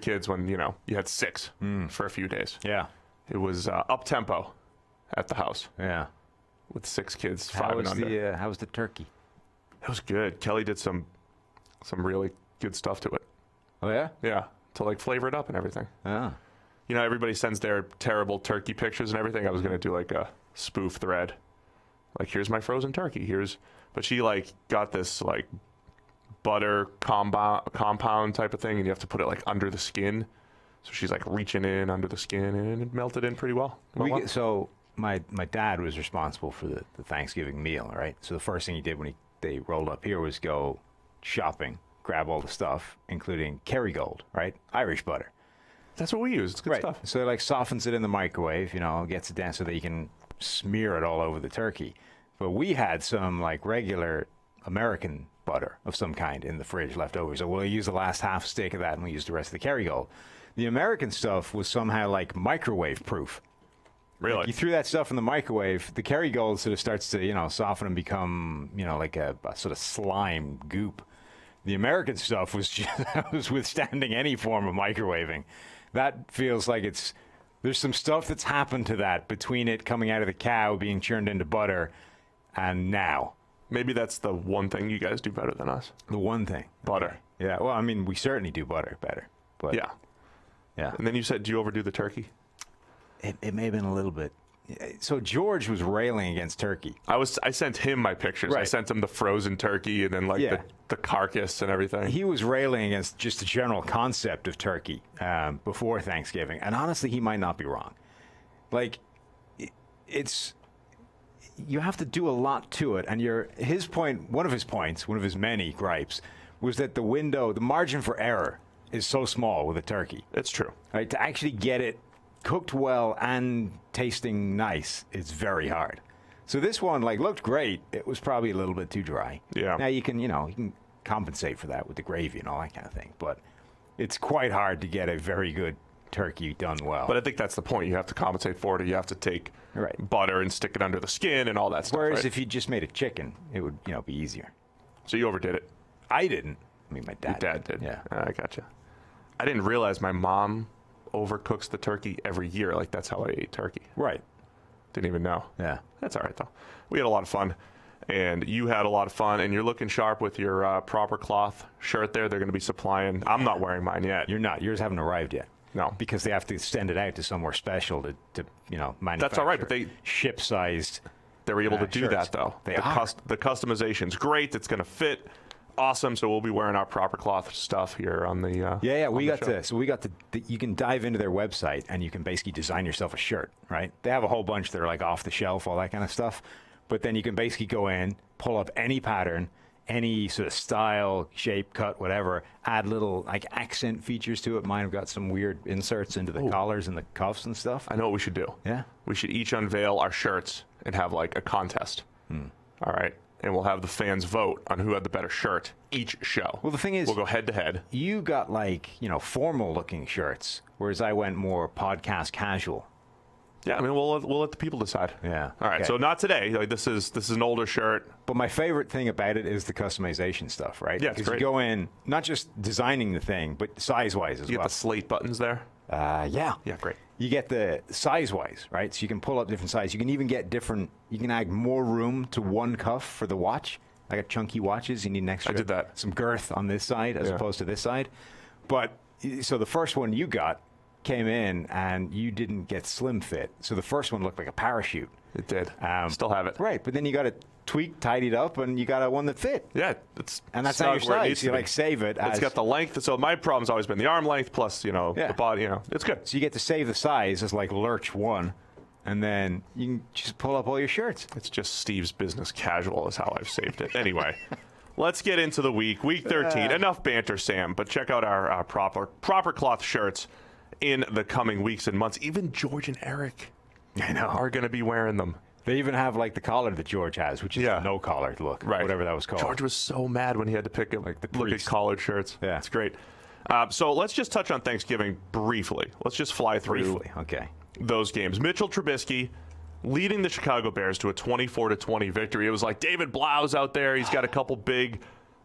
kids when, you had 6 for a few days. Yeah. It was up-tempo at the house. Yeah. With 6 kids, 5 and under. How was the turkey? It was good. Kelly did some really good stuff to it. Oh, yeah? Yeah, to flavor it up and everything. Oh. Everybody sends their terrible turkey pictures and everything. I was going to do a spoof thread. Here's my frozen turkey. But she got this butter compound type of thing, and you have to put it under the skin. So she's reaching in under the skin, and it melted in pretty well. So my dad was responsible for the Thanksgiving meal, right? So the first thing he did when they rolled up here was go shopping, grab all the stuff, including Kerrygold, right? Irish butter. That's what we use. It's good stuff. So it softens it in the microwave, gets it down so that you can smear it all over the turkey. But we had some regular American butter of some kind in the fridge left over. So we'll use the last half stick of that, and we'll use the rest of the Kerrygold. The American stuff was somehow microwave proof. Really? You threw that stuff in the microwave, the Kerrygold sort of starts to, soften and become, a sort of slime goop. The American stuff was was withstanding any form of microwaving. That feels like there's some stuff that's happened to that between it coming out of the cow, being churned into butter, and now. Maybe that's the one thing you guys do better than us. The one thing. Butter. Okay. Yeah, well, I mean, we certainly do butter better. But yeah. And then you said, do you overdo the turkey? It may have been a little bit. So George was railing against turkey. I sent him my pictures. Right. I sent him the frozen turkey and then the carcass and everything. He was railing against just the general concept of turkey before Thanksgiving. And honestly, he might not be wrong. You have to do a lot to it. And one of his many gripes was that the margin for error is so small with a turkey. It's true. Right? To actually get it cooked well and tasting nice is very hard. So this one looked great. It was probably a little bit too dry. Yeah. Now you can compensate for that with the gravy and all that kind of thing. But it's quite hard to get a very good turkey done well. But I think that's the point. You have to compensate for it. You have to take butter and stick it under the skin and all that stuff. Whereas if you just made a chicken, it would be easier. So you overdid it. I didn't. I mean, my dad. Your dad did. Yeah. I gotcha. I didn't realize my mom overcooks the turkey every year. That's how I ate turkey. Right. Didn't even know. Yeah. That's all right, though. We had a lot of fun, and you had a lot of fun, and you're looking sharp with your proper cloth shirt there. They're going to be supplying. I'm not wearing mine yet. You're not. Yours haven't arrived yet. No. Because they have to send it out to somewhere special to manufacture. That's all right, but they ship-sized. They were able to do shirts. that, though. The customization's great. It's going to fit. Awesome. So we'll be wearing our proper cloth stuff here on the. We got you can dive into their website and you can basically design yourself a shirt, right? They have a whole bunch that are off the shelf, all that kind of stuff. But then you can basically go in, pull up any pattern, any sort of style, shape, cut, whatever, add little accent features to it. Mine have got some weird inserts into the collars and the cuffs and stuff. I know what we should do. Yeah. We should each unveil our shirts and have a contest. All right. And we'll have the fans vote on who had the better shirt each show. Well, the thing is, we'll go head to head. You got formal looking shirts, whereas I went more podcast casual. Yeah, I mean, we'll let the people decide. Yeah. All right. Okay. So not today. This is an older shirt. But my favorite thing about it is the customization stuff, right? Yeah, it's great. You go in not just designing the thing, but size-wise as well. You get the slate buttons there. Yeah. Yeah, great. You get the size-wise, right? So you can pull up different sizes. You can even get you can add more room to one cuff for the watch. I got chunky watches. You need an extra. I did that. Some girth on this side as opposed to this side. But so the first one you got came in and you didn't get slim fit. So the first one looked like a parachute. It did. Still have it. Right. But then you got it tweaked, tidied up, and you got one that fit. Yeah. That's not your size. You save it. It's got the length. So my problem's always been the arm length plus, the body, it's good. So you get to save the size as Lurch 1. And then you can just pull up all your shirts. It's just Steve's business casual is how I've saved it. Anyway, let's get into the week. Week 13. Enough banter, Sam, but check out our proper cloth shirts in the coming weeks and months. Even George and Eric are going to be wearing them. They even have the collar that George has, which is no collar look, right? Whatever that was called. George was so mad when he had to pick it, look at collared shirts. Yeah, it's great. So let's just touch on Thanksgiving briefly. Let's just fly through those games. Mitchell Trubisky leading the Chicago Bears to a 24-20 victory. It was David Blau's out there. He's got a couple big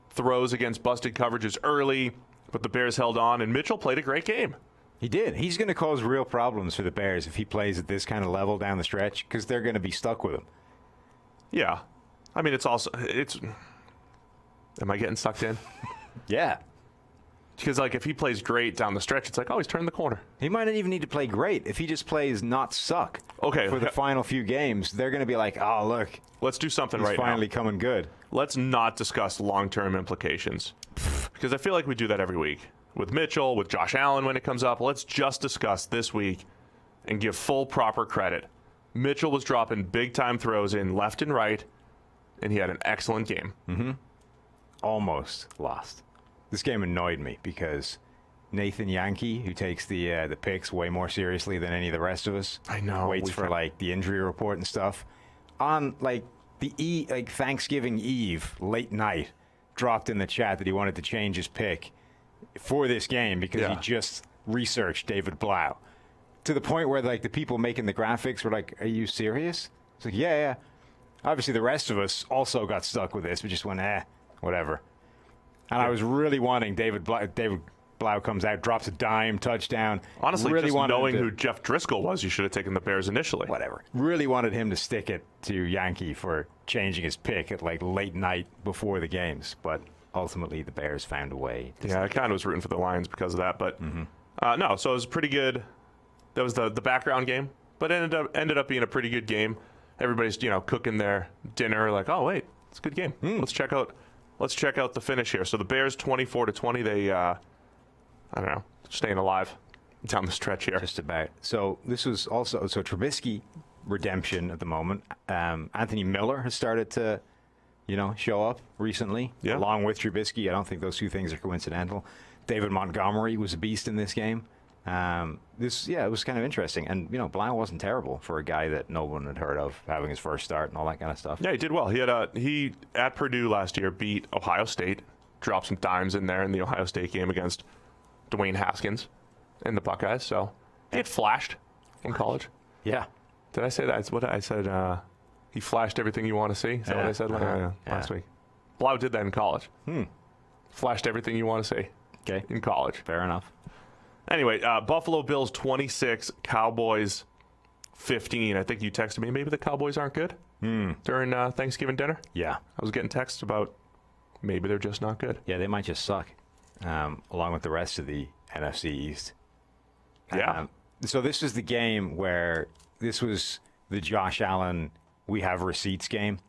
throws against busted coverages early, but the Bears held on, and Mitchell played a great game. He did. He's going to cause real problems for the Bears if he plays at this kind of level down the stretch because they're going to be stuck with him. Yeah. I mean, am I getting sucked in? Yeah. Because, like, if he plays great down the stretch, it's like, oh, he's turned the corner. He might not even need to play great. If he just plays not suck for the final few games, they're going to be like, oh, look. Let's do something he's right now. He's finally coming good. Let's not discuss long-term implications. Because I feel like we do that every week. With Mitchell, with Josh Allen when it comes up. Let's just discuss this week and give full proper credit. Mitchell was dropping big-time throws in left and right, and he had an excellent game. Mm-hmm. Almost lost. This game annoyed me because Nathan Yankee, who takes the picks way more seriously than any of the rest of us, I know, waits for like the injury report and stuff. On like Thanksgiving Eve, late night, dropped in the chat that he wanted to change his pick for this game because he just researched David Blau, to the point where like the people making the graphics were like, "Are you serious?" It's like, yeah. Obviously, the rest of us also got stuck with this. We just went, whatever. And I was really wanting David Blau comes out, drops a dime, touchdown. Honestly, really just knowing who Jeff Driscoll was, you should have taken the Bears initially. Whatever. Really wanted him to stick it to Yankee for changing his pick at like late night before the games. But ultimately, the Bears found a way. Yeah, I kind of was rooting for the Lions because of that. But no, so it was pretty good. That was the background game, but ended up being a pretty good game. Everybody's cooking their dinner, like, oh wait, it's a good game. Let's check out the finish here. So the Bears 24-20. They I don't know, staying alive down the stretch here. Just about. So this was also Trubisky redemption at the moment. Anthony Miller has started to show up recently, along with Trubisky. I don't think those two things are coincidental. David Montgomery was a beast in this game. It was kind of interesting. And, Blau wasn't terrible for a guy that no one had heard of having his first start and all that kind of stuff. Yeah, he did well. He at Purdue last year beat Ohio State, dropped some dimes in there in the Ohio State game against Dwayne Haskins and the Buckeyes. So he had flashed in college. Yeah. Did I say that? That's what I said. He flashed everything you want to see. Is that what I said last week? Blau did that in college. Flashed everything you want to see. Okay. In college. Fair enough. Anyway, Buffalo Bills 26, Cowboys 15. I think you texted me. Maybe the Cowboys aren't good during Thanksgiving dinner. Yeah. I was getting texts about maybe they're just not good. Yeah, they might just suck, along with the rest of the NFC East. Yeah. So this was the game where this was the Josh Allen we have receipts game,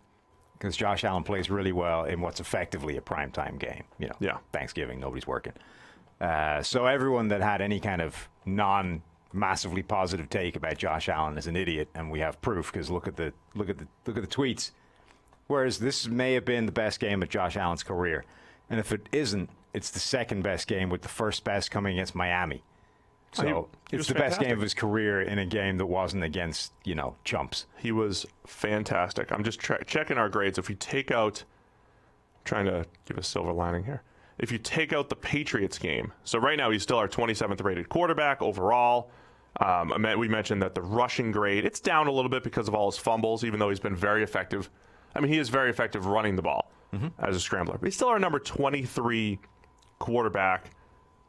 because Josh Allen plays really well in what's effectively a primetime game. Thanksgiving, nobody's working. So everyone that had any kind of non-massively positive take about Josh Allen is an idiot, and we have proof because look at the tweets. Whereas this may have been the best game of Josh Allen's career, and if it isn't, it's the second best game, with the first best coming against Miami. So it's the best game of his career in a game that wasn't against chumps. He was fantastic. I'm just checking our grades. If you take out, trying to give a silver lining here. If you take out the Patriots game, so right now he's still our 27th rated quarterback overall. We mentioned that the rushing grade, it's down a little bit because of all his fumbles, even though he's been very effective. I mean, he is very effective running the ball as a scrambler. But he's still our number 23 quarterback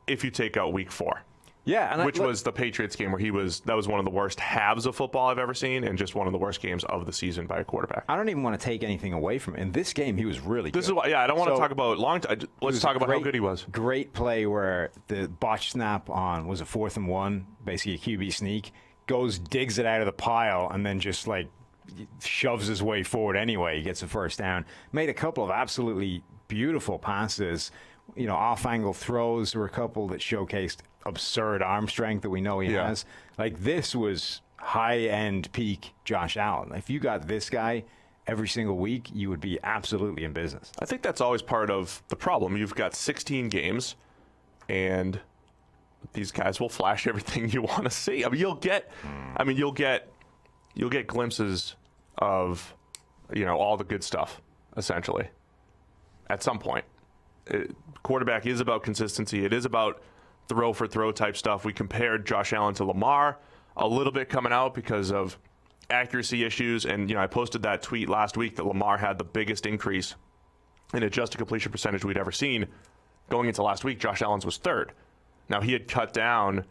if you take out week 4. Yeah, and which was the Patriots game where that was one of the worst halves of football I've ever seen, and just one of the worst games of the season by a quarterback. I don't even want to take anything away from it. In this game, he was really good. This is why, I don't want to talk about long time. Let's talk about how good he was. Great play where the botch snap on, was it 4th and 1, basically a QB sneak, digs it out of the pile, and then just shoves his way forward anyway. He gets a first down. Made a couple of absolutely beautiful passes. Off-angle throws were a couple that showcased absurd arm strength that we know he has. This was high-end peak Josh Allen. If you got this guy every single week, you would be absolutely in business. I think that's always part of the problem. You've got 16 games, and these guys will flash everything you want to see. I mean, you'll get glimpses of, all the good stuff, essentially, at some point. Quarterback is about consistency. It is about throw-for-throw type stuff. We compared Josh Allen to Lamar a little bit coming out because of accuracy issues. And, I posted that tweet last week that Lamar had the biggest increase in adjusted completion percentage we'd ever seen Going into last week, Josh Allen's was third. Now, he had cut down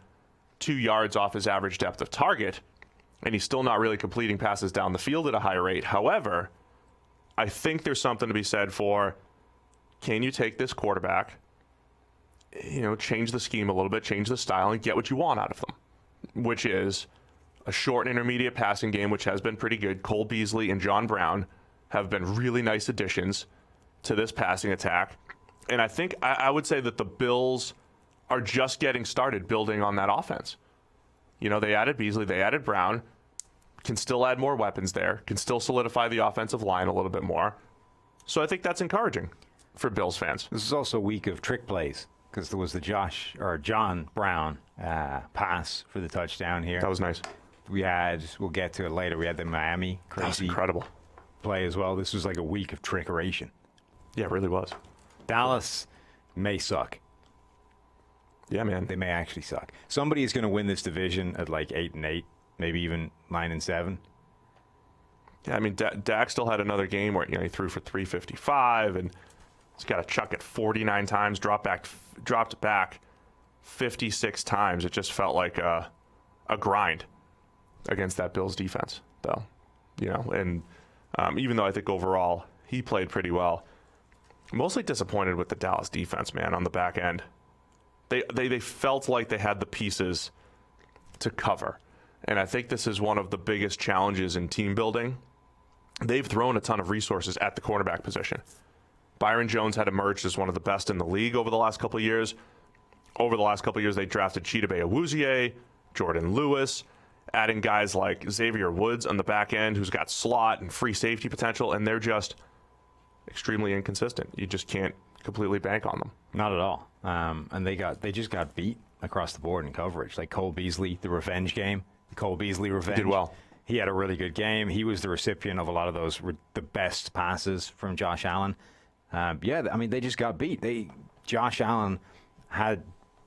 2 yards off his average depth of target, and he's still not really completing passes down the field at a high rate. However, I think there's something to be said for, can you take this quarterback, change the scheme a little bit, change the style, and get what you want out of them, which is a short and intermediate passing game, which has been pretty good. Cole Beasley and John Brown have been really nice additions to this passing attack. And I think I would say that the Bills are just getting started building on that offense. They added Beasley, they added Brown, can still add more weapons there, can still solidify the offensive line a little bit more. So I think that's encouraging for Bills fans. This is also a week of trick plays because there was the John Brown pass for the touchdown here. That was nice. We'll get to it later, we had the Miami That was crazy incredible. play as well. This was like a week of trickeration. Yeah, it really was. Dallas may suck. Yeah, man. They may actually suck. Somebody is going to win this division at like 8-8, maybe even 9-7. Yeah, I mean, Dak still had another game where he threw for 355, and he's got to chuck it 49 times, dropped back 56 times. It just felt like a grind against that Bills defense, though. And even though I think overall he played pretty well, mostly disappointed with the Dallas defense, man, on the back end. They felt like they had the pieces to cover. And I think this is one of the biggest challenges in team building. They've thrown a ton of resources at the cornerback position. Byron Jones had emerged as one of the best in the league over the last couple of years. Over the last couple of years, they drafted Chidobe Awuzie, Jordan Lewis, adding guys like Xavier Woods on the back end, who's got slot and free safety potential, and they're just extremely inconsistent. You just can't completely bank on them. Not at all. And they just got beat across the board in coverage. Like Cole Beasley, the revenge game. The Cole Beasley revenge. Did well. He had a really good game. He was the recipient of a lot of those, the best passes from Josh Allen. They just got beat. Josh Allen had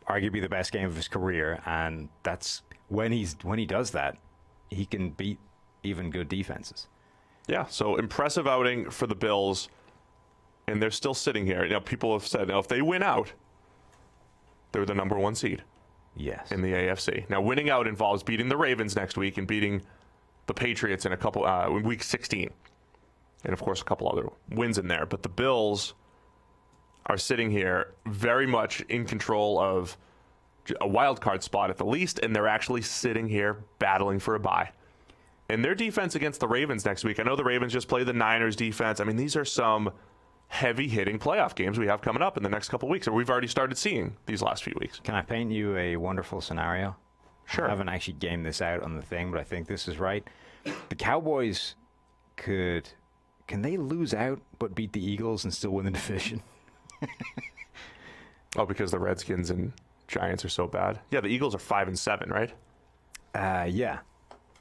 arguably the best game of his career, and that's when he does that, he can beat even good defenses. Yeah, so impressive outing for the Bills, and they're still sitting here. People have said, if they win out, they're the number 1 seed. Yes. In the AFC. Now, winning out involves beating the Ravens next week and beating the Patriots in in week 16. And, of course, a couple other wins in there. But the Bills are sitting here very much in control of a wild card spot at the least, and they're actually sitting here battling for a bye. And their defense against the Ravens next week, I know the Ravens just play the Niners defense. I mean, these are some heavy-hitting playoff games we have coming up in the next couple of weeks, or we've already started seeing these last few weeks. Can I paint you a wonderful scenario? Sure. I haven't actually gamed this out on the thing, but I think this is right. The Cowboys can they lose out but beat the Eagles and still win the division? Oh, because the Redskins and Giants are so bad? Yeah, the Eagles are 5-7, right? Yeah.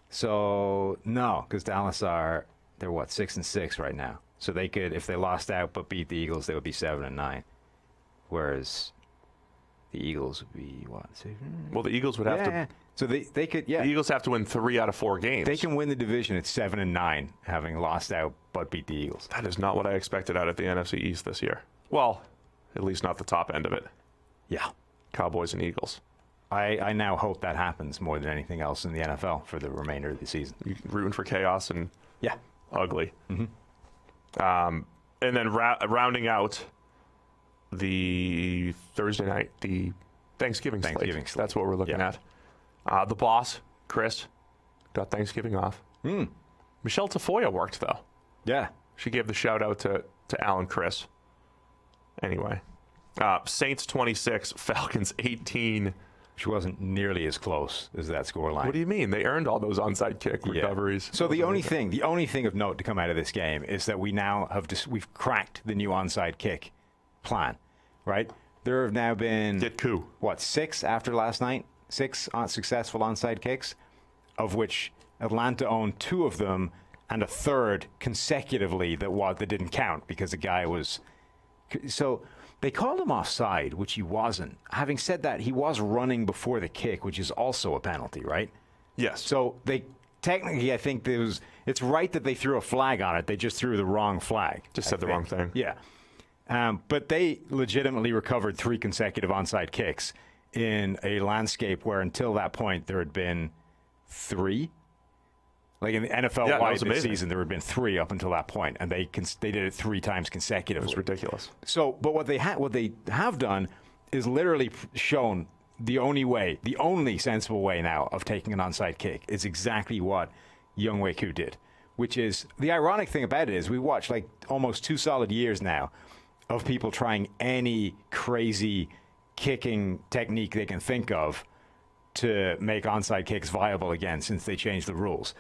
So, no, because Dallas they're 6-6 right now. So they could, if they lost out but beat the Eagles, they would be 7-9. Whereas the Eagles would be, what? 7? Well, the Eagles would have to. So they could, yeah. The Eagles have to win 3 out of 4 games. They can win the division at 7-9, having lost out but beat the Eagles. That is not what I expected out of the NFC East this year. Well, at least not the top end of it. Yeah. Cowboys and Eagles. I now hope that happens more than anything else in the NFL for the remainder of the season. You're rooting for chaos and ugly. Mm-hmm. And then rounding out the Thursday night, the Thanksgiving slate. That's what we're looking at. The boss, Chris, got Thanksgiving off. Michelle Tafoya worked, though. Yeah. She gave the shout-out to Alan Chris. Anyway. Saints 26, Falcons 18. She wasn't nearly as close as that scoreline. What do you mean? They earned all those onside kick recoveries. So the only thing of note to come out of this game is that we now we've cracked the new onside kick plan, right? There have now been 6 after last night? 6 successful onside kicks, of which Atlanta owned 2 of them and a third consecutively that didn't count because the guy was so. They called him offside, which he wasn't. Having said that, he was running before the kick, which is also a penalty, right? Yes. So they technically, I think it's right that they threw a flag on it. They just threw the wrong flag. Just said the wrong thing. Yeah. But they legitimately recovered 3 consecutive onside kicks in a landscape where until that point there had been 3. Like in the NFL-wide this season, there had been 3 up until that point, and they did it 3 times consecutively. It was ridiculous. So, but what they have done is literally shown the only sensible way now of taking an onside kick is exactly what Younghoe Koo did, which is the ironic thing about it is we watched like almost 2 solid years now of people trying any crazy kicking technique they can think of to make onside kicks viable again since they changed the rules.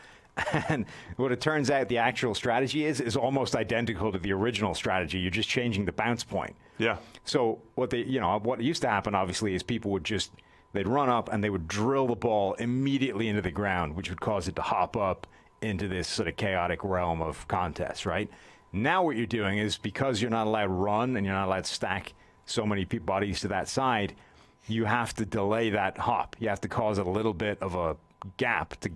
And what it turns out the actual strategy is almost identical to the original strategy. You're just changing the bounce point. Yeah. So what used to happen obviously is people would they'd run up and they would drill the ball immediately into the ground, which would cause it to hop up into this sort of chaotic realm of contest, right? Now what you're doing is because you're not allowed to run and you're not allowed to stack so many bodies to that side, you have to delay that hop. You have to cause a little bit of a gap to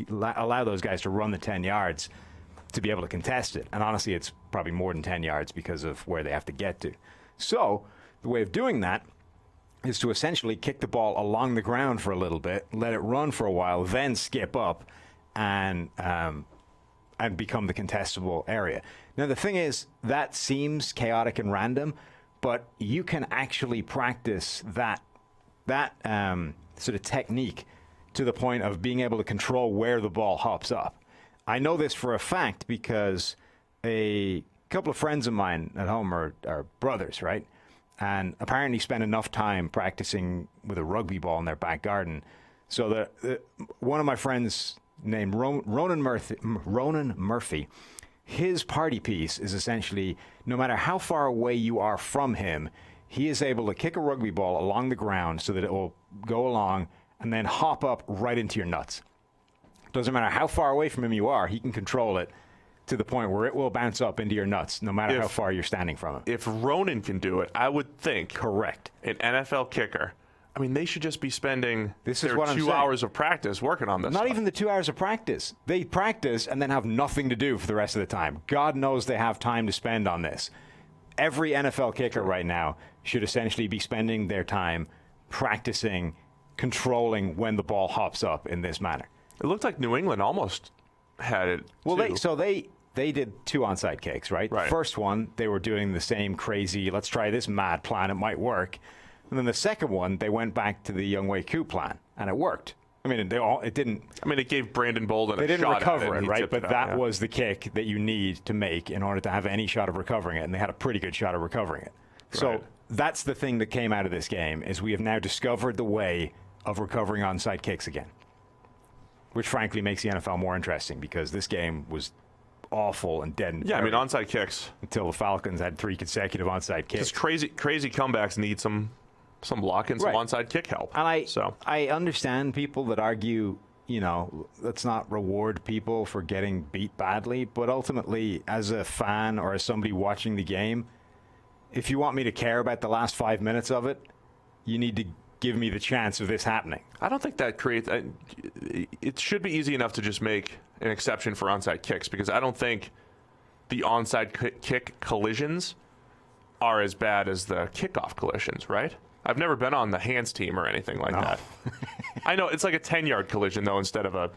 allow those guys to run the 10 yards to be able to contest it. And honestly, it's probably more than 10 yards because of where they have to get to. So the way of doing that is to essentially kick the ball along the ground for a little bit, let it run for a while, then skip up and become the contestable area. Now, the thing is, that seems chaotic and random, but you can actually practice that sort of technique to the point of being able to control where the ball hops up. I know this for a fact because a couple of friends of mine at home are brothers, right? And apparently spend enough time practicing with a rugby ball in their back garden. So one of my friends named Ronan Murphy, his party piece is essentially no matter how far away you are from him, he is able to kick a rugby ball along the ground so that it will go along and then hop up right into your nuts. Doesn't matter how far away from him you are, he can control it to the point where it will bounce up into your nuts no matter how far you're standing from him. If Ronan can do it, I would think. Correct. An NFL kicker, I mean, they should just be spending their 2 hours of practice working on this. Not even the 2 hours of practice. They practice and then have nothing to do for the rest of the time. God knows they have time to spend on this. Every NFL kicker right now should essentially be spending their time practicing controlling when the ball hops up in this manner. It looked like New England almost had it. Well, they did 2 onside kicks, right? Right. First one, they were doing the same crazy, let's try this mad plan, it might work. And then the second one, they went back to the Younghoe Koo plan, and it worked. I mean, it didn't. I mean, it gave Brandon Bolden they a didn't shot recover at it, right? But that yeah. was the kick that you need to make in order to have any shot of recovering it, and they had a pretty good shot of recovering it. So Right. that's the thing that came out of this game is we have now discovered the way of recovering onside kicks again, which frankly makes the NFL more interesting because this game was awful and dead. Yeah, I mean, onside kicks. Until the Falcons had 3 consecutive onside kicks. Just crazy comebacks need some luck and some Right. onside kick help. And so I understand people that argue, let's not reward people for getting beat badly, but ultimately, as a fan or as somebody watching the game, if you want me to care about the last 5 minutes of it, you need to give me the chance of this happening. I don't think that creates. It should be easy enough to just make an exception for onside kicks because I don't think the onside kick collisions are as bad as the kickoff collisions, right? I've never been on the hands team or anything like that. I know it's like a 10-yard collision though instead of a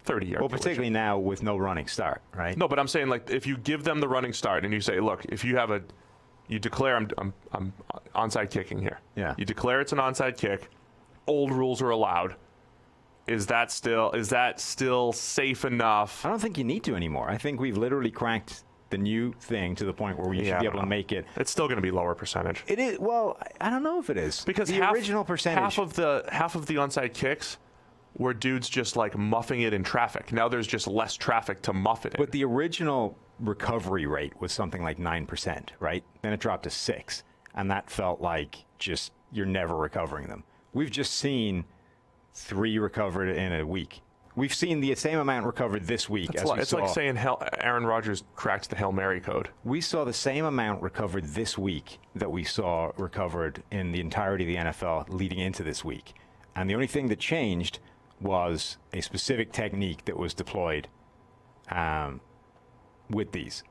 30-yard. Well, particularly now with no running start, right? No, but I'm saying like if you give them the running start and you say, look, if you have you declare I'm onside kicking here. Yeah. You declare it's an onside kick. Old rules are allowed. Is that still safe enough? I don't think you need to anymore. I think we've literally cracked the new thing to the point where we should be able to make it. It's still going to be lower percentage. It is. Well, I don't know if it is because the original percentage. Half of the onside kicks were dudes just like muffing it in traffic. Now there's just less traffic to muff it in. But the original recovery rate was something like 9%, right? Then it dropped to 6%, and that felt like just you're never recovering them. We've just seen 3 recovered in a week. We've seen the same amount recovered this week as we saw. It's like saying Aaron Rodgers cracked the Hail Mary code. We saw the same amount recovered this week that we saw recovered in the entirety of the NFL leading into this week. And the only thing that changed was a specific technique that was deployed with these.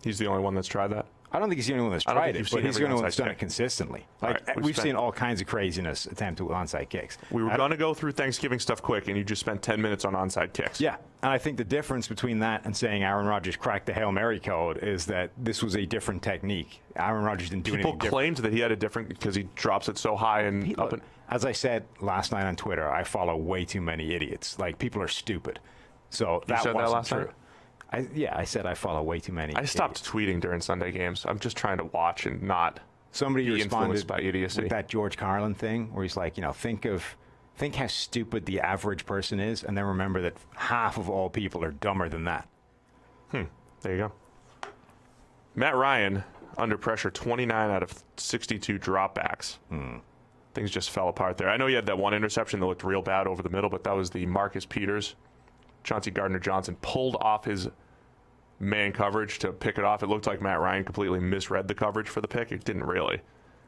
He's the only one that's tried that? I don't think he's the only one that's I don't tried think it, you've but seen he's the every only one that's onside done kick. it consistently. All Like right, we've seen all kinds of craziness attempt to onside kicks. We were going to go through Thanksgiving stuff quick, and you just spent 10 minutes on onside kicks. Yeah, and I think the difference between that and saying Aaron Rodgers cracked the Hail Mary code is that this was a different technique. Aaron Rodgers didn't do People anything different. claimed that he had a different because he drops it so high and up. And As I said last night on Twitter, I follow way too many idiots. Like, people are stupid. So You said that wasn't last true. night? I said I follow way too many I stopped idiots. tweeting during Sunday games. I'm just trying to watch and not Somebody be responded influenced by idiocy. with that George Carlin thing where he's like, think how stupid the average person is, and then remember that half of all people are dumber than that. There you go. Matt Ryan, under pressure, 29 out of 62 dropbacks. Things just fell apart there. I know he had that one interception that looked real bad over the middle, but that was the Marcus Peters. Chauncey Gardner-Johnson pulled off his man coverage to pick it off. It looked like Matt Ryan completely misread the coverage for the pick. It didn't really. It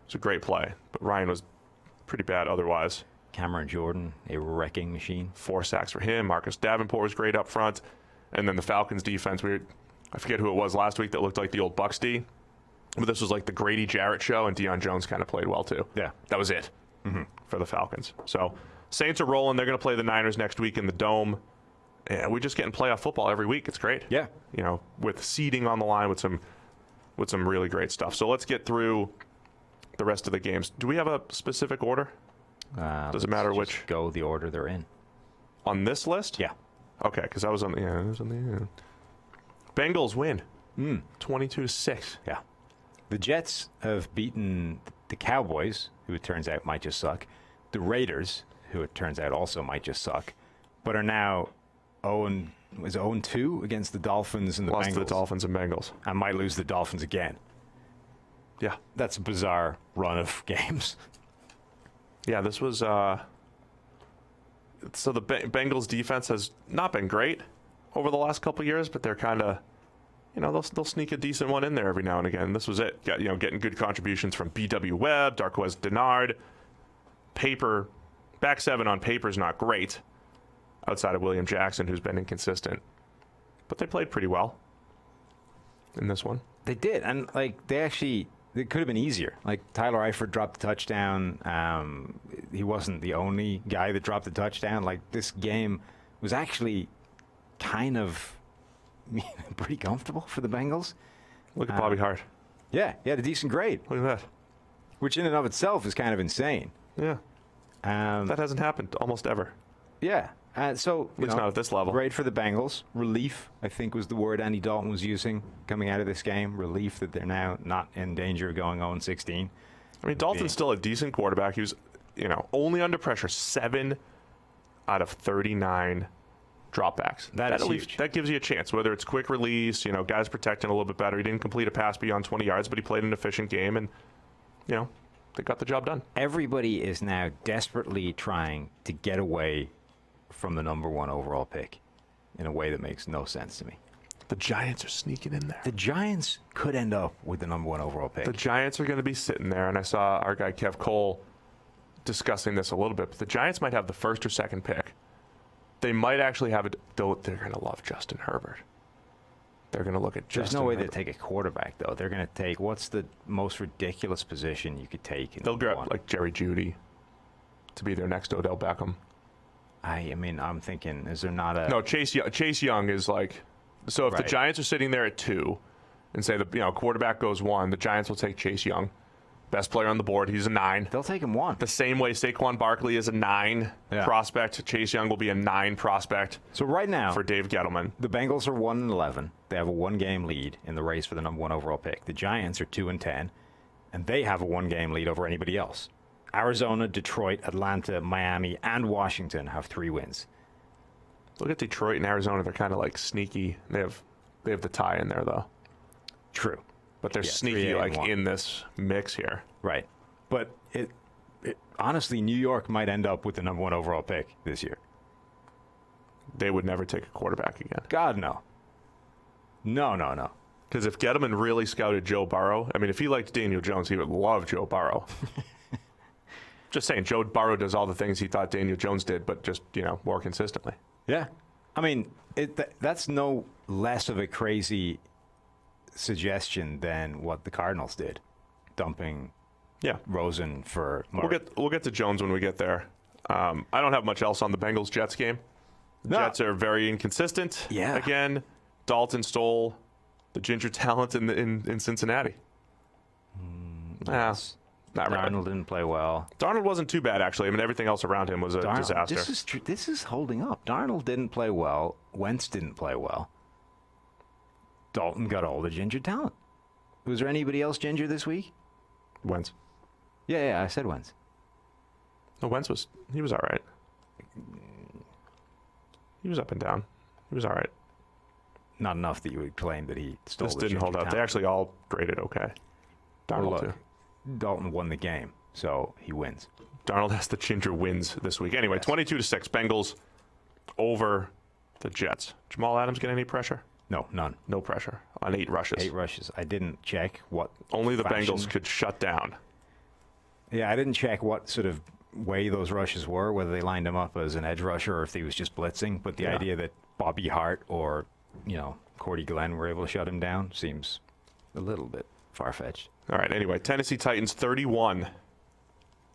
was a great play, but Ryan was pretty bad otherwise. Cameron Jordan, a wrecking machine. 4 sacks for him. Marcus Davenport was great up front. And then the Falcons defense, I forget who it was last week that looked like the old Bucs D. But this was like the Grady Jarrett show, and Deion Jones kind of played well too. Yeah. That was it for the Falcons. So Saints are rolling. They're going to play the Niners next week in the Dome. And we're just getting playoff football every week. It's great. Yeah. With seeding on the line with some really great stuff. So let's get through the rest of the games. Do we have a specific order? Does it matter which? Go the order they're in. On this list? Yeah. Okay, because I was on the Bengals win. 22-6. Yeah. The Jets have beaten the Cowboys, who it turns out might just suck, the Raiders, who it turns out also might just suck, but are now 0-2 against the Dolphins and the Lost Bengals. to the Dolphins and Bengals. And might lose the Dolphins again. Yeah. That's a bizarre run of games. Yeah, this was so the Bengals defense has not been great over the last couple of years, but they're kind of, they'll sneak a decent one in there every now and again. This was it. Getting good contributions from B.W. Webb, Darquez Dennard. Back seven on paper is not great, outside of William Jackson, who's been inconsistent. But they played pretty well in this one. They did, and it could have been easier. Like, Tyler Eifert dropped the touchdown. He wasn't the only guy that dropped the touchdown. Like, this game was actually kind of pretty comfortable for the Bengals. Look at Bobby Hart. Yeah, he had a decent grade, Look at that. which in and of itself is kind of insane. Yeah, that hasn't happened almost ever. Yeah, so At least not at this level. great for the Bengals. Relief, I think, was the word Andy Dalton was using coming out of this game. Relief that they're now not in danger of going 0-16. I mean, Dalton's still a decent quarterback. He was, only under pressure 7 out of 39 dropbacks. That is least, huge. that gives you a chance, whether it's quick release, guys protecting a little bit better. He didn't complete a pass beyond 20 yards, but he played an efficient game, and, they got the job done. Everybody is now desperately trying to get away from the number 1 overall pick in a way that makes no sense to me. The Giants are sneaking in there. The Giants could end up with the number 1 overall pick. The Giants are going to be sitting there, and I saw our guy Kev Cole discussing this a little bit, but the Giants might have the first or second pick. They might actually have it. They're going to love Justin Herbert. They're going to look at Justin There's no way Herbert. they take a quarterback, though. They're going to take, what's the most ridiculous position you could take? They'll grab like Jerry Jeudy to be their next Odell Beckham. I mean, I'm thinking, is there not a... No, Chase Young is like... So if the Right. Giants are sitting there at 2 and say the quarterback goes 1, the Giants will take Chase Young. Best player on the board. He's a 9. They'll take him 1. The same way Saquon Barkley is a 9 Yeah. prospect, Chase Young will be a 9 prospect So right now, for Dave Gettleman. the Bengals are 1-11. They have a 1-game lead in the race for the number 1 overall pick. The Giants are 2-10, and they have a 1-game lead over anybody else. Arizona, Detroit, Atlanta, Miami, and Washington have 3 wins. Look at Detroit and Arizona. They're kind of like sneaky. They have the tie in there, though. True. But they're Yeah, sneaky 3-8 like and 1. in this mix here. Right. But it honestly, New York might end up with the number 1 overall pick this year. They would never take a quarterback again. God, no. No. Because if Gettleman really scouted Joe Burrow, I mean, if he liked Daniel Jones, he would love Joe Burrow. Just saying, Joe Burrow does all the things he thought Daniel Jones did, but just, more consistently. Yeah. I mean, that's no less of a crazy suggestion than what the Cardinals did, dumping Rosen for Murray. We'll get to Jones when we get there. I don't have much else on the Bengals-Jets game. The Jets are very inconsistent. Yeah. Again, Dalton stole the ginger talent in Cincinnati. Yes. Not really. Darnold didn't play well. Darnold wasn't too bad, actually. I mean, everything else around him was a disaster. This is holding up. Darnold didn't play well. Wentz didn't play well. Dalton got all the ginger talent. Was there anybody else ginger this week? Wentz. Yeah, I said Wentz. No, Wentz was all right. He was up and down. He was all right. Not enough that you would claim that he stole This the didn't ginger hold up. talent. They actually all graded okay. Darnold, Well, too. look, Dalton won the game, so he wins. Darnold has the ginger wins this week. Anyway, 22-6, Bengals over the Jets. Jamal Adams get any pressure? No, none. No pressure on 8 rushes. 8 rushes. I didn't check what Only the fashion. Bengals could shut down. Yeah, I didn't check what sort of way those rushes were, whether they lined him up as an edge rusher or if he was just blitzing. But the idea that Bobby Hart or, Cordy Glenn were able to shut him down seems a little bit far-fetched. All right, anyway, Tennessee Titans 31,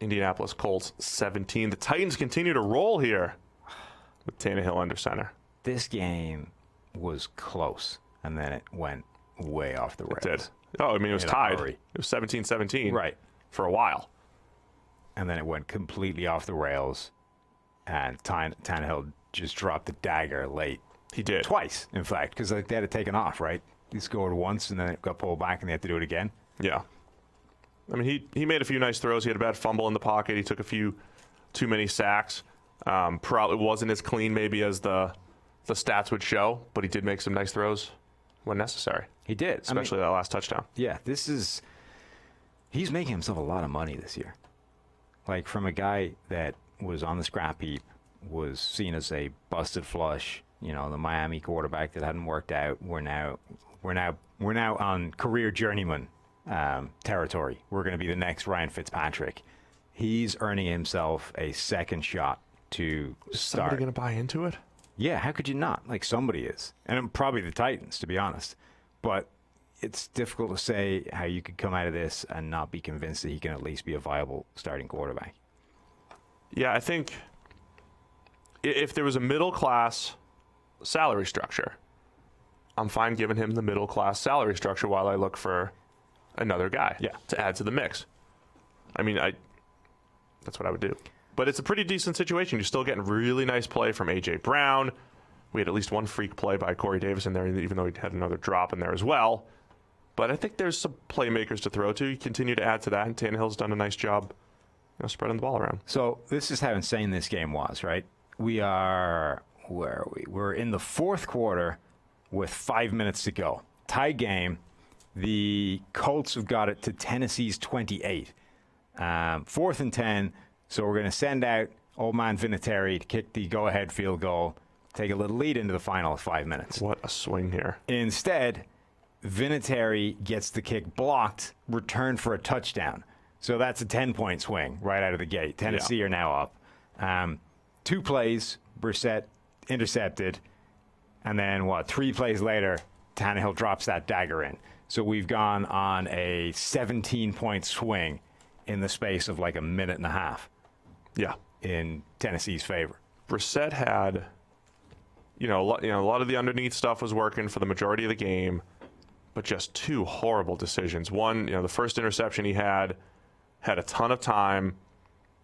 Indianapolis Colts 17. The Titans continue to roll here with Tannehill under center. This game was close, and then it went way off the rails. It did. Oh, I mean, it was In a tied. hurry. It was 17-17 Right. for a while. And then it went completely off the rails, and Tannehill just dropped the dagger late. He did. Twice, in fact, because they had it taken off, right? He scored once, and then it got pulled back, and they had to do it again. Yeah. I mean, he made a few nice throws. He had a bad fumble in the pocket. He took a few too many sacks. Probably wasn't as clean maybe as the stats would show, but he did make some nice throws when necessary. He did. Especially that last touchdown. Yeah, he's making himself a lot of money this year. Like, from a guy that was on the scrap heap, was seen as a busted flush, the Miami quarterback that hadn't worked out. We're now on career journeyman territory. We're going to be the next Ryan Fitzpatrick. He's earning himself a second shot to Is start. somebody going to buy into it? Yeah, how could you not? Like, somebody is. And probably the Titans, to be honest. But it's difficult to say how you could come out of this and not be convinced that he can at least be a viable starting quarterback. Yeah, I think if there was a middle-class salary structure, I'm fine giving him the middle-class salary structure while I look for another guy to add to the mix. I mean, that's what I would do. But it's a pretty decent situation. You're still getting really nice play from A.J. Brown. We had at least one freak play by Corey Davis in there, even though he had another drop in there as well. But I think there's some playmakers to throw to. You continue to add to that, and Tannehill's done a nice job spreading the ball around. So this is how insane this game was, right? Where are we? We're in the fourth quarter with 5 minutes to go. Tie game. The Colts have got it to Tennessee's 28. 4th and 10. So we're going to send out old man Vinatieri to kick the go-ahead field goal, take a little lead into the final 5 minutes. What a swing here. Instead, Vinatieri gets the kick blocked, returned for a touchdown. So that's a 10-point swing right out of the gate. Tennessee are now up. 2 plays, Brissett intercepted, and then 3 plays later, Tannehill drops that dagger in. So we've gone on a 17-point swing in the space of like a minute and a half. Yeah. In Tennessee's favor. Brissett had, a lot of the underneath stuff was working for the majority of the game, but just 2 horrible decisions. One, the first interception he had a ton of time,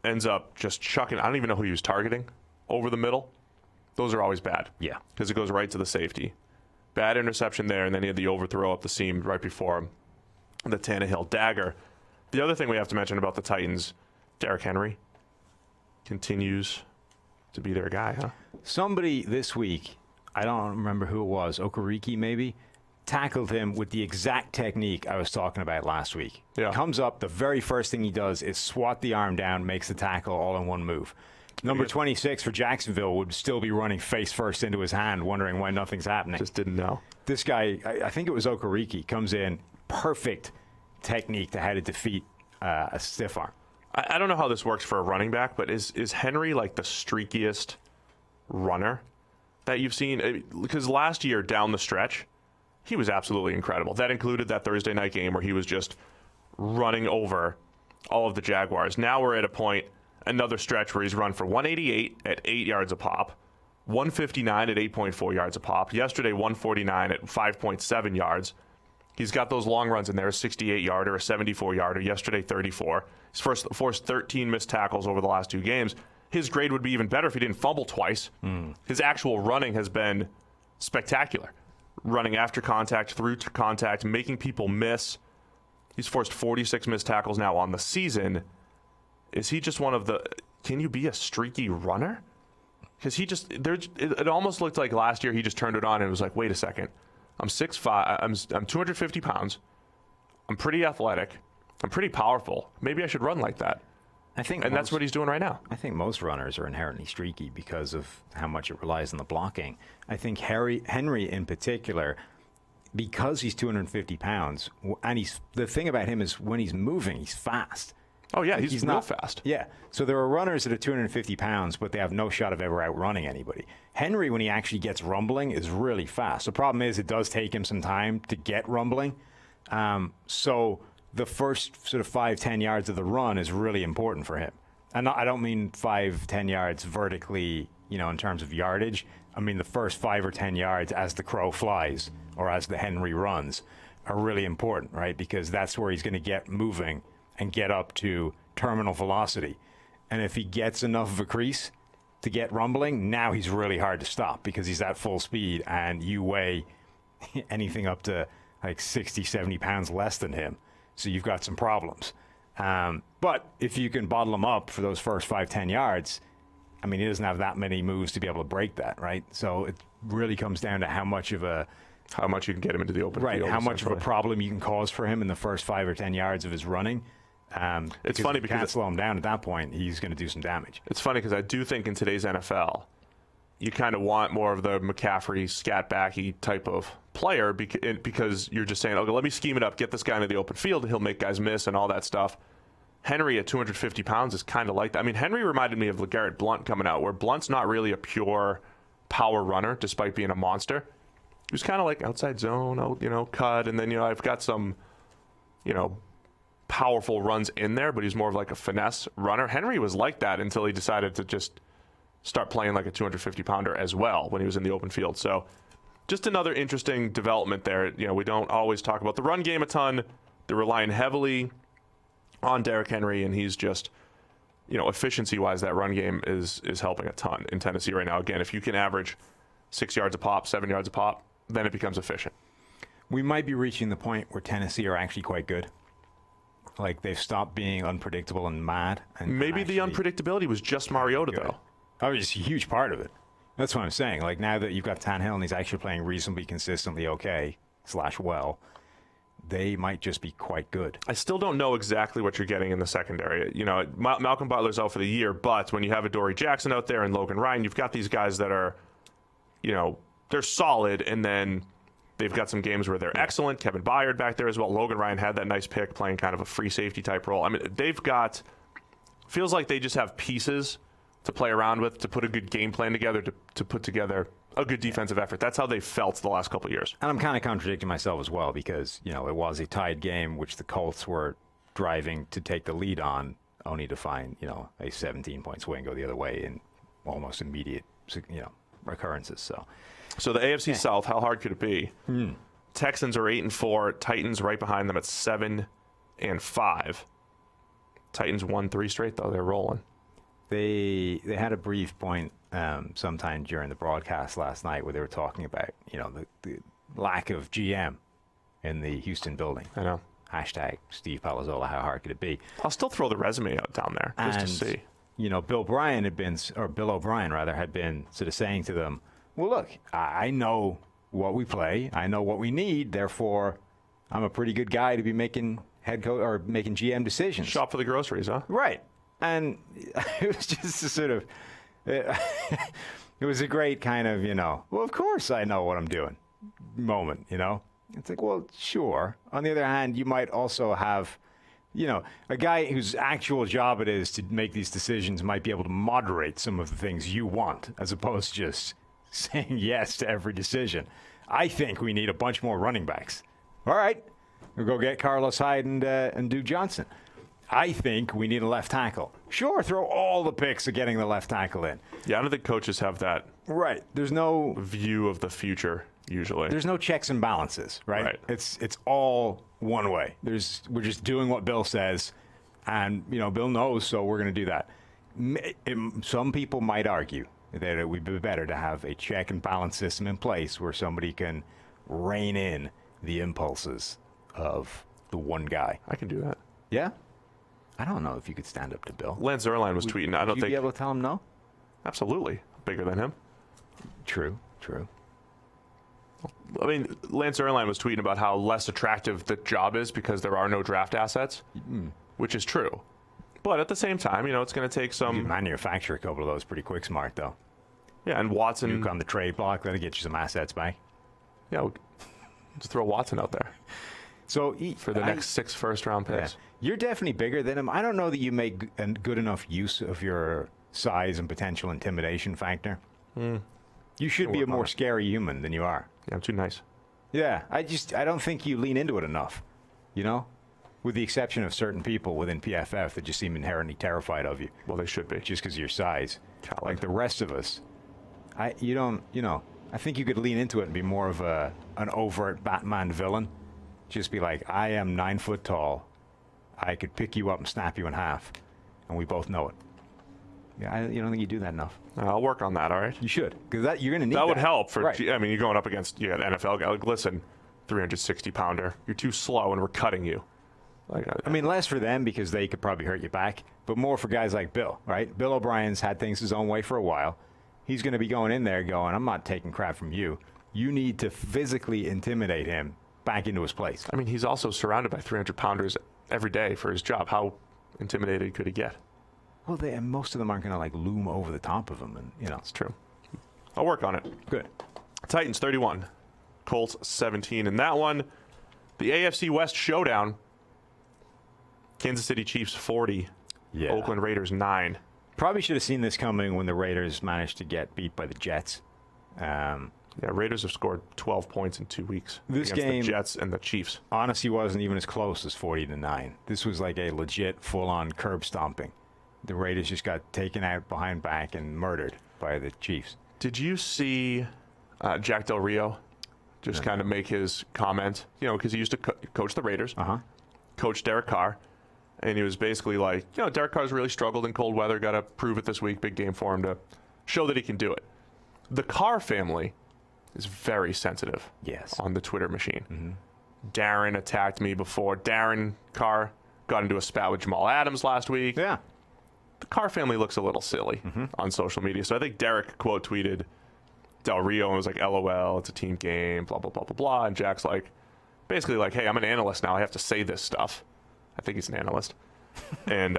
ends up just chucking, I don't even know who he was targeting, over the middle. Those are always bad. Yeah. Because it goes right to the safety. Bad interception there, and then he had the overthrow up the seam right before him, the Tannehill dagger. The other thing we have to mention about the Titans, Derrick Henry continues to be their guy, huh? Somebody this week, I don't remember who it was, Okereke maybe, tackled him with the exact technique I was talking about last week. Yeah. Comes up, the very first thing he does is swat the arm down, makes the tackle all in one move. Number 26 for Jacksonville would still be running face first into his hand, wondering why nothing's happening. Just didn't know. This guy, I think it was Okereke, comes in, perfect technique to how to defeat a stiff arm. I don't know how this works for a running back, but is Henry like the streakiest runner that you've seen? Because last year down the stretch, he was absolutely incredible. That included that Thursday night game where he was just running over all of the Jaguars. Now we're at a point, another stretch where he's run for 188 at 8 yards a pop, 159 at 8.4 yards a pop. Yesterday, 149 at 5.7 yards. He's got those long runs in there, a 68-yarder, a 74-yarder. Yesterday, 34. He's forced 13 missed tackles over the last 2 games. His grade would be even better if he didn't fumble twice. His actual running has been spectacular. Running after contact, through to contact, making people miss. He's forced 46 missed tackles now on the season. Is he just one of the... Can you be a streaky runner? Because he just... It almost looked like last year he just turned it on and was like, wait a second. I'm 6'5". I'm 250 pounds. I'm pretty athletic. I'm pretty powerful. Maybe I should run like that. That's what he's doing right now. I think most runners are inherently streaky because of how much it relies on the blocking. I think Henry in particular, because he's 250 pounds, and the thing about him is when he's moving, he's fast. Oh, yeah, he's real fast. Yeah, so there are runners that are 250 pounds, but they have no shot of ever outrunning anybody. Henry, when he actually gets rumbling, is really fast. The problem is it does take him some time to get rumbling. So the first sort of 5-10 yards of the run is really important for him. And I don't mean 5-10 yards vertically, in terms of yardage. I mean the first 5 or 10 yards as the crow flies or as the Henry runs are really important, right? Because that's where he's going to get moving and get up to terminal velocity. And if he gets enough of a crease to get rumbling, now he's really hard to stop because he's at full speed and you weigh anything up to like 60, 70 pounds less than him. So you've got some problems. But if you can bottle him up for those first 5-10 yards, I mean, he doesn't have that many moves to be able to break that, right? So it really comes down to how much you can get him into the open field. Right, how much of a problem you can cause for him in the first 5 or 10 yards of his running. It's funny because you can't slow him down at that point. He's going to do some damage. It's funny because I do think in today's NFL, you kind of want more of the McCaffrey, scat-backy type of player because you're just saying, okay, let me scheme it up, get this guy into the open field, he'll make guys miss and all that stuff. Henry at 250 pounds is kind of like that. I mean, Henry reminded me of LeGarrette Blount coming out, where Blount's not really a pure power runner despite being a monster. He was kind of like outside zone, cut, and then, I've got some, powerful runs in there, but he's more of like a finesse runner. Henry was like that until he decided to just start playing like a 250-pounder as well when he was in the open field. So just another interesting development there. We don't always talk about the run game a ton. They're relying heavily on Derrick Henry, and he's just, efficiency-wise, that run game is helping a ton in Tennessee right now. Again, if you can average 6 yards a pop, 7 yards a pop, then it becomes efficient. We might be reaching the point where Tennessee are actually quite good. Like, they've stopped being unpredictable and mad. And maybe the unpredictability was just Mariota, though. Oh, it's a huge part of it. That's what I'm saying. Like, now that you've got Tannehill and he's actually playing reasonably consistently well, they might just be quite good. I still don't know exactly what you're getting in the secondary. Malcolm Butler's out for the year, but when you have a Dory Jackson out there and Logan Ryan, you've got these guys that are, they're solid, and then they've got some games where they're excellent. Kevin Byard back there as well. Logan Ryan had that nice pick playing kind of a free safety type role. I mean, feels like they just have pieces to play around with, to put a good game plan together, to put together a good defensive effort. That's how they felt the last couple of yeyears. And I'm kind of contradicting myself as well because, it was a tied game, which the Colts were driving to take the lead on, only to find, a 17-point swing go the other way in almost immediate, recurrences. So the AFC South, how hard could it be? Texans are 8-4. Titans right behind them at 7-5. Titans won 3 straight, though. They're rolling. They had a brief point sometime during the broadcast last night where they were talking about, the lack of GM in the Houston building. I know. Hashtag Steve Palazzolo, how hard could it be? I'll still throw the resume out down there just to see. Bill O'Brien had been sort of saying to them, well, look, I know what we play. I know what we need. Therefore, I'm a pretty good guy to be making head coach or making GM decisions. Shop for the groceries, huh? Right. And it was just a sort of, it was a great kind of, well, of course I know what I'm doing moment, It's like, well, sure. On the other hand, you might also have, a guy whose actual job it is to make these decisions might be able to moderate some of the things you want as opposed to just saying yes to every decision. I think we need a bunch more running backs. All right, we'll go get Carlos Hyde and Duke Johnson. I think we need a left tackle. Sure, throw all the picks of getting the left tackle in. Yeah, I don't think coaches have that Right. There's no view of the future usually. There's no checks and balances, right? It's all one way. We're just doing what Bill says, and Bill knows, so we're going to do that. Some people might argue that it would be better to have a check and balance system in place where somebody can rein in the impulses of the one guy. I can do that. Yeah? I don't know if you could stand up to Bill. Lance Zierlein was tweeting. I don't Would you think be able to tell him no? Absolutely. Bigger than him. True. I mean, Lance Zierlein was tweeting about how less attractive the job is because there are no draft assets, which is true. But at the same time, it's going to take some... You can manufacture a couple of those pretty quick smart, though. Yeah, and Watson... Nuke on the trade block, that'll get you some assets back. Yeah, we'll just throw Watson out there. So for the next 6 first-round picks. Yeah. You're definitely bigger than him. I don't know that you make a good enough use of your size and potential intimidation factor. You should be a more scary human than you are. Yeah, I'm too nice. Yeah, I don't think you lean into it enough, with the exception of certain people within PFF that just seem inherently terrified of you. Well, they should be. Just because of your size. Coward. Like the rest of us. I think you could lean into it and be more of an overt Batman villain. Just be like, I am 9 foot tall. I could pick you up and snap you in half. And we both know it. Yeah, you don't think you do that enough. I'll work on that, all right? You should, because you're going to need that. That would help. Right. I mean, you're going up against an NFL guy. Like, listen, 360-pounder. You're too slow, and we're cutting you. I mean, less for them because they could probably hurt you back, but more for guys like Bill, right? Bill O'Brien's had things his own way for a while. He's going to be going in there going, I'm not taking crap from you. You need to physically intimidate him back into his place. I mean, he's also surrounded by 300-pounders every day for his job. How intimidated could he get? Well, most of them aren't going to loom over the top of him, and It's true. I'll work on it. Good. Titans 31, Colts 17. In that one, the AFC West showdown. Kansas City Chiefs 40, Oakland Raiders 9. Probably should have seen this coming when the Raiders managed to get beat by the Jets. Raiders have scored 12 points in 2 weeks This against game, the Jets and the Chiefs. Honestly, wasn't even as close as 40-9. This was like a legit, full-on curb stomping. The Raiders just got taken out behind back and murdered by the Chiefs. Did you see Jack Del Rio just kind of make his comment? Because he used to coach the Raiders, coach Derek Carr, and he was basically like, Derek Carr's really struggled in cold weather, got to prove it this week, big game for him to show that he can do it. The Carr family is very sensitive on the Twitter machine. Mm-hmm. Darren attacked me before. Darren Carr got into a spat with Jamal Adams last week. Yeah. The Carr family looks a little silly on social media. So I think Derek quote tweeted Del Rio and was like, LOL, it's a team game, blah, blah, blah, blah, blah. And Jack's like, basically like, hey, I'm an analyst now. I have to say this stuff. I think he's an analyst. And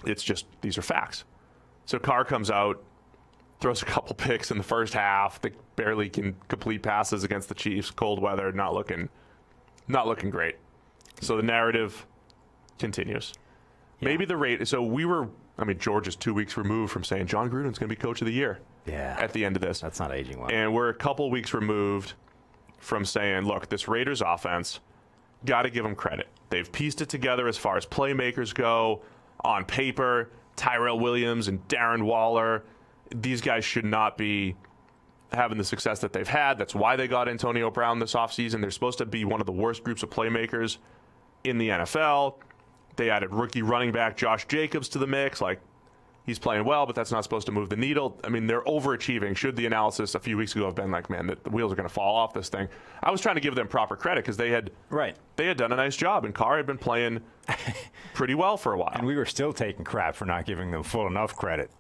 it's just, these are facts. So Carr comes out, throws a couple picks in the first half. They barely can complete passes against the Chiefs. Cold weather, not looking great. So the narrative continues. Yeah. Maybe the rate. So George is 2 weeks removed from saying John Gruden's going to be coach of the year. Yeah. At the end of this. That's not aging well. And we're a couple weeks removed from saying, look, this Raiders offense, got to give them credit. They've pieced it together as far as playmakers go. On paper, Tyrell Williams and Darren Waller, these guys should not be having the success that they've had. That's why they got Antonio Brown this offseason. They're supposed to be one of the worst groups of playmakers in the NFL. They added rookie running back Josh Jacobs to the mix. Like, he's playing well, but that's not supposed to move the needle. I mean, they're overachieving. Should the analysis a few weeks ago have been like, man, the wheels are going to fall off this thing? I was trying to give them proper credit because they had done a nice job, and Carr had been playing pretty well for a while. And we were still taking crap for not giving them full enough credit.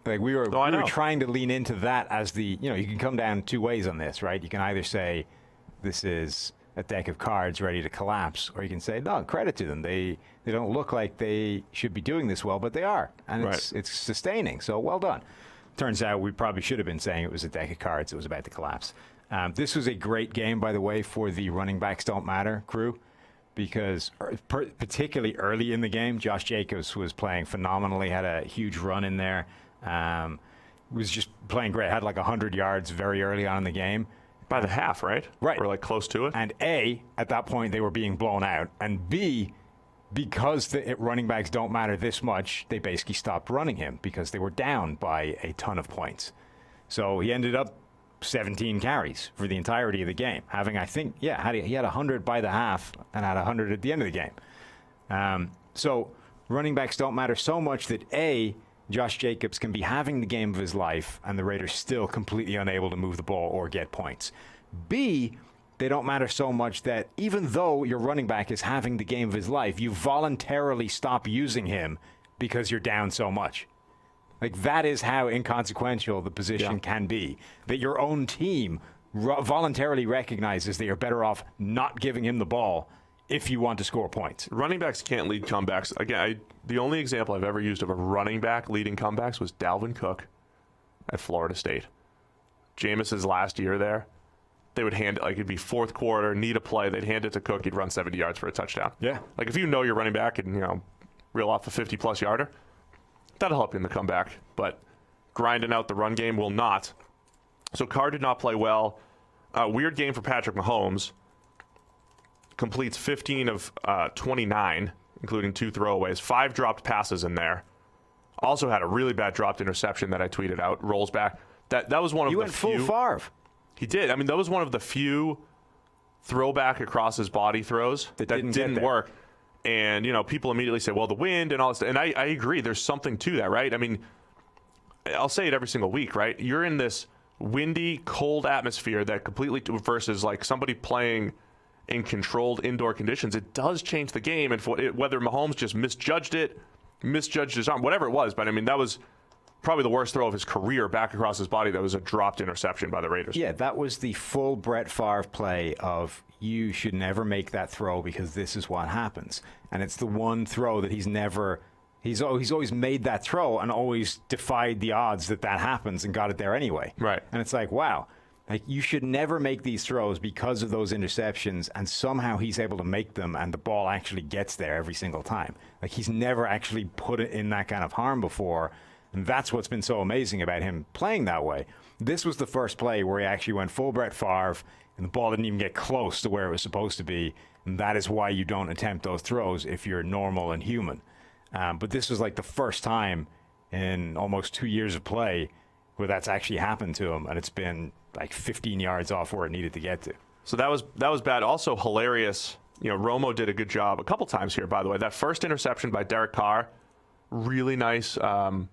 Like we were trying to lean into that as the, you can come down 2 ways on this, right? You can either say this is a deck of cards ready to collapse, or you can say, no, credit to them. They don't look like they should be doing this well, but they are. And it's sustaining. So well done. Turns out we probably should have been saying it was a deck of cards. It was about to collapse. This was a great game, by the way, for the running backs don't matter crew, because particularly early in the game, Josh Jacobs was playing phenomenally, had a huge run in there. Was just playing great. Had like 100 yards very early on in the game. By the half, right? Right. Or like close to it. And A, at that point, they were being blown out. And B, because the running backs don't matter this much, they basically stopped running him because they were down by a ton of points. So he ended up 17 carries for the entirety of the game, having, I think, he had 100 by the half and had 100 at the end of the game. So running backs don't matter so much that A, Josh Jacobs can be having the game of his life and the Raiders still completely unable to move the ball or get points. B, they don't matter so much that even though your running back is having the game of his life, you voluntarily stop using him because you're down so much. Like, that is how inconsequential the position can be. That your own team voluntarily recognizes that you're better off not giving him the ball if you want to score points. Running backs can't lead comebacks. Again, the only example I've ever used of a running back leading comebacks was Dalvin Cook at Florida State. Jameis's last year there, they would hand it, like it'd be fourth quarter, need a play, they'd hand it to Cook, he'd run 70 yards for a touchdown. Yeah. Like if you know you're running back and, reel off a 50-plus yarder, that'll help you in the comeback. But grinding out the run game will not. So Carr did not play well. Weird game for Patrick Mahomes. Completes 15 of 29, including 2 throwaways, 5 dropped passes in there. Also had a really bad dropped interception that I tweeted out. Rolls back. That was one of the few. He went full Favre. He did. I mean, that was one of the few throwback across his body throws that didn't work. And, people immediately say, well, the wind and all this. And I agree. There's something to that, right? I mean, I'll say it every single week, right? You're in this windy, cold atmosphere that completely versus like somebody playing in controlled indoor conditions. It does change the game. And whether Mahomes just misjudged his arm, whatever it was. But, I mean, that was probably the worst throw of his career back across his body. That was a dropped interception by the Raiders. Yeah, that was the full Brett Favre play of you should never make that throw because this is what happens. And it's the one throw that he's always made that throw and always defied the odds that happens and got it there anyway. Right. And it's like, wow. Like, you should never make these throws because of those interceptions, and somehow he's able to make them, and the ball actually gets there every single time. Like, he's never actually put it in that kind of harm before, and that's what's been so amazing about him playing that way. This was the first play where he actually went full Brett Favre, and the ball didn't even get close to where it was supposed to be, and that is why you don't attempt those throws if you're normal and human. But this was like the first time in almost 2 years of play where that's actually happened to him, and it's been like 15 yards off where it needed to get to. So that was bad. Also hilarious. Romo did a good job a couple times here, by the way. That first interception by Derek Carr, really nice, kind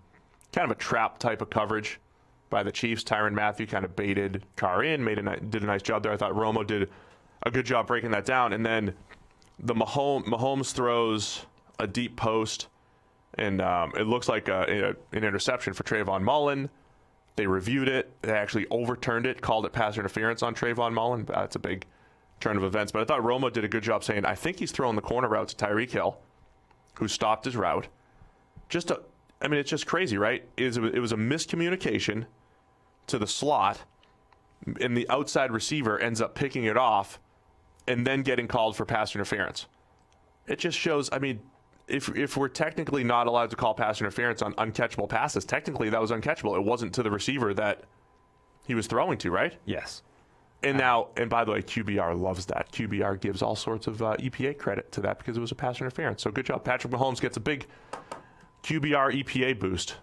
of a trap type of coverage by the Chiefs. Tyrann Mathieu kind of baited Carr in, did a nice job there. I thought Romo did a good job breaking that down. And then the Mahomes throws a deep post, and it looks like an interception for Trayvon Mullen. They reviewed it. They actually overturned it, called it pass interference on Trayvon Mullen. That's a big turn of events. But I thought Romo did a good job saying, I think he's throwing the corner route to Tyreek Hill, who stopped his route. It's just crazy, right? It was a miscommunication to the slot, and the outside receiver ends up picking it off and then getting called for pass interference. It just shows, if we're technically not allowed to call pass interference on uncatchable passes, technically that was uncatchable. It wasn't to the receiver that he was throwing to, right? Yes. And by the way, QBR loves that. QBR gives all sorts of EPA credit to that because it was a pass interference. So good job. Patrick Mahomes gets a big QBR EPA boost.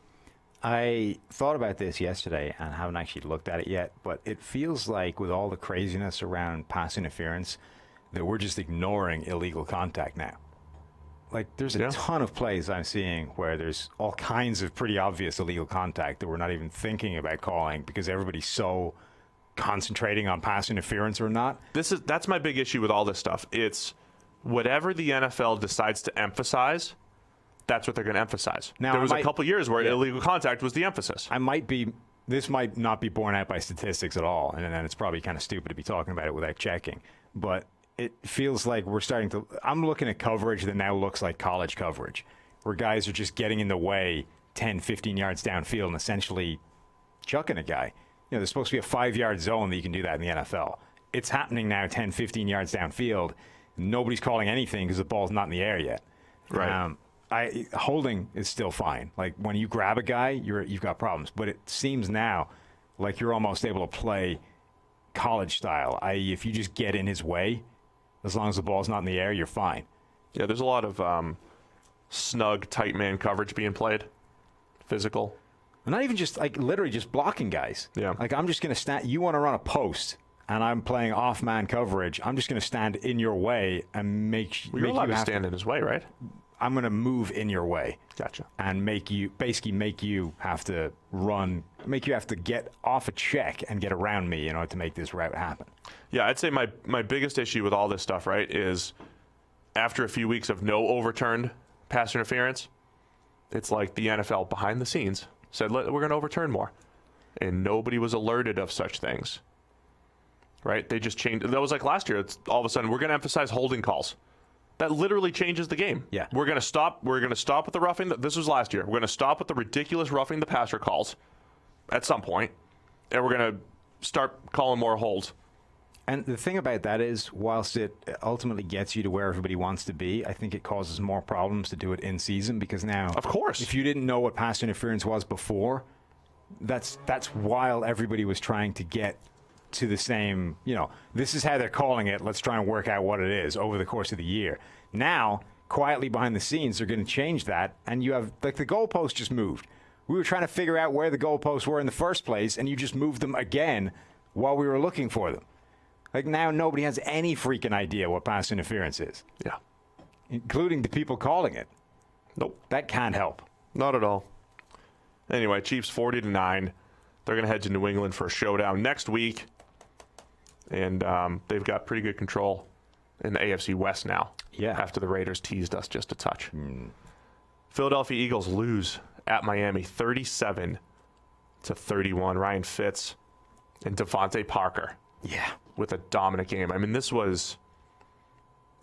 I thought about this yesterday and haven't actually looked at it yet, but it feels like with all the craziness around pass interference that we're just ignoring illegal contact now. Like, there's a ton of plays I'm seeing where there's all kinds of pretty obvious illegal contact that we're not even thinking about calling because everybody's so concentrating on pass interference or not. That's my big issue with all this stuff. It's whatever the NFL decides to emphasize, that's what they're going to emphasize. Now, there was a couple years where illegal contact was the emphasis. This might not be borne out by statistics at all, and it's probably kind of stupid to be talking about it without checking, but it feels like I'm looking at coverage that now looks like college coverage, where guys are just getting in the way 10, 15 yards downfield and essentially chucking a guy. There's supposed to be a 5-yard zone that you can do that in the NFL. It's happening now 10, 15 yards downfield. Nobody's calling anything because the ball's not in the air yet. Right. Holding is still fine. Like, when you grab a guy, you've got problems. But it seems now like you're almost able to play college style, i.e. if you just get in his way, as long as the ball's not in the air, you're fine. Yeah, there's a lot of snug, tight man coverage being played. Physical. And not even just, like, literally just blocking guys. Yeah. Like, I'm just going to stand. You want to run a post, and I'm playing off-man coverage. I'm just going to stand in your way and make You're allowed you to have stand in his way, right? I'm going to move in your way. Gotcha. And make you have to run, make you have to get off a check and get around me in order to make this route happen. Yeah, I'd say my biggest issue with all this stuff, right, is after a few weeks of no overturned pass interference, it's like the NFL behind the scenes said, we're going to overturn more. And nobody was alerted of such things. Right? They just changed. That was like last year. It's all of a sudden, we're going to emphasize holding calls. That literally changes the game. Yeah. We're going to stop with the roughing. This was last year. We're going to stop with the ridiculous roughing the passer calls at some point, and we're going to start calling more holds. And the thing about that is, whilst it ultimately gets you to where everybody wants to be, I think it causes more problems to do it in season, because now, Of course. if you didn't know what pass interference was before, that's while everybody was trying to get to the same, this is how they're calling it. Let's try and work out what it is over the course of the year. Now, quietly behind the scenes, they're going to change that, and you have, like, the goalpost just moved. We were trying to figure out where the goalposts were in the first place, and you just moved them again while we were looking for them. Like, now nobody has any freaking idea what pass interference is. Yeah. Including the people calling it. Nope. That can't help. Not at all. Anyway, Chiefs 40-9. They're going to head to New England for a showdown next week. And they've got pretty good control in the AFC West now. Yeah. After the Raiders teased us just a touch. Philadelphia Eagles lose at Miami 37-31. Ryan Fitz and DeVante Parker. Yeah. With a dominant game. I mean, this was...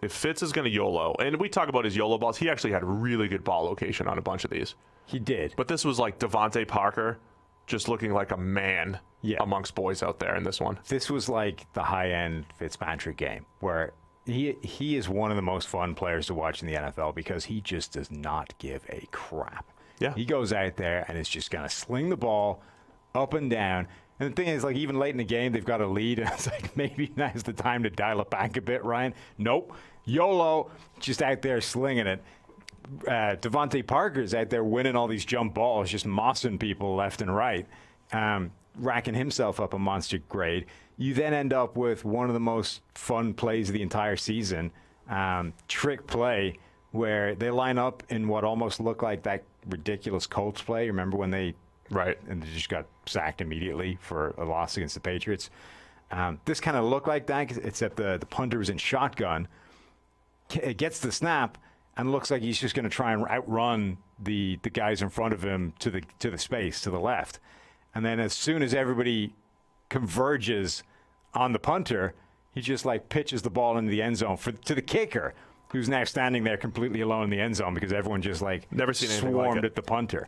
If Fitz is going to YOLO, and we talk about his YOLO balls, he actually had really good ball location on a bunch of these. He did. But this was like DeVante Parker just looking like a man amongst boys out there in this one. This was like the high-end Fitzpatrick game, where he is one of the most fun players to watch in the NFL because he just does not give a crap. Yeah. He goes out there and is just going to sling the ball up and down. And the thing is, like, even late in the game, they've got a lead, and it's like, maybe now's the time to dial it back a bit, Ryan. Nope. YOLO, just out there slinging it. DeVante Parker's out there winning all these jump balls, just mossing people left and right, racking himself up a monster grade. You then end up with one of the most fun plays of the entire season, trick play, where they line up in what almost looked like that ridiculous Colts play. Remember when they... Right. And they just got sacked immediately for a loss against the Patriots. This kind of looked like that, except the punter was in shotgun. It gets the snap and looks like he's just going to try and outrun the guys in front of him to the space to the left. And then as soon as everybody converges on the punter, he just like pitches the ball into the end zone to the kicker, who's now standing there completely alone in the end zone because everyone just like never seen anything swarmed like it. at the punter.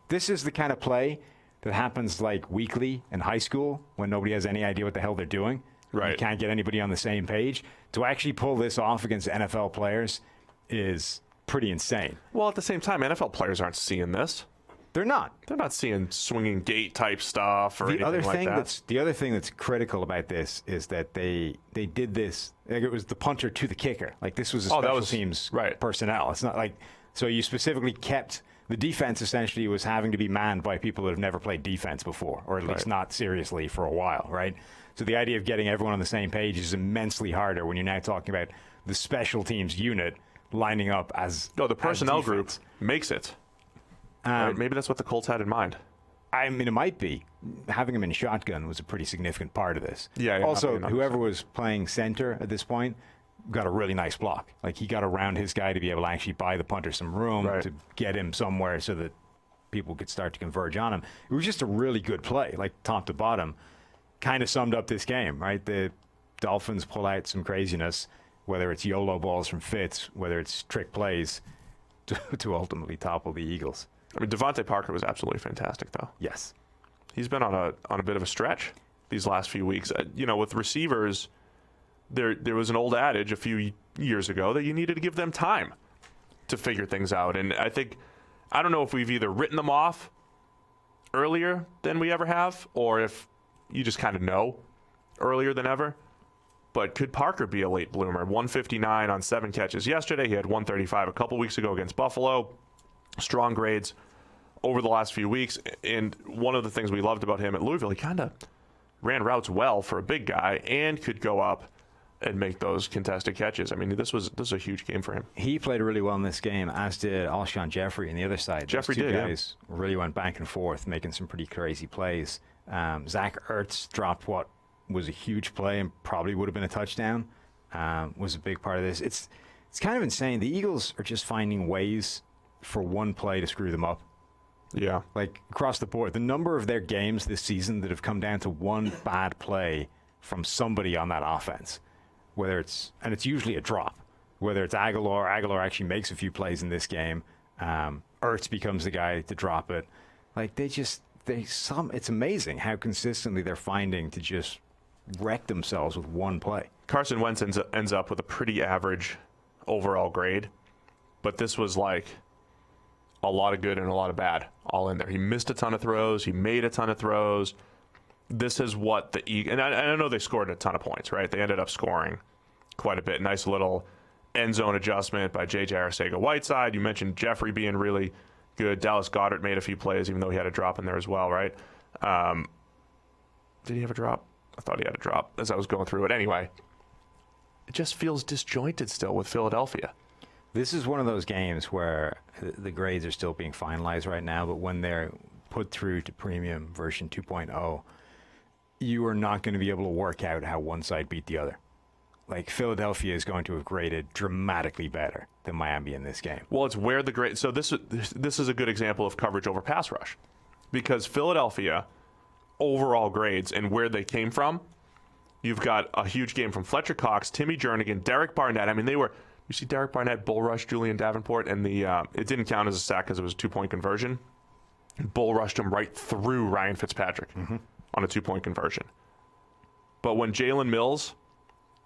This is the kind of play that happens like weekly in high school when nobody has any idea what the hell they're doing. Right. You can't get anybody on the same page. To actually pull this off against NFL players is pretty insane. Well, at the same time, NFL players aren't seeing this. They're not. They're not seeing swinging gate type stuff or anything like that. The other thing that's critical about this is that they did this. Like, it was the punter to the kicker. Like, this was a special teams personnel. It's not like, so you specifically kept. The defense essentially was having to be manned by people that have never played defense before, or at least not seriously for a while, right? So the idea of getting everyone on the same page is immensely harder when you're now talking about the special teams unit lining up as the personnel group makes it. Right? Maybe that's what the Colts had in mind. I mean, it might be. Having him in shotgun was a pretty significant part of this. Yeah. Also, whoever was playing center at this point got a really nice block. Like, he got around his guy to be able to actually buy the punter some room to get him somewhere so that people could start to converge on him. It was just a really good play, like top to bottom. Kind of summed up this game, right? The Dolphins pull out some craziness, whether it's YOLO balls from Fitz, whether it's trick plays, to ultimately topple the Eagles. I mean, DeVante Parker was absolutely fantastic, though. Yes. He's been on a bit of a stretch these last few weeks. With receivers, there was an old adage a few years ago that you needed to give them time to figure things out. And I don't know if we've either written them off earlier than we ever have, or if you just kind of know earlier than ever. But could Parker be a late bloomer? 159 on 7 catches yesterday. He had 135 a couple weeks ago against Buffalo. Strong grades over the last few weeks. And one of the things we loved about him at Louisville, he kind of ran routes well for a big guy and could go up and make those contested catches. I mean, this was a huge game for him. He played really well in this game, as did Alshon Jeffrey on the other side. Jeffrey Those two did, guys really went back and forth, making some pretty crazy plays. Zach Ertz dropped what was a huge play and probably would have been a touchdown. Was a big part of this. It's kind of insane. The Eagles are just finding ways for one play to screw them up. Yeah. Like across the board, the number of their games this season that have come down to one bad play from somebody on that offense, and it's usually a drop, whether it's Aguilar actually makes a few plays in this game. Ertz becomes the guy to drop it. Like it's amazing how consistently they're finding to just wreck themselves with one play. Carson Wentz ends up with a pretty average overall grade, but this was like a lot of good and a lot of bad all in there. He missed a ton of throws. He made a ton of throws. This is what the Eagles, and I know they scored a ton of points, right? They ended up scoring quite a bit. Nice little end zone adjustment by J.J. Arcega-Whiteside. You mentioned Jeffrey being really good. Dallas Goedert made a few plays, even though he had a drop in there as well, right? Did he have a drop? I thought he had a drop as I was going through it. Anyway, it just feels disjointed still with Philadelphia. This is one of those games where the grades are still being finalized right now, but when they're put through to premium version 2.0, you are not going to be able to work out how one side beat the other. Like, Philadelphia is going to have graded dramatically better than Miami in this game. Well, it's where the grade. So this is a good example of coverage over pass rush, because Philadelphia overall grades and where they came from. You've got a huge game from Fletcher Cox, Timmy Jernigan, Derek Barnett. I mean, you see Derek Barnett bull rush Julian Davenport, and it didn't count as a sack because it was a 2-point conversion. Bull rushed him right through Ryan Fitzpatrick on a 2-point conversion. But when Jalen Mills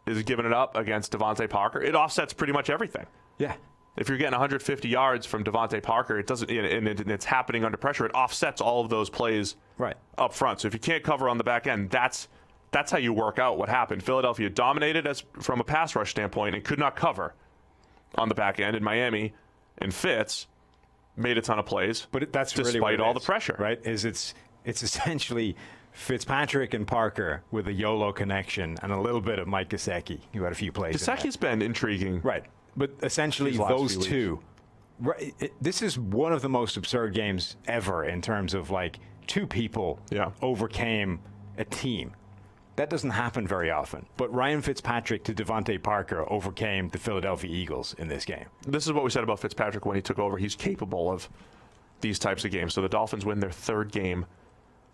is giving it up against DeVante Parker, it offsets pretty much everything. Yeah. If you're getting 150 yards from DeVante Parker, it doesn't, and it's happening under pressure, it offsets all of those plays up front. So if you can't cover on the back end, that's how you work out what happened. Philadelphia dominated from a pass rush standpoint and could not cover on the back end. And Miami and Fitz made a ton of plays, but that's despite really what all the pressure. Right? It's essentially Fitzpatrick and Parker with a YOLO connection and a little bit of Mike Gesicki, who had a few plays. Gesicki's been intriguing. Right. But essentially those two, this is one of the most absurd games ever in terms of like two people overcame a team. That doesn't happen very often. But Ryan Fitzpatrick to DeVante Parker overcame the Philadelphia Eagles in this game. This is what we said about Fitzpatrick when he took over. He's capable of these types of games. So the Dolphins win their third game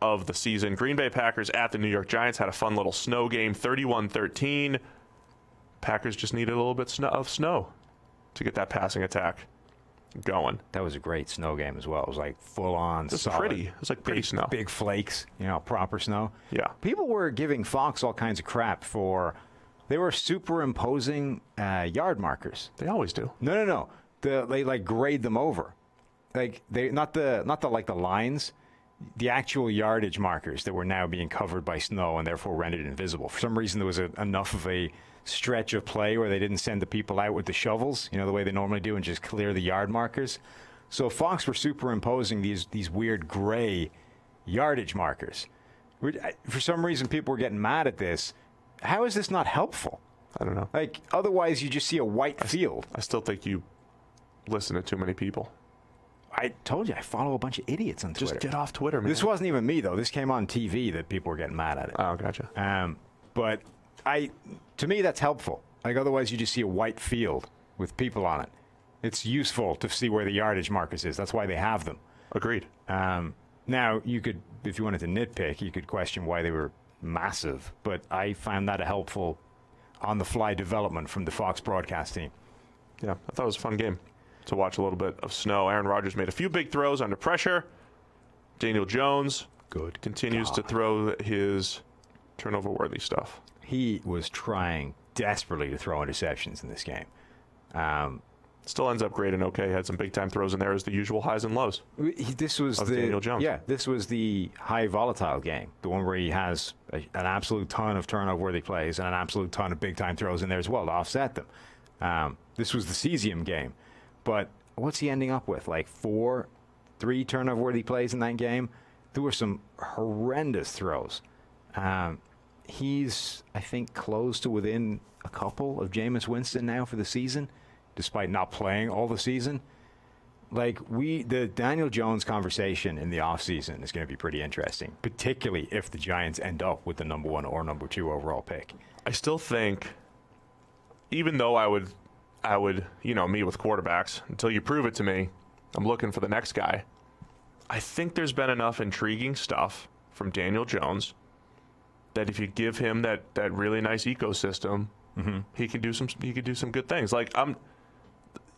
of the season. Green Bay Packers at the New York Giants had a fun little snow game, 31-13. Packers just needed a little bit of snow to get that passing attack going. That was a great snow game as well. It was like full on, solid. Pretty. It was like pretty snow. Big flakes, proper snow. Yeah. People were giving Fox all kinds of crap they were superimposing yard markers. They always do. No. They like grade them over. Like not the lines, the actual yardage markers that were now being covered by snow and therefore rendered invisible. For some reason, there was enough of a stretch of play where they didn't send the people out with the shovels, the way they normally do, and just clear the yard markers. So Fox were superimposing these weird gray yardage markers. For some reason, people were getting mad at this. How is this not helpful? I don't know. Like, otherwise you just see a white field. I still think you listen to too many people. I told you, I follow a bunch of idiots on Twitter. Just get off Twitter, man. This wasn't even me, though. This came on TV that people were getting mad at it. Oh, gotcha. But to me, that's helpful. Like, otherwise you just see a white field with people on it. It's useful to see where the yardage markers is. That's why they have them. Agreed. Now, you could, if you wanted to nitpick, you could question why they were massive. But I found that a helpful on-the-fly development from the Fox broadcast team. Yeah, I thought it was a fun game to watch a little bit of snow. Aaron Rodgers made a few big throws under pressure. Daniel Jones continues to throw his turnover-worthy stuff. He was trying desperately to throw interceptions in this game. Still ends up great and okay. Had some big time throws in there as the usual highs and lows. This was of Daniel Jones. Yeah, this was the high volatile game, the one where he has an absolute ton of turnover-worthy plays and an absolute ton of big time throws in there as well to offset them. This was the cesium game, but what's he ending up with? Like 3 turnover-worthy plays in that game. There were some horrendous throws. He's, I think, close to within a couple of Jameis Winston now for the season, despite not playing all the season. Like, the Daniel Jones conversation in the offseason is going to be pretty interesting, particularly if the Giants end up with the number 1 or number 2 overall pick. I still think, even though I would, me with quarterbacks, until you prove it to me, I'm looking for the next guy. I think there's been enough intriguing stuff from Daniel Jones that if you give him that really nice ecosystem, he can do some good things. Like,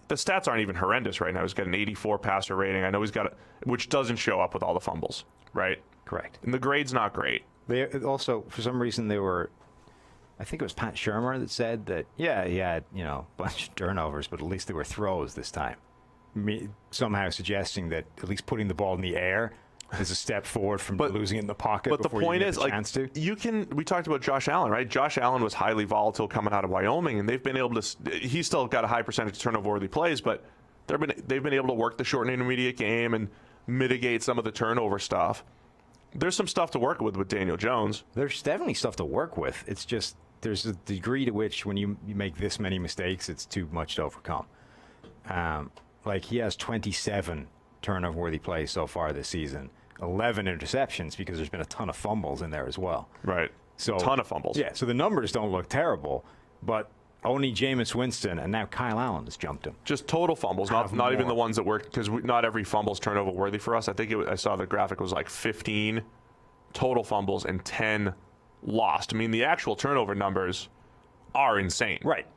the stats aren't even horrendous right now. He's got an 84 passer rating. I know he's got which doesn't show up with all the fumbles, right? Correct. And the grade's not great. They also, for some reason, I think it was Pat Shurmur that said that, yeah, he had, a bunch of turnovers, but at least there were throws this time. Somehow suggesting that at least putting the ball in the air is a step forward from losing it in the pocket. But the point is, we talked about Josh Allen, right? Josh Allen was highly volatile coming out of Wyoming, and they've been able to. He's still got a high percentage of turnover-worthy plays, but they've been able to work the short and intermediate game and mitigate some of the turnover stuff. There's some stuff to work with Daniel Jones. There's definitely stuff to work with. It's just there's a degree to which when you make this many mistakes, it's too much to overcome. Like, he has 27 turnover-worthy plays so far this season, 11 interceptions because there's been a ton of fumbles in there as well. Right. So ton of fumbles. Yeah, so the numbers don't look terrible, but only Jameis Winston and now Kyle Allen has jumped him. Just total fumbles, not even the ones that work, because not every fumble's turnover-worthy for us. I think I saw the graphic was like 15 total fumbles and 10 lost. I mean, the actual turnover numbers are insane. Right.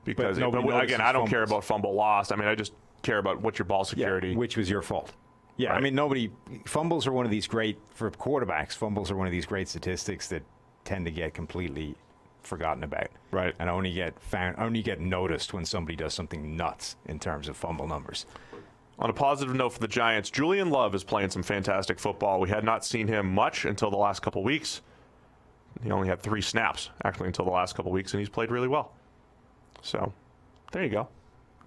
Because, but again, I don't care about fumble lost. I mean, I just care about what's your ball security. Yeah, which was your fault. Yeah, right. I mean, fumbles are one of these great, for quarterbacks, fumbles are one of these great statistics that tend to get completely forgotten about. Right. And only get noticed when somebody does something nuts in terms of fumble numbers. On a positive note for the Giants, Julian Love is playing some fantastic football. We had not seen him much until the last couple weeks. He only had 3 snaps, actually, until the last couple weeks, and he's played really well. So, there you go.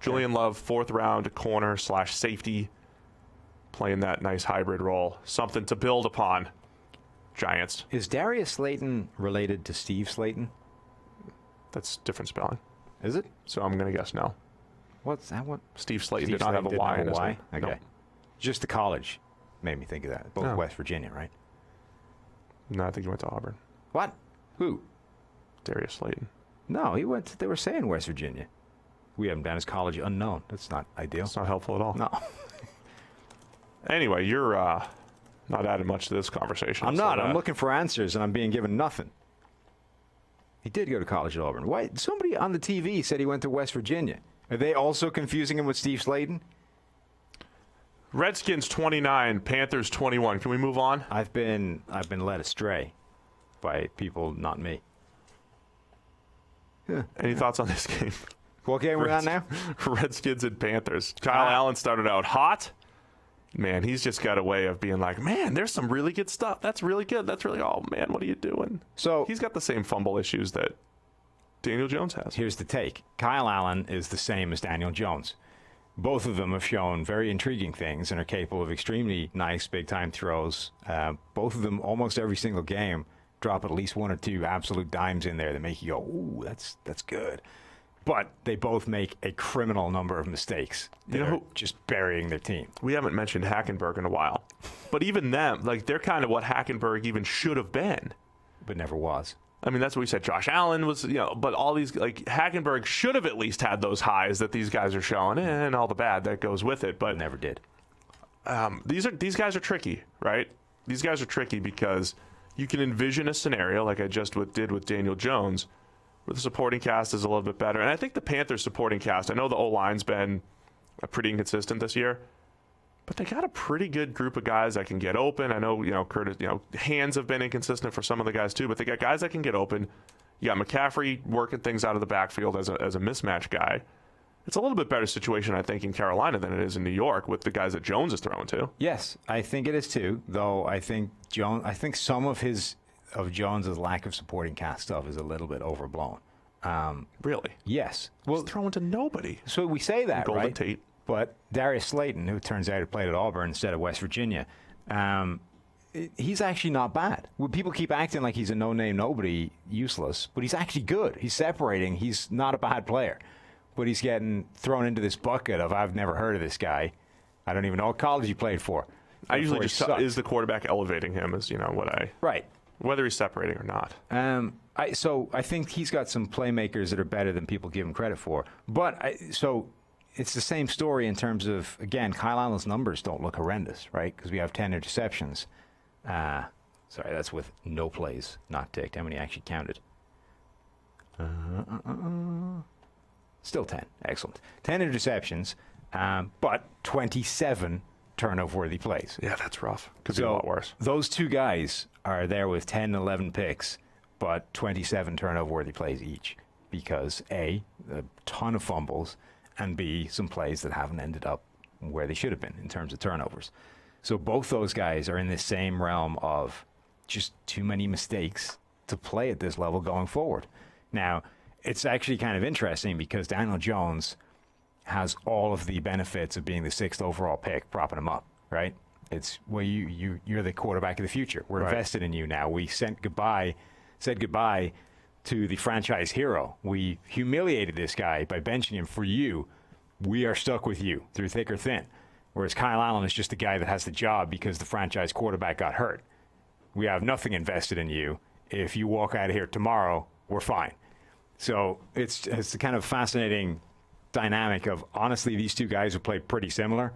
Julian Love, 4th round corner/safety, playing that nice hybrid role. Something to build upon, Giants. Is Darius Slayton related to Steve Slayton? That's different spelling. Is it? So I'm going to guess no. What's that one? Steve Slayton did not have a Y in his name. Okay. No. Just the college made me think of that. Both West Virginia, right? No, I think he went to Auburn. What? Who? Darius Slayton. No, they were saying West Virginia. We have him down as college unknown. That's not ideal. It's not helpful at all. No. Anyway, you're not adding much to this conversation. I'm not. I'm looking for answers, and I'm being given nothing. He did go to college at Auburn. Why? Somebody on the TV said he went to West Virginia. Are they also confusing him with Steve Slayton? Redskins 29, Panthers 21. Can we move on? I've been led astray by people, not me. Yeah. Any thoughts on this game? What game we're on now? Redskins and Panthers. Kyle Allen started out hot. Man, he's just got a way of being like, man, there's some really good stuff. That's really good. That's really, oh, man, what are you doing? So he's got the same fumble issues that Daniel Jones has. Here's the take. Kyle Allen is the same as Daniel Jones. Both of them have shown very intriguing things and are capable of extremely nice big-time throws. Both of them, almost every single game, drop at least 1 or 2 absolute dimes in there that make you go, ooh, that's good. But they both make a criminal number of mistakes. Just burying their team. We haven't mentioned Hackenberg in a while. But even them, like, they're kind of what Hackenberg even should have been. But never was. I mean, that's what we said. Josh Allen was, but all these, like, Hackenberg should have at least had those highs that these guys are showing and all the bad that goes with it. But never did. These guys are tricky, right? These guys are tricky because you can envision a scenario like I just did with Daniel Jones, where the supporting cast is a little bit better. And I think the Panthers supporting cast, I know the O-line's been pretty inconsistent this year, but they got a pretty good group of guys that can get open. I know, Curtis, hands have been inconsistent for some of the guys too, but they got guys that can get open. You got McCaffrey working things out of the backfield as a mismatch guy. It's a little bit better situation, I think, in Carolina than it is in New York with the guys that Jones is throwing to. Yes, I think it is too. Though I think some of Jones's lack of supporting cast stuff is a little bit overblown. Really? Yes. Well, he's throwing to nobody. So we say that, Golden right? Tate. But Darius Slayton, who turns out had played at Auburn instead of West Virginia, he's actually not bad. Well, people keep acting like he's a no-name nobody, useless, but he's actually good. He's separating. He's not a bad player. But he's getting thrown into this bucket of, I've never heard of this guy. I don't even know what college he played for. I usually just is the quarterback elevating him as, Right. Whether he's separating or not. So I think he's got some playmakers that are better than people give him credit for. But so it's the same story in terms of, again, Kyle Allen's numbers don't look horrendous, right? Because we have 10 interceptions. Sorry, that's with no plays not ticked. How many actually counted? Still 10. Excellent. 10 interceptions, but 27 turnover-worthy plays. Yeah, that's rough. Could be a lot worse. Those two guys are there with 10, 11 picks, but 27 turnover-worthy plays each because, A, a ton of fumbles, and B, some plays that haven't ended up where they should have been in terms of turnovers. So both those guys are in the same realm of just too many mistakes to play at this level going forward. Now, it's actually kind of interesting because Daniel Jones has all of the benefits of being the 6th overall pick propping him up, right? It's, well, you're the quarterback of the future. We're invested in you now. We said goodbye to the franchise hero. We humiliated this guy by benching him for you. We are stuck with you through thick or thin. Whereas Kyle Allen is just the guy that has the job because the franchise quarterback got hurt. We have nothing invested in you. If you walk out of here tomorrow, we're fine. So it's a kind of fascinating dynamic of, honestly, these two guys have played pretty similar,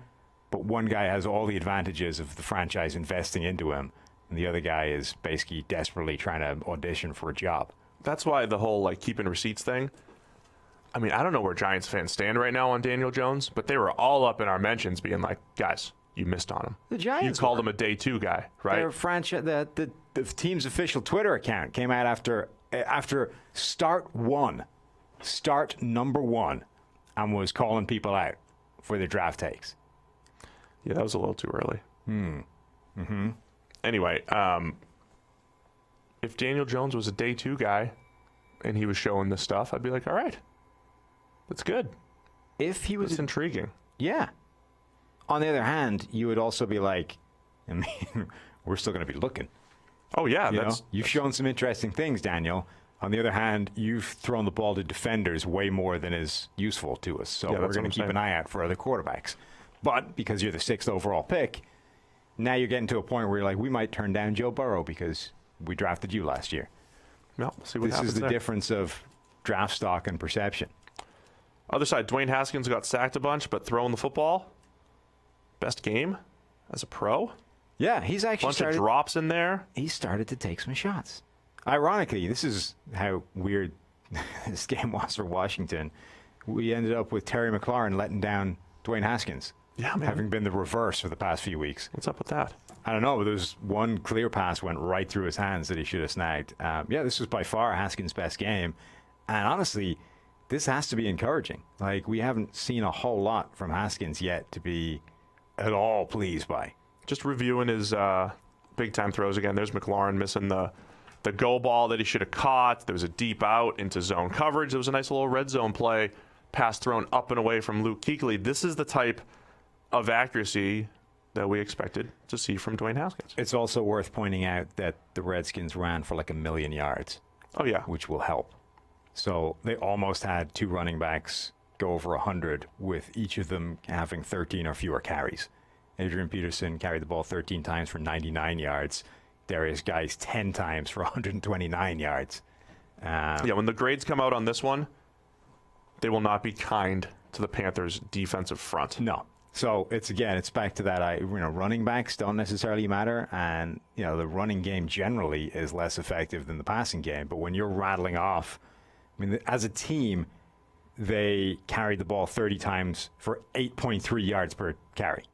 but one guy has all the advantages of the franchise investing into him, and the other guy is basically desperately trying to audition for a job. That's why the whole, keeping receipts thing, I mean, I don't know where Giants fans stand right now on Daniel Jones, but they were all up in our mentions being like, guys, you missed on him. The Giants. You called him a day 2 guy, right? Their franchise, the team's official Twitter account came out after start number 1, and was calling people out for their draft takes. Yeah, that was a little too early. Anyway, if Daniel Jones was a day 2 guy and he was showing this stuff, I'd be like, all right, that's good. If he was intriguing. Yeah. On the other hand, you would also be like, I mean, we're still going to be looking. Oh, yeah. You've shown some interesting things, Daniel. On the other hand, you've thrown the ball to defenders way more than is useful to us. So we're going to keep an eye out for other quarterbacks. But because you're the 6th overall pick, now you're getting to a point where you're like, we might turn down Joe Burrow because we drafted you last year. No, see what happens. This is the difference of draft stock and perception. Other side, Dwayne Haskins got sacked a bunch, but throwing the football, best game as a pro. Yeah, he's actually bunch of drops in there. He started to take some shots. Ironically, this is how weird this game was for Washington. We ended up with Terry McLaurin letting down Dwayne Haskins. Yeah, man. Having been the reverse for the past few weeks. What's up with that? I don't know, but there was one clear pass went right through his hands that he should have snagged. This was by far Haskins' best game. And honestly, this has to be encouraging. We haven't seen a whole lot from Haskins yet to be at all pleased by. Just reviewing his big-time throws again. There's McLaurin missing the go ball that he should have caught. There was a deep out into zone coverage. There was a nice little red zone play. Pass thrown up and away from Luke Kuechly. This is the type of accuracy that we expected to see from Dwayne Haskins. It's also worth pointing out that the Redskins ran for 1 million yards. Oh, yeah. Which will help. So they almost had 2 running backs go over 100, with each of them having 13 or fewer carries. Adrian Peterson carried the ball 13 times for 99 yards. Darius Guice 10 times for 129 yards. When the grades come out on this one, they will not be kind to the Panthers' defensive front. No. So it's back to that. Running backs don't necessarily matter, and the running game generally is less effective than the passing game. But when you're rattling off, as a team, they carried the ball 30 times for 8.3 yards per carry.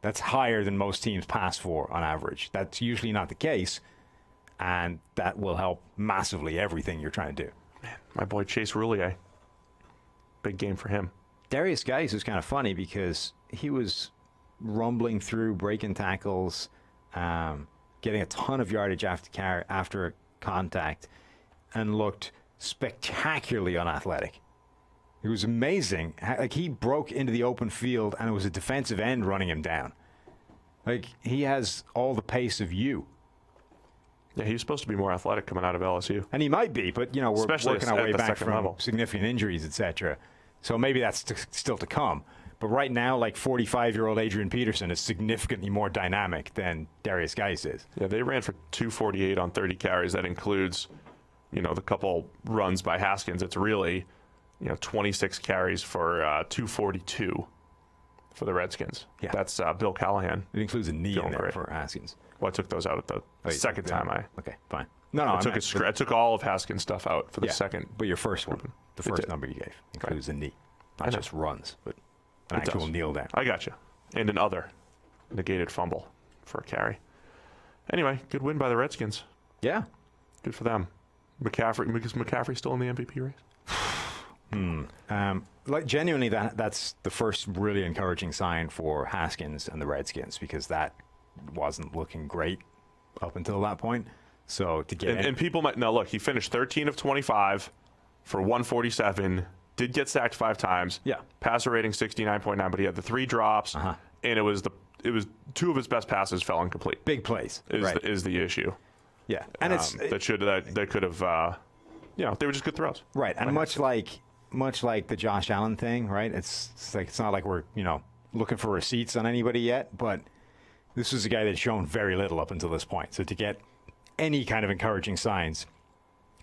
That's higher than most teams pass for on average. That's usually not the case, and that will help massively everything you're trying to do. Man, my boy Chase Roulier. Big game for him. Darius Geis was kind of funny because he was rumbling through, breaking tackles, getting a ton of yardage after contact, and looked spectacularly unathletic. It was amazing. Like, he broke into the open field, and it was a defensive end running him down. Like, he has all the pace of you. Yeah, he was supposed to be more athletic coming out of LSU. And he might be, but, you know, we're Especially working our at way the back second from level. significant injuries, etc. So maybe that's still to come. But right now, like, 45-year-old Adrian Peterson is significantly more dynamic than Darius Geis is. Yeah, they ran for 248 on 30 carries. That includes, you know, the couple runs by Haskins. It's really, 26 carries for 242 for the Redskins. Yeah. That's Bill Callahan. It includes a knee in Going there great. for Haskins. Well, I took those out at the second time. Okay, fine. No, I took all of Haskins' stuff out for the second. But your first one, the first did. number you gave, includes a knee. Not I know. just runs, but an It actual does. kneel down. I got you. And an other negated fumble for a carry. Anyway, good win by the Redskins. Yeah. Good for them. McCaffrey still in the MVP race? Like, genuinely, that's the first really encouraging sign for Haskins and the Redskins, because that wasn't looking great up until that point. So to get And people might now look. He finished 13 of 25 for 147. Did get sacked 5 times. Yeah. Passer rating 69.9, but he had the 3 drops, and it was 2 of his best passes fell incomplete. big plays, Is right? is the issue? Yeah, and it's that could have they were just good throws. right, and much like the Josh Allen thing, right? It's like, it's not like we're looking for receipts on anybody yet, but this is a guy that's shown very little up until this point. So to get any kind of encouraging signs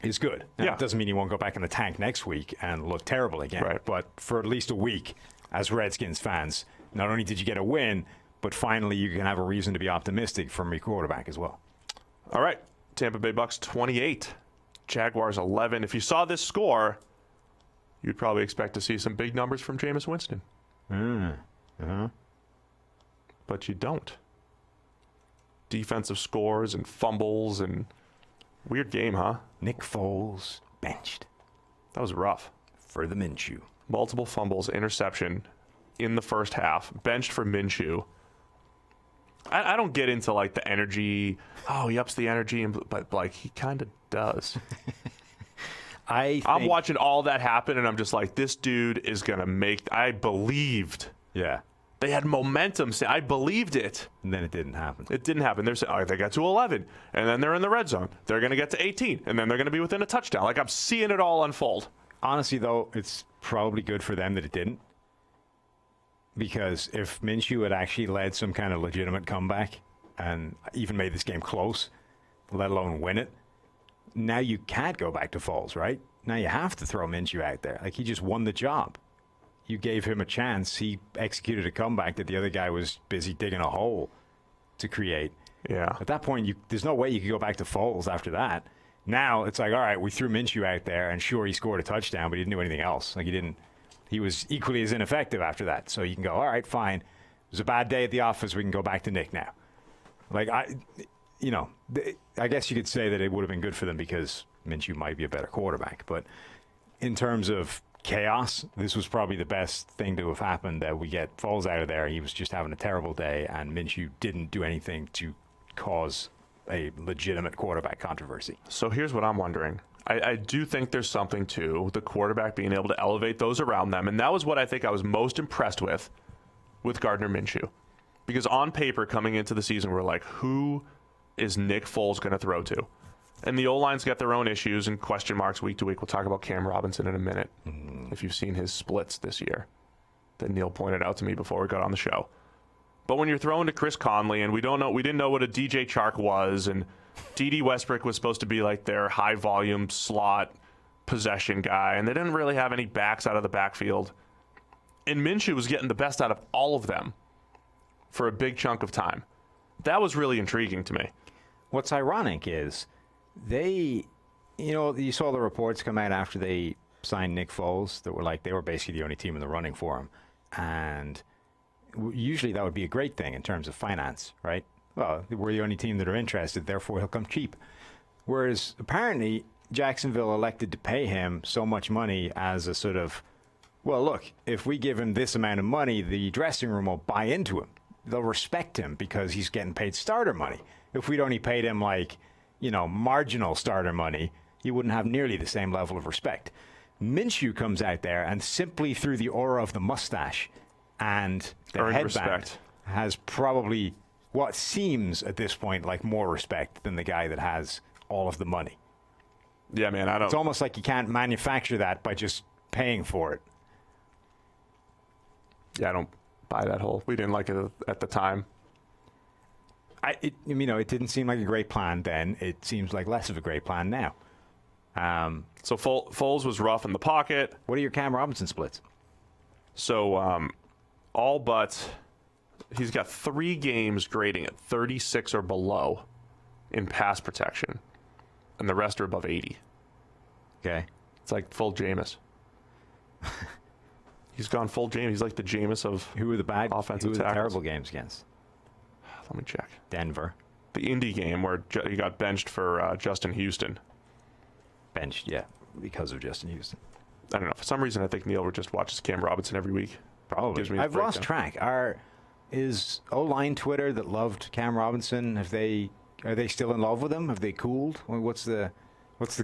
is good. Now, Yeah. it doesn't mean you won't go back in the tank next week and look terrible again. Right. But for at least a week, as Redskins fans, not only did you get a win, but finally you can have a reason to be optimistic from your quarterback as well. All right, Tampa Bay Bucks 28, Jaguars 11. If you saw this score, you'd probably expect to see some big numbers from Jameis Winston. But you don't. Defensive scores and fumbles and weird game, huh? Nick Foles benched That was rough. for the Minshew. Multiple fumbles, interception in the first half, benched for Minshew. I don't get into like the energy. Oh, he ups the energy, but like he kind of does. I'm watching all that happen, and I'm just like, this dude is gonna make. I believed. Yeah. They had momentum. I believed it. And then it didn't happen. It didn't happen. They're saying, oh, they got to 11, and then they're in the red zone. They're going to get to 18, and then they're going to be within a touchdown. Like, I'm seeing it all unfold. Honestly, though, it's probably good for them that it didn't. Because if Minshew had actually led some kind of legitimate comeback and even made this game close, let alone win it, now you can't go back to Foles, right? Now you have to throw Minshew out there. Like, he just won the job. You gave him a chance. He executed a comeback that the other guy was busy digging a hole to create. Yeah. At that point, there's no way you could go back to Foles after that. Now it's like, all right, we threw Minshew out there, and sure, he scored a touchdown, but he didn't do anything else. Like, he was equally as ineffective after that. So you can go, all right, fine. It was a bad day at the office. We can go back to Nick now. Like, I guess you could say that it would have been good for them because Minshew might be a better quarterback. But in terms of chaos, this was probably the best thing to have happened, that we get Foles out of there. He was just having a terrible day, and Minshew didn't do anything to cause a legitimate quarterback controversy. So here's what I'm wondering. I do think there's something to the quarterback being able to elevate those around them, and that was what I think I was most impressed with Gardner Minshew. Because on paper, coming into the season, we're like, who is Nick Foles going to throw to? And the O-line's got their own issues and question marks week to week. We'll talk about Cam Robinson in a minute, if you've seen his splits this year that Neil pointed out to me before we got on the show. But when you're throwing to Chris Conley, and we didn't know what a DJ Chark was, and D.D. Westbrook was supposed to be like their high-volume slot possession guy, and they didn't really have any backs out of the backfield. And Minshew was getting the best out of all of them for a big chunk of time. That was really intriguing to me. What's ironic is you saw the reports come out after they signed Nick Foles that were like they were basically the only team in the running for him. And usually that would be a great thing in terms of finance, right? Well, we're the only team that are interested, therefore he'll come cheap. Whereas apparently Jacksonville elected to pay him so much money as a sort of well, look, if we give him this amount of money, the dressing room will buy into him. They'll respect him because he's getting paid starter money. If we'd only paid him like, marginal starter money, he wouldn't have nearly the same level of respect. Minshew comes out there and simply through the aura of the mustache and the Earned headband respect. has probably what seems at this point like more respect than the guy that has all of the money. Yeah, man, I don't. It's almost like you can't manufacture that by just paying for it. Yeah, I don't buy that whole. We didn't like it at the time. It didn't seem like a great plan then. It seems like less of a great plan now. So Foles was rough in the pocket. What are your Cam Robinson splits? So all but he's got 3 games grading at 36 or below in pass protection, and the rest are above 80. Okay. It's like full Jameis. He's gone full Jameis. He's like the Jameis of Who were the bad offensive Who were the tackles. terrible games against? Let me check. Denver. The Indy game where he got benched for Justin Houston. Benched, yeah, because of Justin Houston. I don't know. For some reason, I think Neil just watches Cam Robinson every week. Probably. Gives me a I've lost breakdown. track. Is O-line Twitter that loved Cam Robinson? Are they still in love with him? Have they cooled? What's the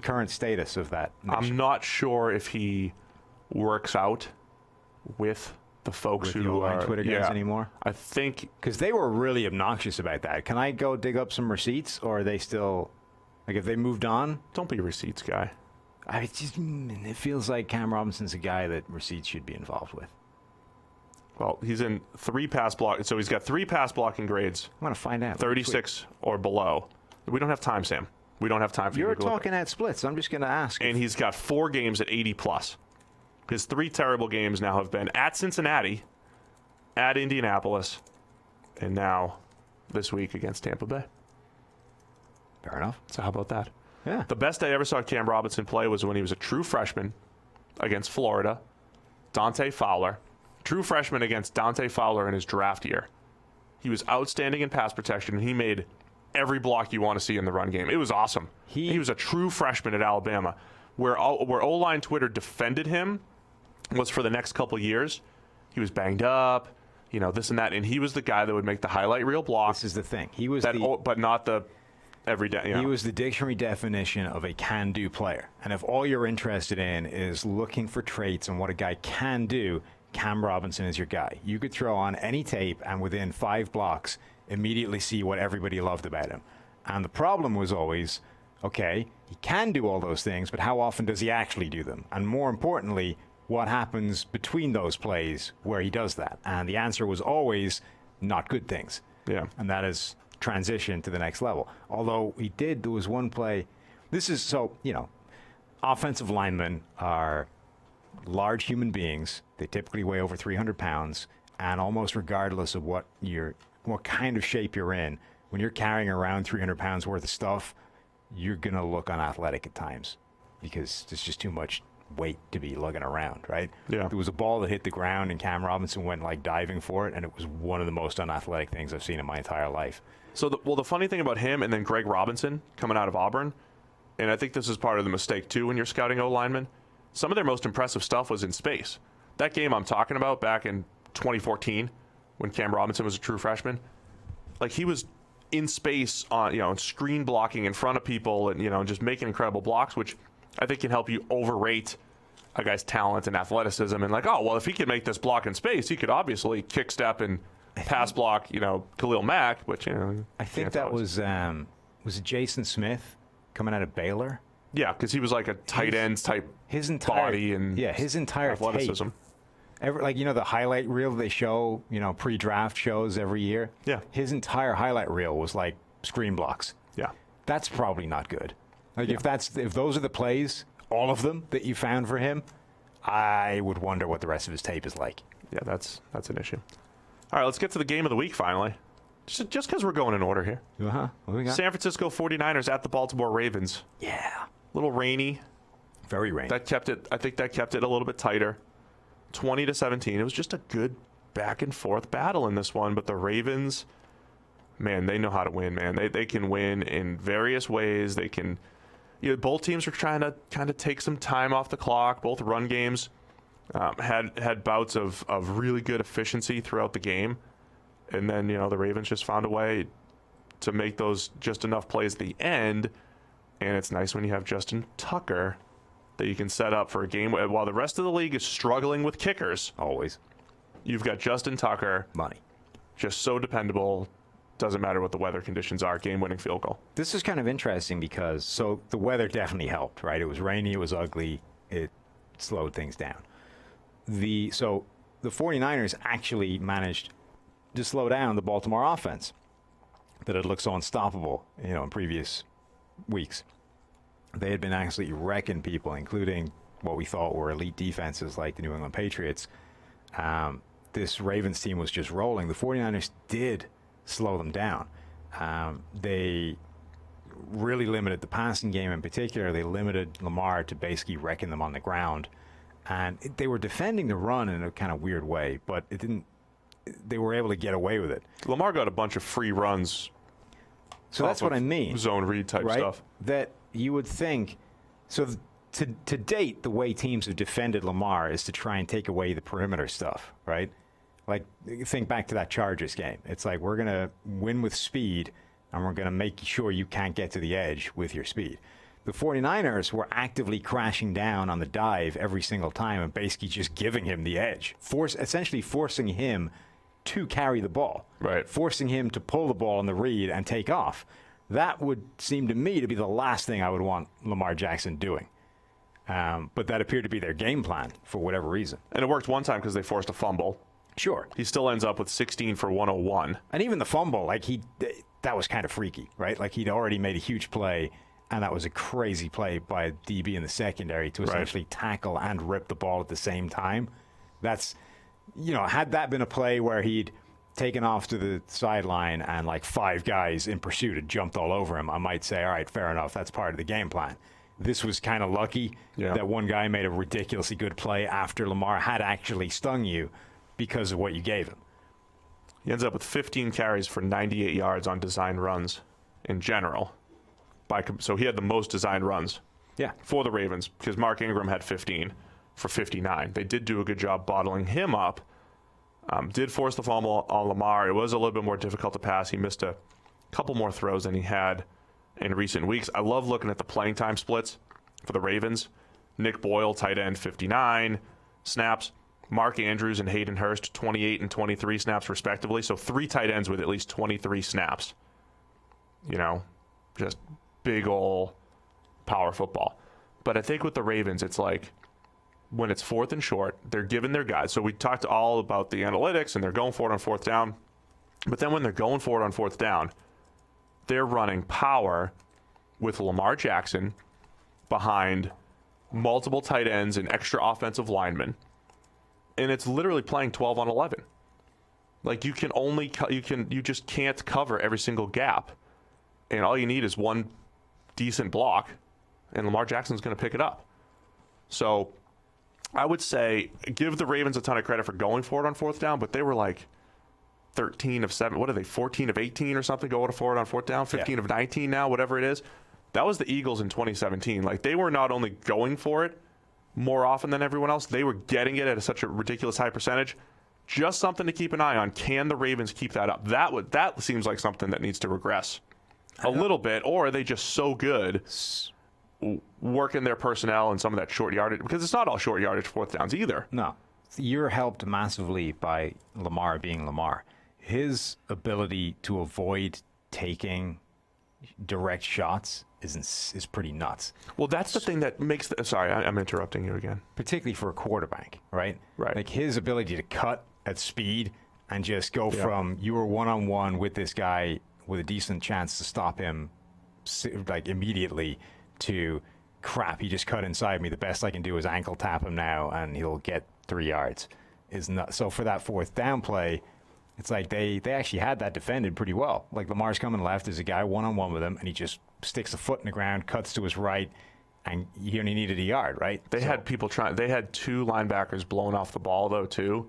current status of that mission? I'm not sure if he works out with the folks With the who O-line are Twitter guys anymore? I think Because they were really obnoxious about that. Can I go dig up some receipts, or are they still like if they moved on? don't be a receipts guy. It feels like Cam Robinson's a guy that receipts should be involved with. Well, he's in 3 pass block, so he's got 3 pass blocking grades, I want to find out. 36 or below. We don't have time, Sam. We don't have time for you You're to go look talking at splits. I'm just going to ask. and he's got 4 games at 80 plus. His 3 terrible games now have been at Cincinnati, at Indianapolis, and now this week against Tampa Bay. Fair enough. So how about that? Yeah. The best I ever saw Cam Robinson play was when he was a true freshman against Florida, Dante Fowler. True freshman against Dante Fowler in his draft year. He was outstanding in pass protection, and he made every block you want to see in the run game. It was awesome. He was a true freshman at Alabama. Where O-line Twitter defended him was for the next couple of years. He was banged up, this and that, and he was the guy that would make the highlight reel block. This is the thing. He was but not the every day. He was the dictionary definition of a can-do player. And if all you're interested in is looking for traits and what a guy can do, Cam Robinson is your guy. You could throw on any tape and within 5 blocks immediately see what everybody loved about him. And the problem was always, okay, he can do all those things, but how often does he actually do them? And more importantly, what happens between those plays where he does that? And the answer was always not good things. Yeah. And that is transition to the next level. Although there was one play. This is so, offensive linemen are large human beings. They typically weigh over 300 pounds, and almost regardless of what kind of shape you're in, when you're carrying around 300 pounds worth of stuff, you're going to look unathletic at times because there's just too much weight to be lugging around, right? Yeah. There was a ball that hit the ground, and Cam Robinson went diving for it, and it was one of the most unathletic things I've seen in my entire life. So, the funny thing about him and then Greg Robinson coming out of Auburn, and I think this is part of the mistake too when you're scouting O-linemen, some of their most impressive stuff was in space. That game I'm talking about back in 2014 when Cam Robinson was a true freshman, he was in space on, screen blocking in front of people and, just making incredible blocks, which I think can help you overrate a guy's talent and athleticism and if he could make this block in space, he could obviously kick step and pass block, Khalil Mack, which, I think that was it Jason Smith coming out of Baylor? Yeah, because he was like a tight end type his entire body and his entire athleticism. Tape, the highlight reel they show, pre-draft shows every year. Yeah. His entire highlight reel was like screen blocks. Yeah. That's probably not good. If those are the plays, all of them that you found for him, I would wonder what the rest of his tape is like. Yeah, that's an issue. All right, let's get to the game of the week finally. Just because we're going in order here. Uh-huh. What we got? San Francisco 49ers at the Baltimore Ravens. Yeah. A little rainy. Very rainy. I think that kept it a little bit tighter. 20-17. It was just a good back and forth battle in this one, but the Ravens, man, they know how to win, man. They can win in various ways. They can both teams are trying to kind of take some time off the clock, both run games. Had bouts of really good efficiency throughout the game. And then, the Ravens just found a way to make those just enough plays at the end. And it's nice when you have Justin Tucker that you can set up for a game while the rest of the league is struggling with kickers. Always. You've got Justin Tucker. Money. Just so dependable. Doesn't matter what the weather conditions are. Game-winning field goal. This is kind of interesting because, the weather definitely helped, right? It was rainy. It was ugly. It slowed things down. The 49ers actually managed to slow down the Baltimore offense that had looked so unstoppable, in previous weeks. They had been actually wrecking people, including what we thought were elite defenses like the New England Patriots. This Ravens team was just rolling. The 49ers did slow them down. They really limited the passing game in particular. They limited Lamar to basically wrecking them on the ground. And they were defending the run in a kind of weird way, but they were able to get away with it. Lamar got a bunch of free runs. So that's what I mean. Zone read type right? stuff. That you would think. So to date, the way teams have defended Lamar is to try and take away the perimeter stuff, right? Like, think back to that Chargers game. It's like, we're going to win with speed, and we're going to make sure you can't get to the edge with your speed. The 49ers were actively crashing down on the dive every single time and basically just giving him the edge, essentially forcing him to carry the ball, right? Forcing him to pull the ball on the read and take off. That would seem to me to be the last thing I would want Lamar Jackson doing. But that appeared to be their game plan for whatever reason. And it worked one time because they forced a fumble. Sure. He still ends up with 16 for 101. And even the fumble, that was kind of freaky, right? Like, he'd already made a huge play, and that was a crazy play by a DB in the secondary to essentially tackle and rip the ball at the same time. That's, had that been a play where he'd taken off to the sideline and like 5 guys in pursuit had jumped all over him, I might say, all right, fair enough, that's part of the game plan. This was kind of lucky that one guy made a ridiculously good play after Lamar had actually stung you because of what you gave him. He ends up with 15 carries for 98 yards on design runs in general. So he had the most designed runs for the Ravens because Mark Ingram had 15 for 59. They did do a good job bottling him up. Did force the fumble on Lamar. It was a little bit more difficult to pass. He missed a couple more throws than he had in recent weeks. I love looking at the playing time splits for the Ravens. Nick Boyle, tight end, 59 snaps. Mark Andrews and Hayden Hurst, 28 and 23 snaps respectively. So 3 tight ends with at least 23 snaps. Just big ol' power football. But I think with the Ravens, it's like when it's 4th and short, they're giving their guys. So we talked all about the analytics, and they're going for it on 4th down. But then when they're going for it on 4th down, they're running power with Lamar Jackson behind multiple tight ends and extra offensive linemen. And it's literally playing 12 on 11. Like, you just can't cover every single gap. And all you need is one decent block, and Lamar Jackson's going to pick it up. So I would say give the Ravens a ton of credit for going for it on 4th down, but they were like 13 of 7. What are they, 14 of 18 or something going for it on 4th down? 15 of 19 now, whatever it is. That was the Eagles in 2017. Like, they were not only going for it more often than everyone else, they were getting it at such a ridiculous high percentage. Just something to keep an eye on. Can the Ravens keep that up? That seems like something that needs to regress a little bit, or are they just so good working their personnel and some of that short yardage? Because it's not all short yardage 4th downs either. No. You're helped massively by Lamar being Lamar. His ability to avoid taking direct shots is pretty nuts. Well, that's the thing that makes sorry, I'm interrupting you again. Particularly for a quarterback, right? Right. Like, his ability to cut at speed and just go from you were one-on-one with this guy with a decent chance to stop him like immediately to crap, he just cut inside me. The best I can do is ankle tap him now and he'll get 3 yards. Is not so for that 4th down play. It's like they actually had that defended pretty well. Like, Lamar's coming left, there's a guy one-on-one with him, and he just sticks a foot in the ground, cuts to his right, and he only needed a yard, right? They had 2 linebackers blowing off the ball, though, too,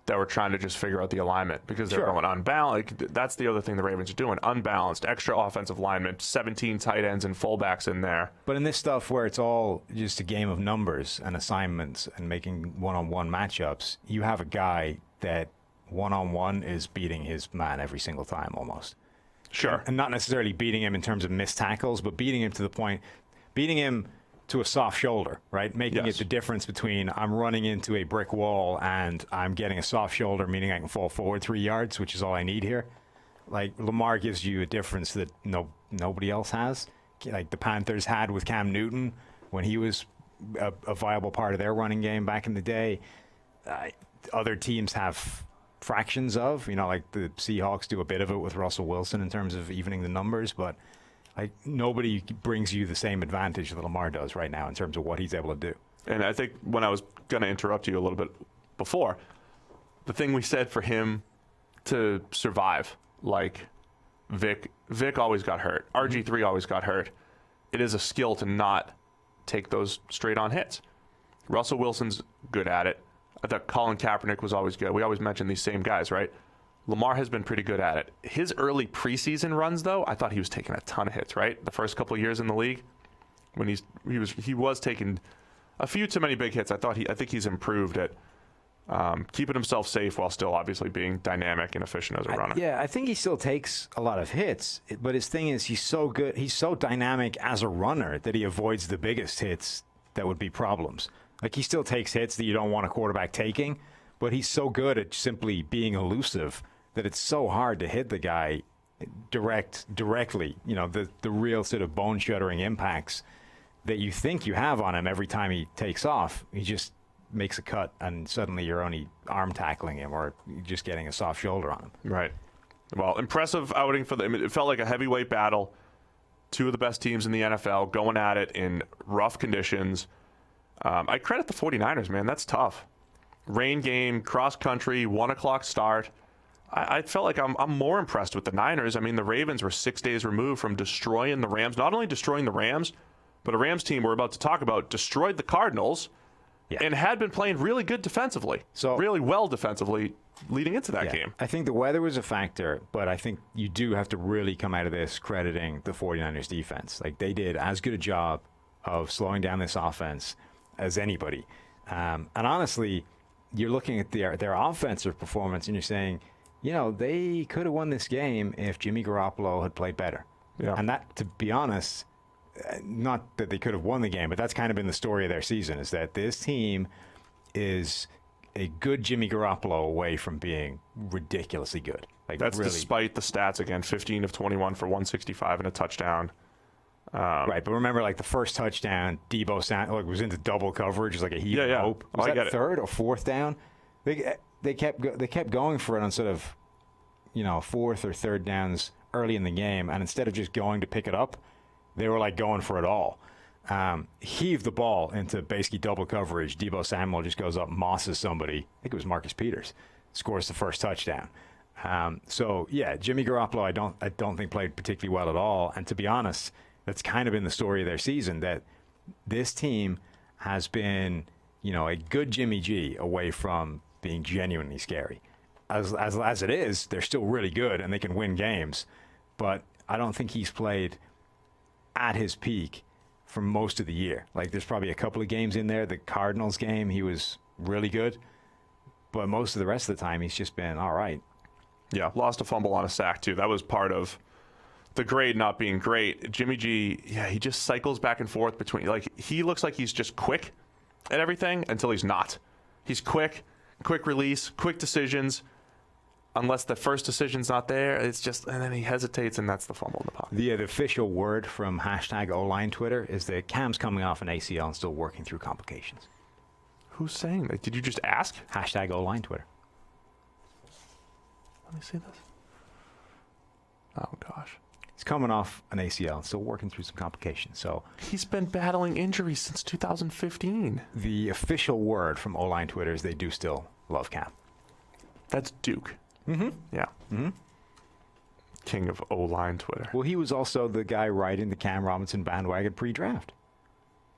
that were trying to just figure out the alignment because they're Sure. going unbalanced. Like, that's the other thing the Ravens are doing. Unbalanced, extra offensive linemen, 17 tight ends and fullbacks in there. But in this stuff where it's all just a game of numbers and assignments and making one-on-one matchups, you have a guy that one-on-one is beating his man every single time almost. Sure. And not necessarily beating him in terms of missed tackles, but beating him to the point, beating him to a soft shoulder, right? Making Yes. it the difference between I'm running into a brick wall and I'm getting a soft shoulder, meaning I can fall forward 3 yards, which is all I need here. Like Lamar gives you a difference that nobody else has. Like the Panthers had with Cam Newton when he was a viable part of their running game back in the day. Other teams have fractions of, like the Seahawks do a bit of it with Russell Wilson in terms of evening the numbers, but like nobody brings you the same advantage that Lamar does right now in terms of what he's able to do. And I think when I was going to interrupt you a little bit before, the thing we said for him to survive, like Vic always got hurt. RG3 always got hurt. It is a skill to not take those straight on hits. Russell Wilson's good at it. I thought Colin Kaepernick was always good. We always mention these same guys, right? Lamar has been pretty good at it. His early preseason runs, though, I thought he was taking a ton of hits, right? The first couple of years in the league, when he was taking a few too many big hits. I think he's improved at keeping himself safe while still obviously being dynamic and efficient as a runner. I think he still takes a lot of hits, but his thing is he's so good, he's so dynamic as a runner that he avoids the biggest hits that would be problems. Like he still takes hits that you don't want a quarterback taking, but he's so good at simply being elusive that it's so hard to hit the guy directly, the real sort of bone-shuttering impacts that you think you have on him every time he takes off. He just makes a cut, and suddenly you're only arm tackling him or you're just getting a soft shoulder on him. Right. Well, impressive outing for them. It felt like a heavyweight battle. Two of the best teams in the NFL going at it in rough conditions. I credit the 49ers, man. That's tough. Rain game, cross-country, 1 o'clock start. I felt like I'm more impressed with the Niners. I mean, the Ravens were 6 days removed from destroying the Rams. Not only destroying the Rams, but a Rams team we're about to talk about destroyed the Cardinals and had been playing really good defensively. So really well defensively leading into that game. I think the weather was a factor, but I think you do have to really come out of this crediting the 49ers defense. Like they did as good a job of slowing down this offense as anybody. And honestly, you're looking at their offensive performance and you're saying, they could have won this game if Jimmy Garoppolo had played better. Yeah. And that, to be honest, not that they could have won the game, but that's kind of been the story of their season, is that this team is a good Jimmy Garoppolo away from being ridiculously good. Like that's really, despite the stats again, 15 of 21 for 165 and a touchdown. Right, but remember, like the first touchdown, Debo Samuel was into double coverage, like a heave of hope. Was that third or fourth down? They kept going for it on sort of, fourth or third downs early in the game, and instead of just going to pick it up, they were like going for it all. Heave the ball into basically double coverage. Debo Samuel just goes up, mosses somebody. I think it was Marcus Peters, scores the first touchdown. Jimmy Garoppolo, I don't think played particularly well at all, and to be honest, that's kind of been the story of their season, that this team has been, a good Jimmy G away from being genuinely scary. As it is, they're still really good and they can win games, but I don't think he's played at his peak for most of the year. Like there's probably a couple of games in there. The Cardinals game, he was really good, but most of the rest of the time, he's just been all right. Yeah, lost a fumble on a sack too. That was part of the grade not being great. Jimmy G, he just cycles back and forth between, he looks like he's just quick at everything until he's not. He's quick release, quick decisions. Unless the first decision's not there, it's just, and then he hesitates, and that's the fumble in the pocket. The official word from #Oline Twitter is that Cam's coming off an ACL and still working through complications. Who's saying that? Did you just ask? #Oline Twitter. Let me see this. Oh, gosh. He's coming off an ACL and still working through some complications. So he's been battling injuries since 2015. The official word from O-Line Twitter is they do still love Cam. That's Duke. Mm-hmm. Yeah. Mm-hmm. King of O-Line Twitter. Well, he was also the guy riding the Cam Robinson bandwagon pre-draft.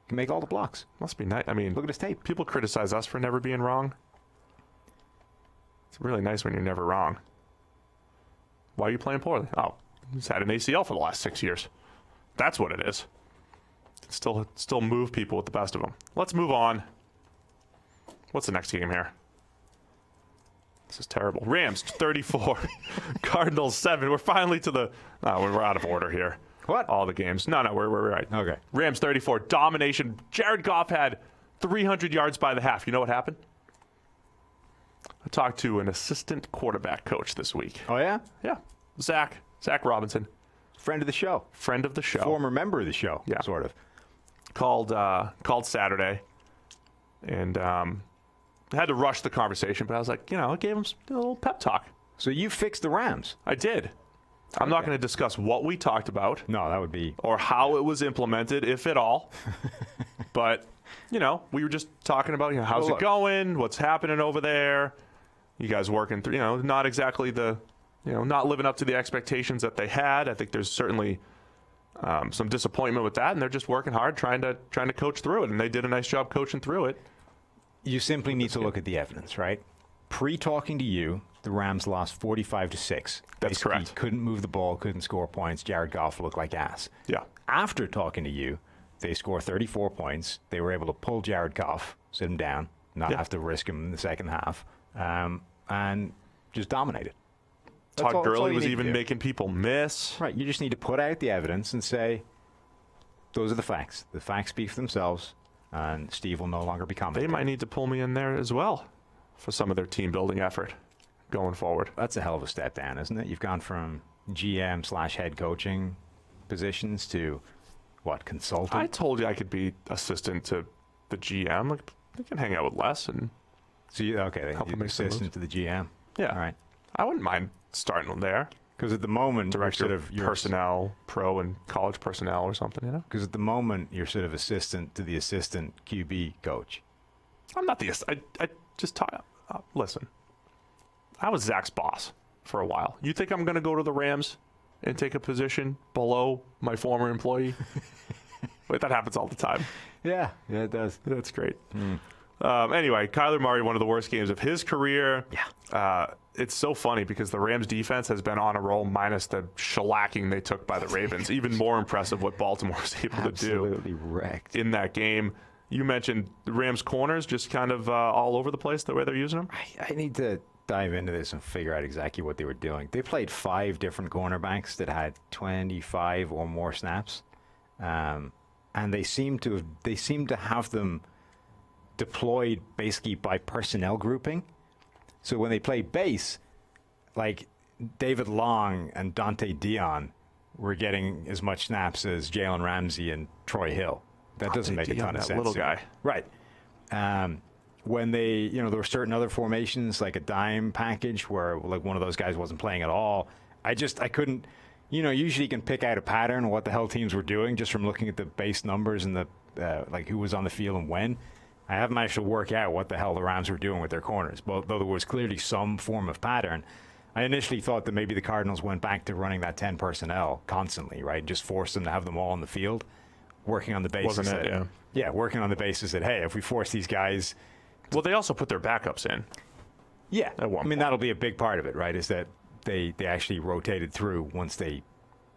Can make all the blocks. Must be nice. I mean, look at his tape. People criticize us for never being wrong. It's really nice when you're never wrong. Why are you playing poorly? Oh, he's had an ACL for the last 6 years. That's what it is. Still move people with the best of them. Let's move on. What's the next game here? This is terrible. Rams 34, Cardinals 7. We're finally to the. No, we're out of order here. What? All the games. No, we're right. Okay. Rams 34, domination. Jared Goff had 300 yards by the half. You know what happened? I talked to an assistant quarterback coach this week. Oh, yeah? Yeah. Zach Robinson. Friend of the show. Friend of the show. Former member of the show, Yeah. sort of. Called Saturday and had to rush the conversation, but I was like, I gave him a little pep talk. So you fixed the Rams? I did. I'm not going to discuss what we talked about. No, that would be... Or how it was implemented, if at all. But, we were just talking about, how's it going? What's happening over there? You guys working through, not exactly not living up to the expectations that they had. I think there's certainly some disappointment with that, and they're just working hard trying to coach through it, and they did a nice job coaching through it. You simply need to look at the evidence, right? Pre-talking to you, the Rams lost 45-6. That's Basically, correct. Couldn't move the ball, couldn't score points. Jared Goff looked like ass. Yeah. After talking to you, they score 34 points. They were able to pull Jared Goff, sit him down, not have to risk him in the second half, and just dominated. Todd Gurley was even making people miss. Right. You just need to put out the evidence and say, those are the facts. The facts speak for themselves, and Steve will no longer be commenting. They might need to pull me in there as well for some of their team building effort going forward. That's a hell of a step down, isn't it? You've gone from GM/head coaching positions to, consultant? I told you I could be assistant to the GM. Like, I can hang out with Les and So okay, help him make some assistant to the GM. Yeah. All right. I wouldn't mind starting there. Because at the moment, Director you're of personnel, pro and college personnel or something, Because at the moment, you're sort of assistant to the assistant QB coach. I'm not the. I just talk. Listen, I was Zach's boss for a while. You think I'm going to go to the Rams and take a position below my former employee? Wait, that happens all the time. Yeah, it does. That's great. Anyway, Kyler Murray, one of the worst games of his career. Yeah. It's so funny because the Rams defense has been on a roll minus the shellacking they took by the Ravens. Even more impressive what Baltimore was able to do. Absolutely wrecked. In that game. You mentioned the Rams corners just kind of all over the place the way they're using them. I need to dive into this and figure out exactly what they were doing. They played 5 different cornerbacks that had 25 or more snaps. And they seem to have them deployed basically by personnel grouping. So when they played base, like David Long and Dante Dion were getting as much snaps as Jalen Ramsey and Troy Hill. That doesn't make a ton of sense. Little guy. Right. When they, there were certain other formations, like a dime package where like one of those guys wasn't playing at all. I couldn't, usually you can pick out a pattern of what the hell teams were doing just from looking at the base numbers and the, like who was on the field and when. I haven't managed to work out what the hell the Rams were doing with their corners, but though there was clearly some form of pattern. I initially thought that maybe the Cardinals went back to running that 10 personnel constantly, right? And just forced them to have them all on the field, working on the basis Wasn't it? Yeah, working on the basis that, hey, if we force these guys... Well, they also put their backups in. Yeah. At one point. That'll be a big part of it, right, is that they actually rotated through once they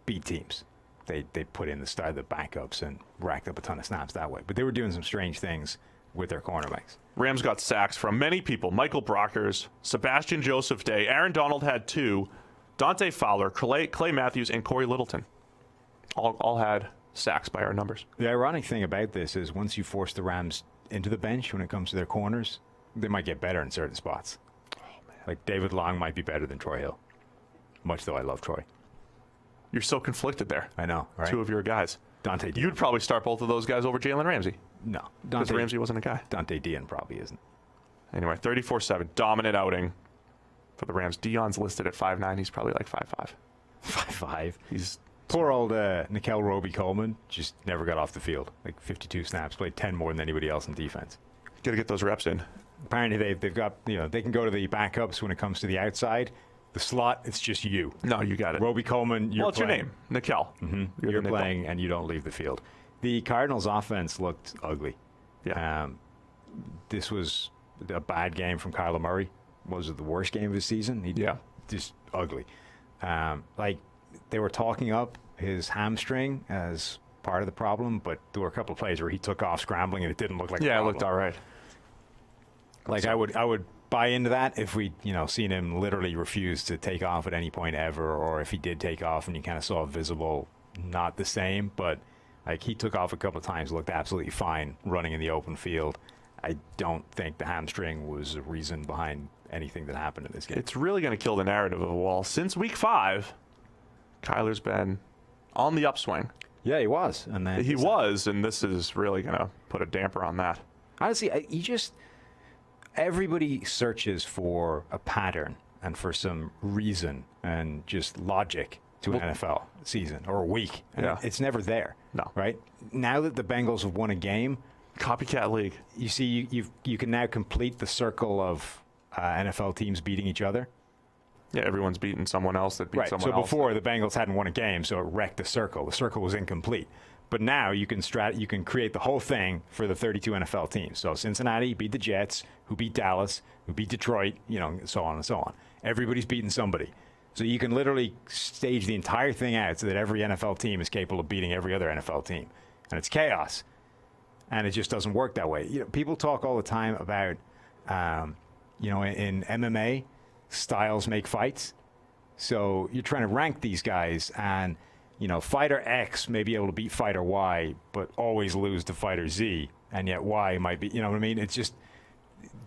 beat teams. They put in the backups and racked up a ton of snaps that way. But they were doing some strange things with their cornerbacks. Rams got sacks from many people. Michael Brockers, Sebastian Joseph Day, Aaron Donald had 2, Dante Fowler, Clay Matthews, and Corey Littleton all had sacks by our numbers. The ironic thing about this is once you force the Rams into the bench when it comes to their corners, they might get better in certain spots. Oh, man. Like David Long might be better than Troy Hill, much though I love Troy. You're so conflicted there. I know, right? 2 of your guys. Dante Dion. You'd probably start both of those guys over Jalen Ramsey. No. Because Ramsey wasn't a guy. Dante Dion probably isn't. Anyway, 34-7. Dominant outing for the Rams. Dion's listed at 5'9". He's probably like 5'5". 5'5". He's... Poor old Nickel Roby-Coleman just never got off the field. Like 52 snaps, played 10 more than anybody else in defense. Got to get those reps in. Apparently they've got, they can go to the backups when it comes to the outside. The slot, it's just you. No, you got it. Roby-Coleman, you're what's your name? Nickel. Mm-hmm. You're playing and you don't leave the field. The Cardinals' offense looked ugly. Yeah. This was a bad game from Kyler Murray. was the worst game of his season. Just ugly. Like, they were talking up his hamstring as part of the problem, but there were a couple of plays where he took off scrambling and it didn't look like a problem. It looked all right. Like, I would buy into that if we, seen him literally refuse to take off at any point ever, or if he did take off and you kind of saw visible, not the same, but like, he took off a couple of times, looked absolutely fine running in the open field. I don't think the hamstring was a reason behind anything that happened in this game. It's really going to kill the narrative of, well, since week 5, Kyler's been on the upswing. Yeah, he was. And then and this is really going to put a damper on that. Honestly, everybody searches for a pattern and for some reason and just logic to an NFL season or a week. And it's never there. No. Right? Now that the Bengals have won a game, copycat league. You see, you can now complete the circle of NFL teams beating each other. Yeah, everyone's beaten someone else that beat someone else. So before, the Bengals hadn't won a game, so it wrecked the circle. The circle was incomplete. But now you can create the whole thing for the 32 NFL teams. So Cincinnati beat the Jets, who beat Dallas, who beat Detroit, so on and so on. Everybody's beating somebody. So you can literally stage the entire thing out so that every NFL team is capable of beating every other NFL team. And it's chaos. And it just doesn't work that way. People talk all the time about, in MMA, styles make fights. So you're trying to rank these guys, and fighter X may be able to beat fighter Y, but always lose to fighter Z, and yet Y might be. You know what I mean? It's just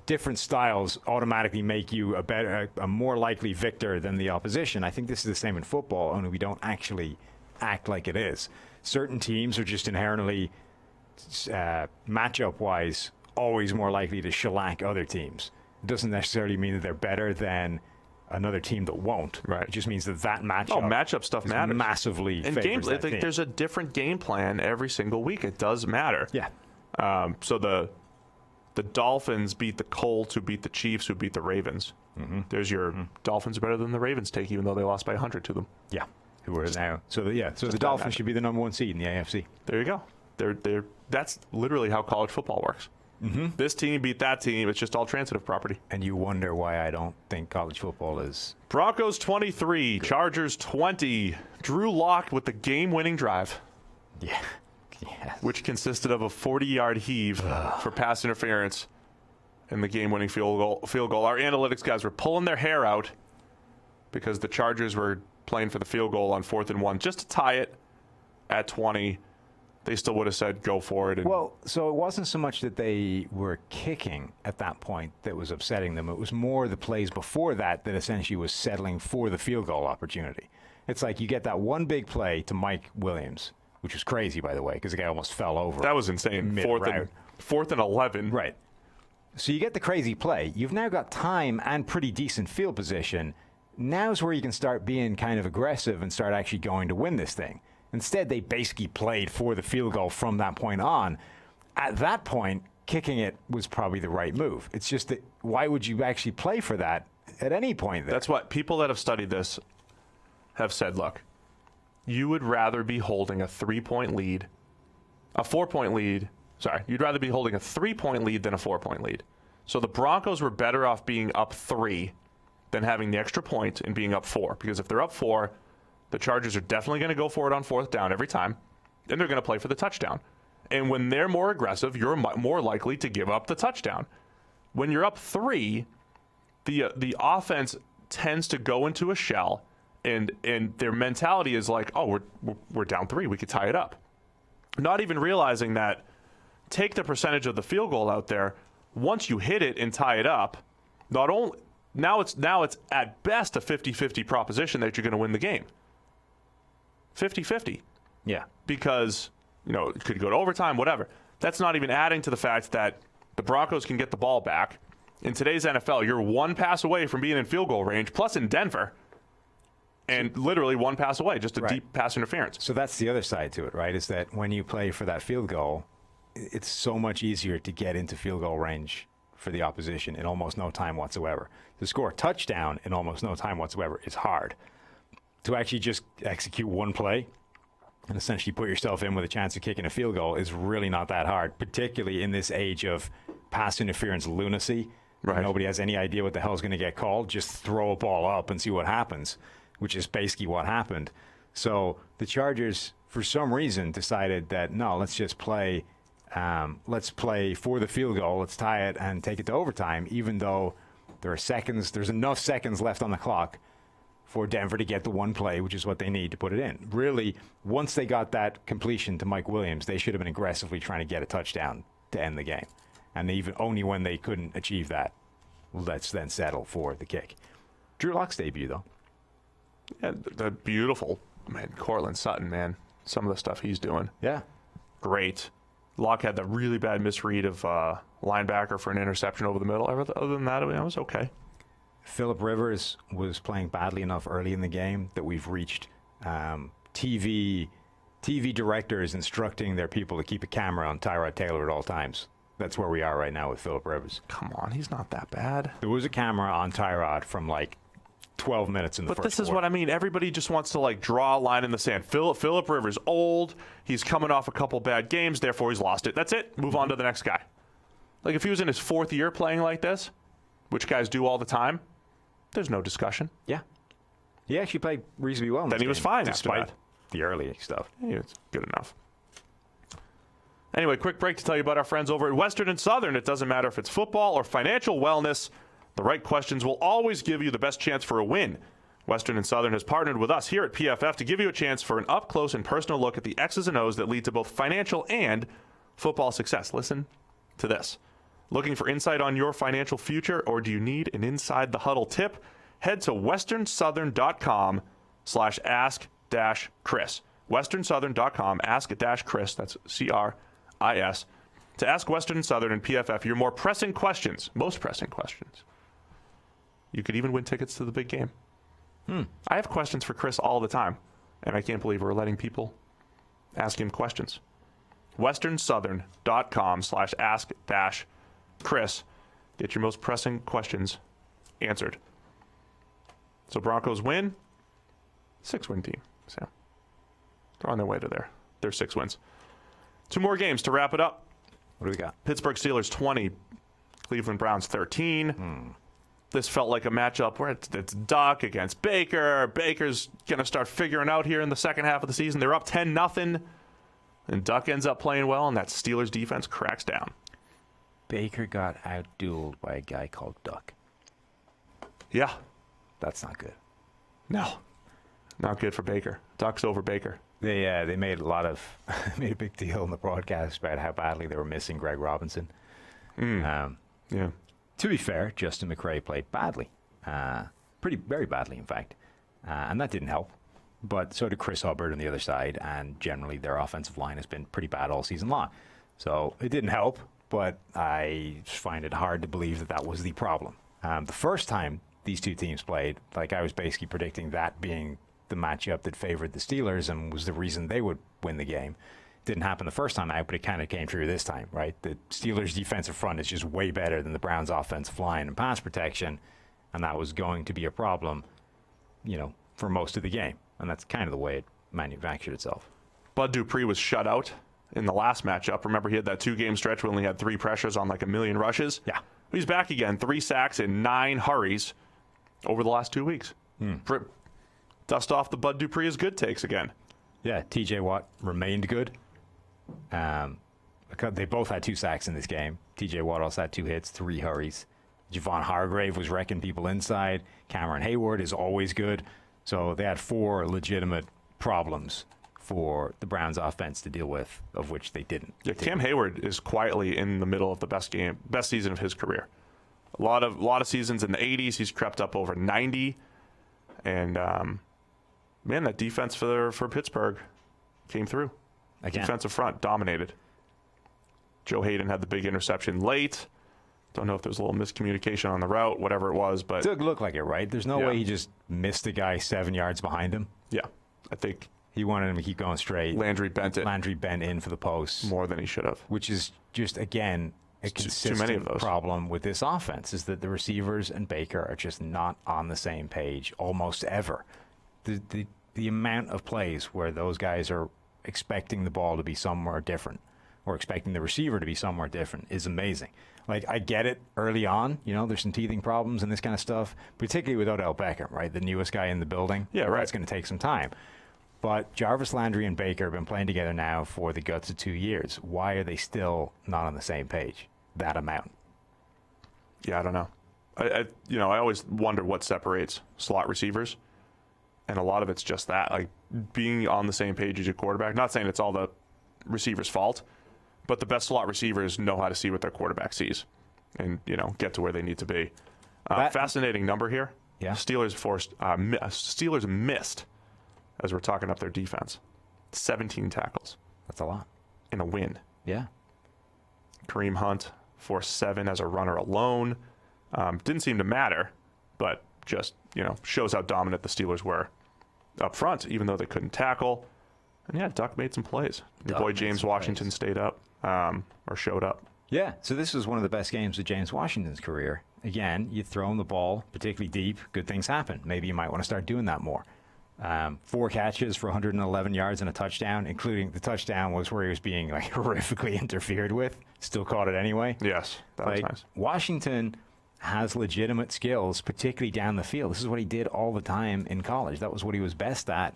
different styles automatically make you a more likely victor than the opposition. I think this is the same in football, only we don't actually act like it is. Certain teams are just inherently, matchup-wise, always more likely to shellac other teams. It doesn't necessarily mean that they're better than another team that won't. Right. It just means that matchup. Matchup stuff matters massively. And games, I think there's a different game plan every single week. It does matter. Yeah. So the Dolphins beat the Colts, who beat the Chiefs, who beat the Ravens. Mm-hmm. There's your Dolphins are better than the Ravens take, even though they lost by 100 to them. Yeah. Who are now? So the Dolphins should be the number 1 seed in the AFC. There you go. That's literally how college football works. Mm-hmm. This team beat that team. It's just all transitive property. And you wonder why I don't think college football is... Broncos 23, Chargers 20. Drew Lock with the game-winning drive. Yeah. Yes. Which consisted of a 40-yard heave for pass interference and the game-winning field goal. Our analytics guys were pulling their hair out because the Chargers were playing for the field goal on 4th and 1 just to tie it at 20. They still would have said, go for it. Well, so it wasn't so much that they were kicking at that point that was upsetting them. It was more the plays before that essentially was settling for the field goal opportunity. It's like you get that one big play to Mike Williams, which was crazy, by the way, because the guy almost fell over. That was insane. Fourth and 11. Right. So you get the crazy play. You've now got time and pretty decent field position. Now's where you can start being kind of aggressive and start actually going to win this thing. Instead, they basically played for the field goal from that point on. At that point, kicking it was probably the right move. It's just that why would you actually play for that at any point there? That's what people that have studied this have said, look, you would rather be holding a 3-point lead, a 4-point lead. Sorry, you'd rather be holding a 3-point lead than a 4-point lead. So the Broncos were better off being up 3 than having the extra point and being up 4. Because if they're up 4, the Chargers are definitely going to go for it on 4th down every time, and they're going to play for the touchdown. And when they're more aggressive, you're more likely to give up the touchdown. When you're up 3, the offense tends to go into a shell, and their mentality is like, oh, we're down 3, we could tie it up. Not even realizing that, take the percentage of the field goal out there. Once you hit it and tie it up, now it's at best a 50-50 proposition that you're going to win the game. 50-50. Yeah. Because, it could go to overtime, whatever. That's not even adding to the fact that the Broncos can get the ball back. In today's NFL, you're one pass away from being in field goal range, plus in Denver, and literally one pass away, just a deep pass interference. So that's the other side to it, right, is that when you play for that field goal, it's so much easier to get into field goal range for the opposition in almost no time whatsoever. To score a touchdown in almost no time whatsoever is hard. To actually just execute one play and essentially put yourself in with a chance of kicking a field goal is really not that hard, particularly in this age of pass interference lunacy Right. Nobody has any idea what the hell's going to get called. Just throw a ball up and see what happens, which is basically what happened. So the Chargers, for some reason, decided that, no, let's just play. Let's play for the field goal. Let's tie it and take it to overtime, even though there's enough seconds left on the clock for Denver to get the one play, which is what they need to put it in. Really, once they got that completion to Mike Williams, they should have been aggressively trying to get a touchdown to end the game. And even only when they couldn't achieve that, let's then settle for the kick. Drew Lock's debut, though. Yeah, the beautiful, man, Cortland Sutton, man. Some of the stuff he's doing. Yeah. Great. Locke had the really bad misread of linebacker for an interception over the middle. Other than that, it was okay. Phillip Rivers was playing badly enough early in the game that we've reached TV directors instructing their people to keep a camera on Tyrod Taylor at all times. That's where we are right now with Phillip Rivers. Come on, he's not that bad. There was a camera on Tyrod from like 12 minutes in the first But this is quarter. what I mean. Everybody just wants to like draw a line in the sand. Phillip Rivers old. He's coming off a couple bad games, therefore he's lost it. That's it. Move on to the next guy. Like if he was in his fourth year playing like this, which guys do all the time, there's no discussion. Yeah. He actually played reasonably well in Then this he was game, fine after despite that. the early stuff. Yeah, it's good enough. Anyway, quick break to tell you about our friends over at Western and Southern. It doesn't matter if it's football or financial wellness. The right questions will always give you the best chance for a win. Western and Southern has partnered with us here at PFF to give you a chance for an up-close and personal look at the X's and O's that lead to both financial and football success. Listen to this. Looking for insight on your financial future, or do you need an inside the huddle tip? Head to westernsouthern.com/ask-Chris. westernsouthern.com, ask-Chris, that's C-R-I-S, to ask Western and Southern and PFF your more pressing questions, most pressing questions. You could even win tickets to the big game. I have questions for Chris all the time, and I can't believe we're letting people ask him questions. westernsouthern.com/ask-Chris. Get your most pressing questions answered. So Broncos win, 6-win team. So they're on their way to their 6 wins. 2 more games to wrap it up. What do we got? Pittsburgh Steelers 20, Cleveland Browns 13. This felt like a matchup where it's Duck against Baker. Baker's going to start figuring out here in the second half of the season. They're up 10-0, and Duck ends up playing well, and that Steelers defense cracks down. Baker got outdueled by a guy called Duck. Yeah. That's not good. No. Not good for Baker. Duck's over Baker. They made made a big deal in the broadcast about how badly they were missing Greg Robinson. Yeah. To be fair, Justin McRae played badly, very badly, in fact, and that didn't help. But so did Chris Hubbard on the other side, and generally their offensive line has been pretty bad all season long. So it didn't help, but I find it hard to believe that was the problem. The first time these two teams played, like I was basically predicting that being the matchup that favored the Steelers and was the reason they would win the game. Didn't happen the first time out, but it kind of came true this time, right? The Steelers' defensive front is just way better than the Browns' offensive line and pass protection, and that was going to be a problem, for most of the game. And that's kind of the way it manufactured itself. Bud Dupree was shut out in the last matchup. Remember, he had that 2-game stretch where he only had 3 pressures on like 1 million rushes? Yeah. He's back again, 3 sacks and 9 hurries over the last 2 weeks. Dust off the Bud Dupree is good takes again. Yeah, TJ Watt remained good. They both had 2 sacks in this game. TJ Watt also had 2 hits, 3 hurries. Javon Hargrave was wrecking people inside. Cameron Hayward is always good. So they had 4 legitimate problems for the Browns offense to deal with, of which they didn't. Yeah, Cam Hayward is quietly in the middle of the best season of his career. A lot of seasons in the 80s, he's crept up over 90. And man, that defense for Pittsburgh came through. Again. Defensive front dominated. Joe Hayden had the big interception late. Don't know if there was a little miscommunication on the route, whatever it was, but It did look like it, right? There's no way he just missed a guy 7 yards behind him. yeah, I think He wanted him to keep going straight. Landry bent it Landry bent in for the post, more than he should have. which is just, again, a Too consistent many of those. problem with this offense, is that the receivers and Baker are just not on the same page almost ever. The amount of plays where those guys are expecting the ball to be somewhere different, or expecting the receiver to be somewhere different is amazing. Like, I get it early on, there's some teething problems and this kind of stuff, particularly with Odell Beckham, right? The newest guy in the building. Yeah, right. That's going to take some time. But Jarvis Landry and Baker have been playing together now for the guts of 2 years. Why are they still not on the same page? That amount. Yeah, I don't know. I always wonder what separates slot receivers, and a lot of it's just that, like being on the same page as your quarterback. Not saying it's all the receiver's fault, but the best slot receivers know how to see what their quarterback sees, and get to where they need to be. Fascinating number here. Yeah. Steelers missed, as we're talking up their defense, 17 tackles. That's a lot. In a win. Yeah. Kareem Hunt forced 7 as a runner alone. Didn't seem to matter, but just, shows how dominant the Steelers were up front, even though they couldn't tackle. And yeah, Duck made some plays. Your boy James Washington stayed up, or showed up. Yeah, so this was one of the best games of James Washington's career. Again, you throw him the ball, particularly deep, good things happen. Maybe you might want to start doing that more. 4 catches for 111 yards and a touchdown, including the touchdown was where he was being horrifically interfered with. Still caught it anyway. Yes, that was nice. Washington has legitimate skills, particularly down the field. This is what he did all the time in college. That was what he was best at.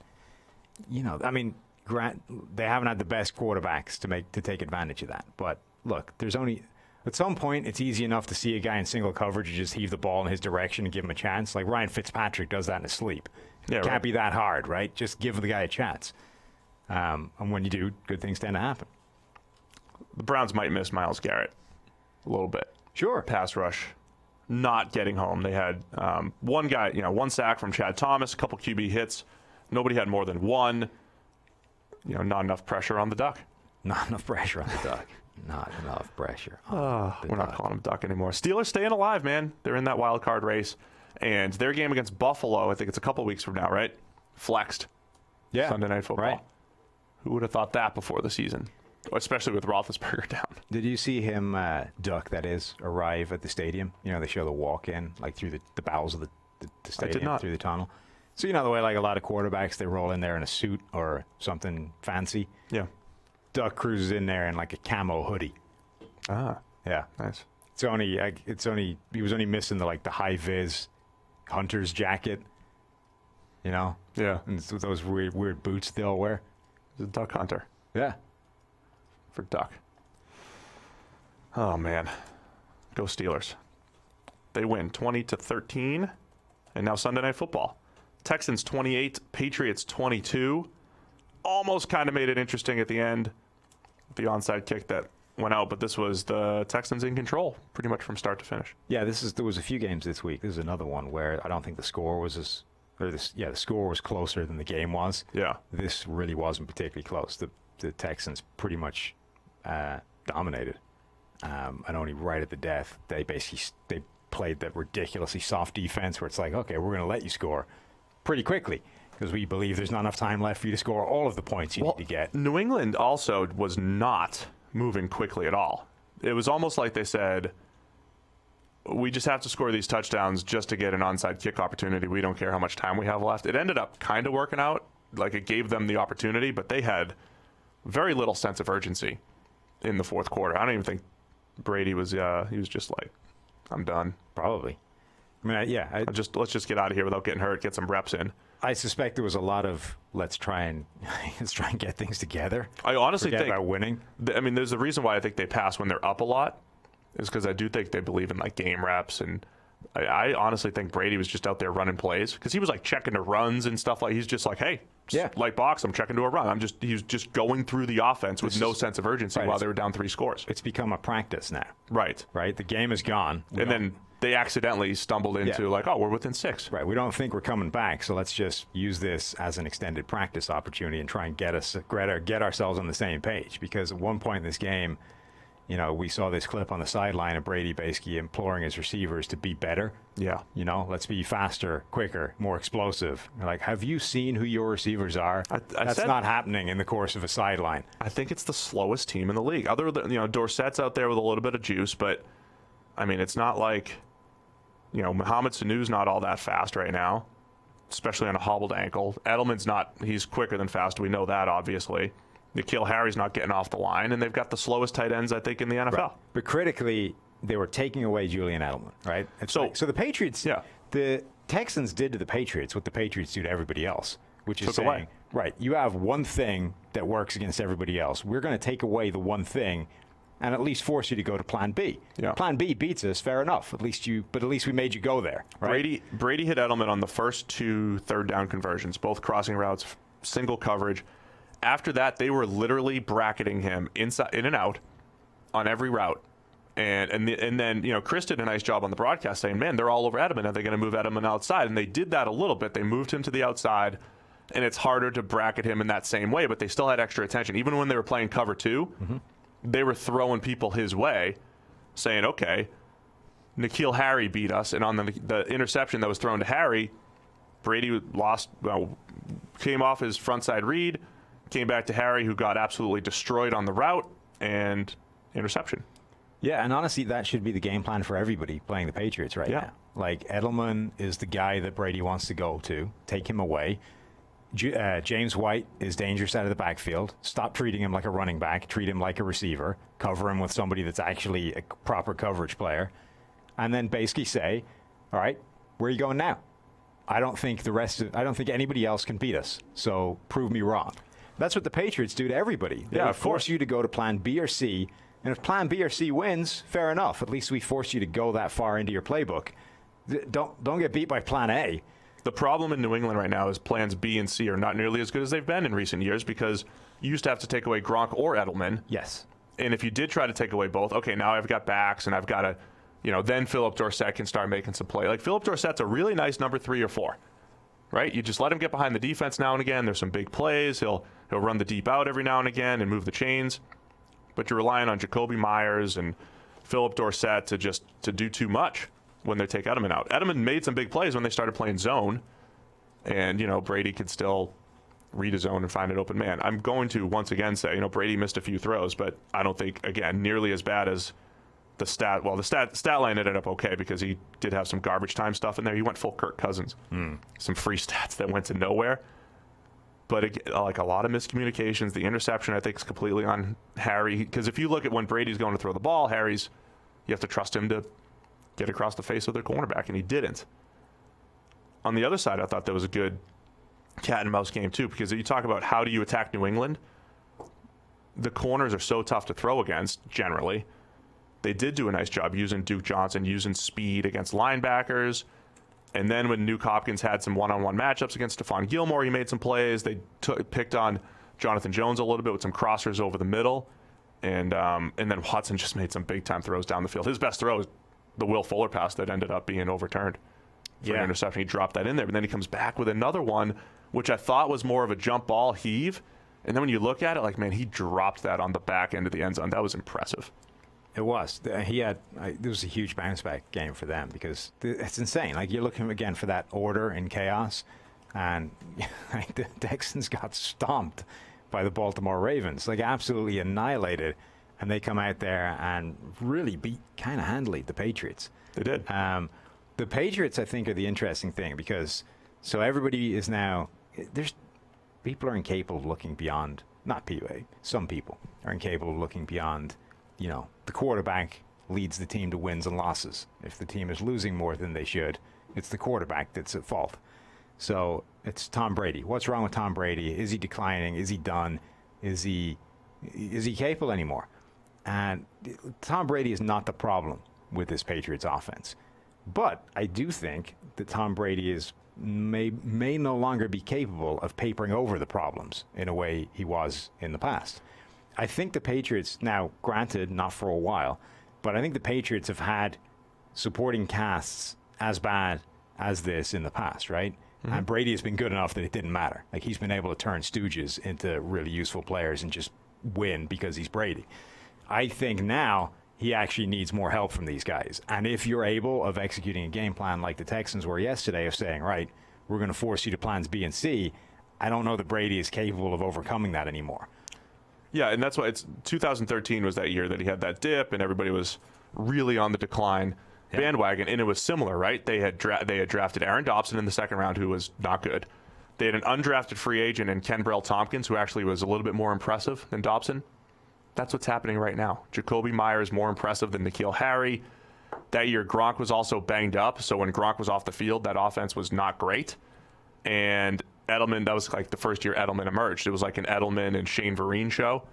Grant, they haven't had the best quarterbacks to take advantage of that. But look, at some point, it's easy enough to see a guy in single coverage and just heave the ball in his direction and give him a chance. Like Ryan Fitzpatrick does that in his sleep. Yeah, Can't be that hard, right? Just give the guy a chance. And when you do, good things tend to happen. The Browns might miss Myles Garrett a little bit. Sure. Pass rush, not getting home. They had one guy, one sack from Chad Thomas, a couple QB hits. Nobody had more than one. Not enough pressure on the Duck. Not enough pressure on the Duck. Not enough pressure. We're not calling him Duck anymore. Steelers staying alive, man. They're in that wild card race. And their game against Buffalo, I think it's a couple weeks from now, right? Flexed. Yeah. Sunday Night Football. Right. Who would have thought that before the season? Especially with Roethlisberger down. Did you see him, Duck, that is, arrive at the stadium? They show the walk-in, through the bowels of the stadium, I did not. Through the tunnel. So, the way, a lot of quarterbacks, they roll in there in a suit or something fancy. Yeah. Duck cruises in there in, a camo hoodie. Ah. Yeah. Nice. He was only missing the high-vis hunter's jacket, Yeah. and those weird boots they all wear. He's a duck hunter. Yeah. For Duck. Oh, man. Go Steelers. They win 20-13. And now Sunday Night Football. Texans 28, Patriots 22. Almost kind of made it interesting at the end. The onside kick that went out, but this was the Texans in control pretty much from start to finish. Yeah, there was a few games this week. This is another one where I don't think the score was the score was closer than the game was. Yeah. This really wasn't particularly close. The Texans pretty much dominated, and only right at the death they played that ridiculously soft defense where it's okay, we're going to let you score pretty quickly because we believe there's not enough time left for you to score all of the points you need to get. New England also was not moving quickly at all. It was almost like they said, we just have to score these touchdowns just to get an onside kick opportunity. We don't care how much time we have left. It ended up kind of working out. It gave them the opportunity, but they had very little sense of urgency in the fourth quarter. I don't even think Brady was, he was just I'm done. Probably. Let's just get out of here without getting hurt, get some reps in. I suspect there was a lot of let's try and get things together. I honestly Forget think about winning. There's a reason why I think they pass when they're up a lot, is because I do think they believe in game reps, and I honestly think Brady was just out there running plays because he was checking to runs and stuff he's just hey, light box, I'm checking to a run. He was just going through the offense with no sense of urgency while they were down 3 scores. It's become a practice now. Right. The game is gone. Then they accidentally stumbled into we're within 6. Right. We don't think we're coming back, so let's just use this as an extended practice opportunity and try and get ourselves on the same page. Because at one point in this game, we saw this clip on the sideline of Brady basically imploring his receivers to be better. Yeah. Let's be faster, quicker, more explosive. Have you seen who your receivers are? That's not happening in the course of a sideline. I think it's the slowest team in the league. Other than, Dorsett's out there with a little bit of juice, but it's not Mohamed Sanu's not all that fast right now, especially on a hobbled ankle. Edelman's he's quicker than fast. We know that, obviously. N'Keal Harry's not getting off the line, and they've got the slowest tight ends, I think, in the NFL. Right. But critically, they were taking away Julian Edelman, right? So the Patriots, the Texans did to the Patriots what the Patriots do to everybody else, which is saying, away. Right, you have one thing that works against everybody else. We're going to take away the one thing and at least force you to go to plan B. Yeah. Plan B beats us, fair enough. At least we made you go there, right? Brady hit Edelman on the first 2 third down conversions, both crossing routes, single coverage. After that, they were literally bracketing him inside, in and out on every route. And then, Chris did a nice job on the broadcast saying, man, they're all over Edelman. Are they going to move Edelman outside? And they did that a little bit. They moved him to the outside, and it's harder to bracket him in that same way, but they still had extra attention. Even when they were playing cover 2, they were throwing people his way, saying, okay, N'Keal Harry beat us. And on the interception that was thrown to Harry, Brady came off his front side read, came back to Harry, who got absolutely destroyed on the route, and interception. Yeah, and honestly, that should be the game plan for everybody playing the Patriots right now. Like, Edelman is the guy that Brady wants to go to. Take him away. James White is dangerous out of the backfield. Stop treating him like a running back. Treat him like a receiver. Cover him with somebody that's actually a proper coverage player. And then basically say, all right, where are you going now? I don't think anybody else can beat us. So prove me wrong. That's what the Patriots do to everybody. They force you to go to plan B or C. And if plan B or C wins, fair enough. At least we force you to go that far into your playbook. Don't get beat by plan A. The problem in New England right now is plans B and C are not nearly as good as they've been in recent years because you used to have to take away Gronk or Edelman. Yes. And if you did try to take away both, okay, now I've got backs and I've got to, then Philip Dorsett can start making some play. Like, Philip Dorsett's a really nice number 3 or 4, right? You just let him get behind the defense now and again. There's some big plays. He'll run the deep out every now and again and move the chains. But you're relying on Jacoby Myers and Philip Dorsett to do too much when they take Edelman out. Edelman made some big plays when they started playing zone, and Brady could still read a zone and find an open man. I'm going to once again say, Brady missed a few throws, but I don't think, again, nearly as bad as the stat. Well, the stat line ended up okay because he did have some garbage time stuff in there. He went full Kirk Cousins, some free stats that went to nowhere. But like a lot of miscommunications. The interception, I think, is completely on Harry. Because if you look at when Brady's going to throw the ball, you have to trust him to get across the face of their cornerback, and he didn't. On the other side, I thought that was a good cat and mouse game, too, because if you talk about how do you attack New England, the corners are so tough to throw against, generally. They did do a nice job using Duke Johnson, using speed against linebackers. And then when Nuke Hopkins had some one-on-one matchups against Stephon Gilmore, he made some plays. They picked on Jonathan Jones a little bit with some crossers over the middle. And then Watson just made some big-time throws down the field. His best throw is the Will Fuller pass that ended up being overturned for an interception. He dropped that in there. But then he comes back with another one, which I thought was more of a jump ball heave. And then when you look at it, like, man, he dropped that on the back end of the end zone. That was impressive. It was. There was a huge bounce back game for them because it's insane. Like, you're looking again for that order and chaos, and the Texans got stomped by the Baltimore Ravens, like absolutely annihilated, and they come out there and really beat kind of handily the Patriots. They did. The Patriots, I think, are the interesting thing because everybody is now people are incapable of looking beyond. Not people. Some people are incapable of looking beyond. The quarterback leads the team to wins and losses. If the team is losing more than they should, it's the quarterback that's at fault. So it's Tom Brady. What's wrong with Tom Brady? Is he declining? Is he done? Is he capable anymore? And Tom Brady is not the problem with this Patriots offense. But I do think that Tom Brady may no longer be capable of papering over the problems in a way he was in the past. I think the Patriots, now granted, not for a while, but I think the Patriots have had supporting casts as bad as this in the past, right? Mm-hmm. And Brady has been good enough that it didn't matter. Like, he's been able to turn stooges into really useful players and just win because he's Brady. I think now he actually needs more help from these guys. And if you're able of executing a game plan like the Texans were yesterday of saying, right, we're going to force you to plans B and C, I don't know that Brady is capable of overcoming that anymore. Yeah, and that's why 2013 was that year that he had that dip, and everybody was really on the decline bandwagon, and it was similar, right? They had drafted Aaron Dobson in the second round, who was not good. They had an undrafted free agent in Kenbrell Tompkins, who actually was a little bit more impressive than Dobson. That's what's happening right now. Jacoby Myers more impressive than N'Keal Harry. That year, Gronk was also banged up, so when Gronk was off the field, that offense was not great. And Edelman, that was like the first year Edelman emerged. It was like an Edelman and Shane Vereen show.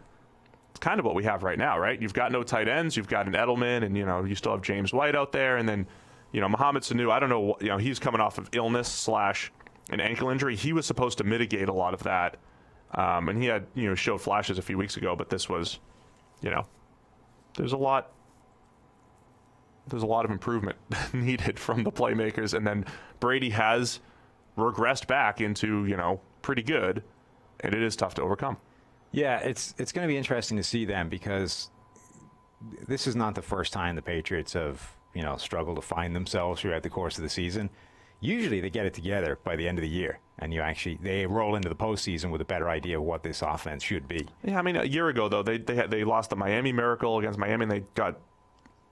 It's kind of what we have right now, right? You've got no tight ends. You've got an Edelman, and, you still have James White out there. And then, Mohamed Sanu, I don't know, he's coming off of illness / an ankle injury. He was supposed to mitigate a lot of that. And he had, showed flashes a few weeks ago, but this was, there's a lot of improvement needed from the playmakers. And then Brady has regressed back into, pretty good, and it is tough to overcome. Yeah, it's going to be interesting to see them, because this is not the first time the Patriots have, struggled to find themselves throughout the course of the season. Usually they get it together by the end of the year, and they roll into the postseason with a better idea of what this offense should be. Yeah, I mean, a year ago, though, they lost the Miami Miracle against Miami, and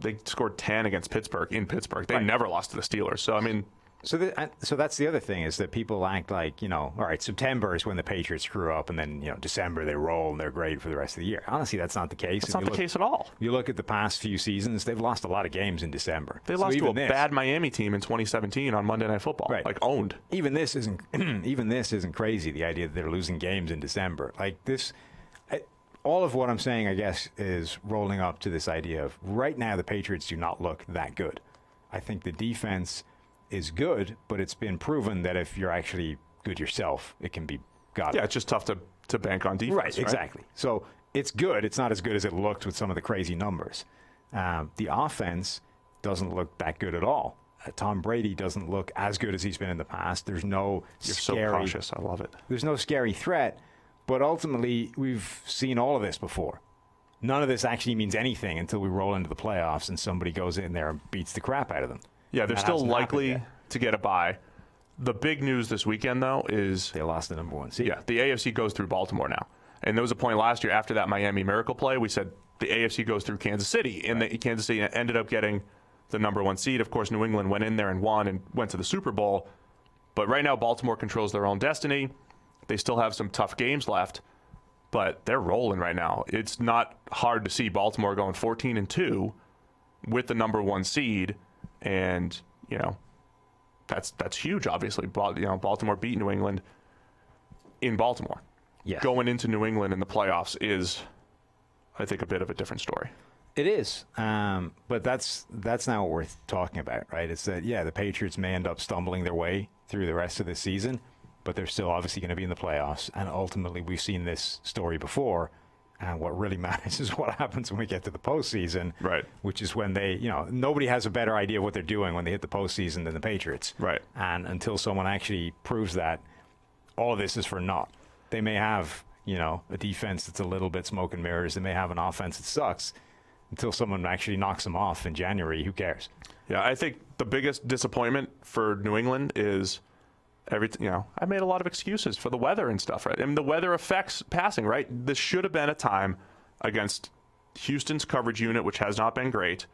they scored 10 against Pittsburgh in Pittsburgh. They never lost to the Steelers. So, I mean... So that's the other thing, is that people act like, all right, September is when the Patriots screw up, and then, December they roll and they're great for the rest of the year. Honestly, that's not the case. It's not the case at all. You look at the past few seasons, they've lost a lot of games in December. They lost to a bad Miami team in 2017 on Monday Night Football. Right. Like, owned. Even this isn't crazy, the idea that they're losing games in December. Like this... All of what I'm saying, I guess, is rolling up to this idea of right now the Patriots do not look that good. I think the defense is good, but it's been proven that if you're actually good yourself, it can be got. Yeah, it's just tough to bank on defense. Right, exactly. So it's good. It's not as good as it looked with some of the crazy numbers. The offense doesn't look that good at all. Tom Brady doesn't look as good as he's been in the past. There's no You're scary... so cautious. I love it. There's no scary threat. But ultimately, we've seen all of this before. None of this actually means anything until we roll into the playoffs and somebody goes in there and beats the crap out of them. Yeah, they're still likely to get a bye. The big news this weekend, though, is... They lost the number 1 seed. Yeah, the AFC goes through Baltimore now. And there was a point last year after that Miami Miracle play, we said the AFC goes through Kansas City. And Kansas City ended up getting the number 1 seed. Of course, New England went in there and won and went to the Super Bowl. But right now, Baltimore controls their own destiny. They still have some tough games left, but they're rolling right now. It's not hard to see Baltimore going 14-2 with the number 1 seed, and that's huge. Obviously, Baltimore beat New England in Baltimore. Yes. Going into New England in the playoffs is, I think, a bit of a different story. It is, but that's not what we're talking about, right? It's that the Patriots may end up stumbling their way through the rest of the season, but they're still obviously going to be in the playoffs. And ultimately, we've seen this story before. And what really matters is what happens when we get to the postseason, right? Which is when they, nobody has a better idea of what they're doing when they hit the postseason than the Patriots. Right. And until someone actually proves that, all of this is for naught. They may have, a defense that's a little bit smoke and mirrors. They may have an offense that sucks. Until someone actually knocks them off in January, who cares? Yeah, I think the biggest disappointment for New England is... I made a lot of excuses for the weather and stuff, right? I mean, the weather affects passing, right? This should have been a time against Houston's coverage unit, which has not been great.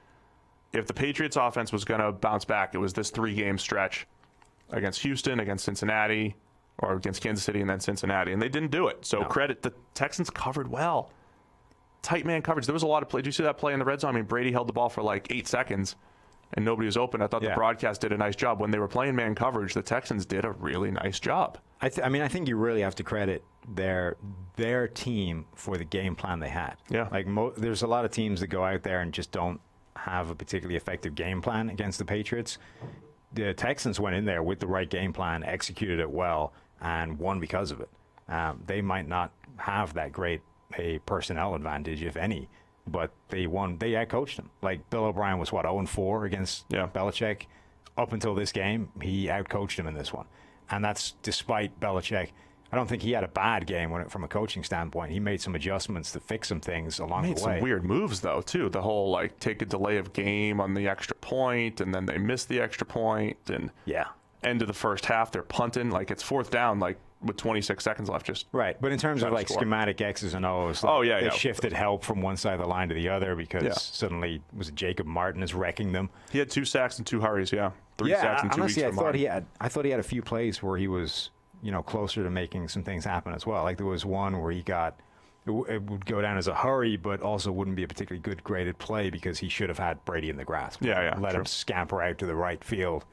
If the Patriots offense was going to bounce back, it was this 3-game stretch against Houston, against Cincinnati, or against Kansas City and then Cincinnati, and they didn't do it. So credit, the Texans covered well. Tight man coverage. There was a lot of play. Did you see that play in the red zone? I mean, Brady held the ball for like 8 seconds. And nobody was open. I thought the broadcast did a nice job. When they were playing man coverage, the Texans did a really nice job. I think you really have to credit their team for the game plan they had. Yeah. Like there's a lot of teams that go out there and just don't have a particularly effective game plan against the Patriots. The Texans went in there with the right game plan, executed it well, and won because of it. They might not have that great a personnel advantage, if any, but they won. They outcoached him. Like Bill O'Brien was 0-4 against Belichick up until this game. He outcoached him in this one, and that's despite Belichick. I don't think he had a bad game from a coaching standpoint. He made some adjustments to fix some things along the way. Made some weird moves though too. The whole take a delay of game on the extra point, and then they miss the extra point, and end of the first half they're punting. Like it's 4th down. With 26 seconds left, just right. But in terms of schematic X's and O's, they shifted help from one side of the line to the other because suddenly was it Jacob Martin is wrecking them. He had 2 sacks and 2 hurries, 3 sacks and 2 weeks. Honestly, I thought he had a few plays where he was closer to making some things happen as well. Like there was one where it would go down as a hurry, but also wouldn't be a particularly good graded play because he should have had Brady in the grasp. Let him scamper out to the right field,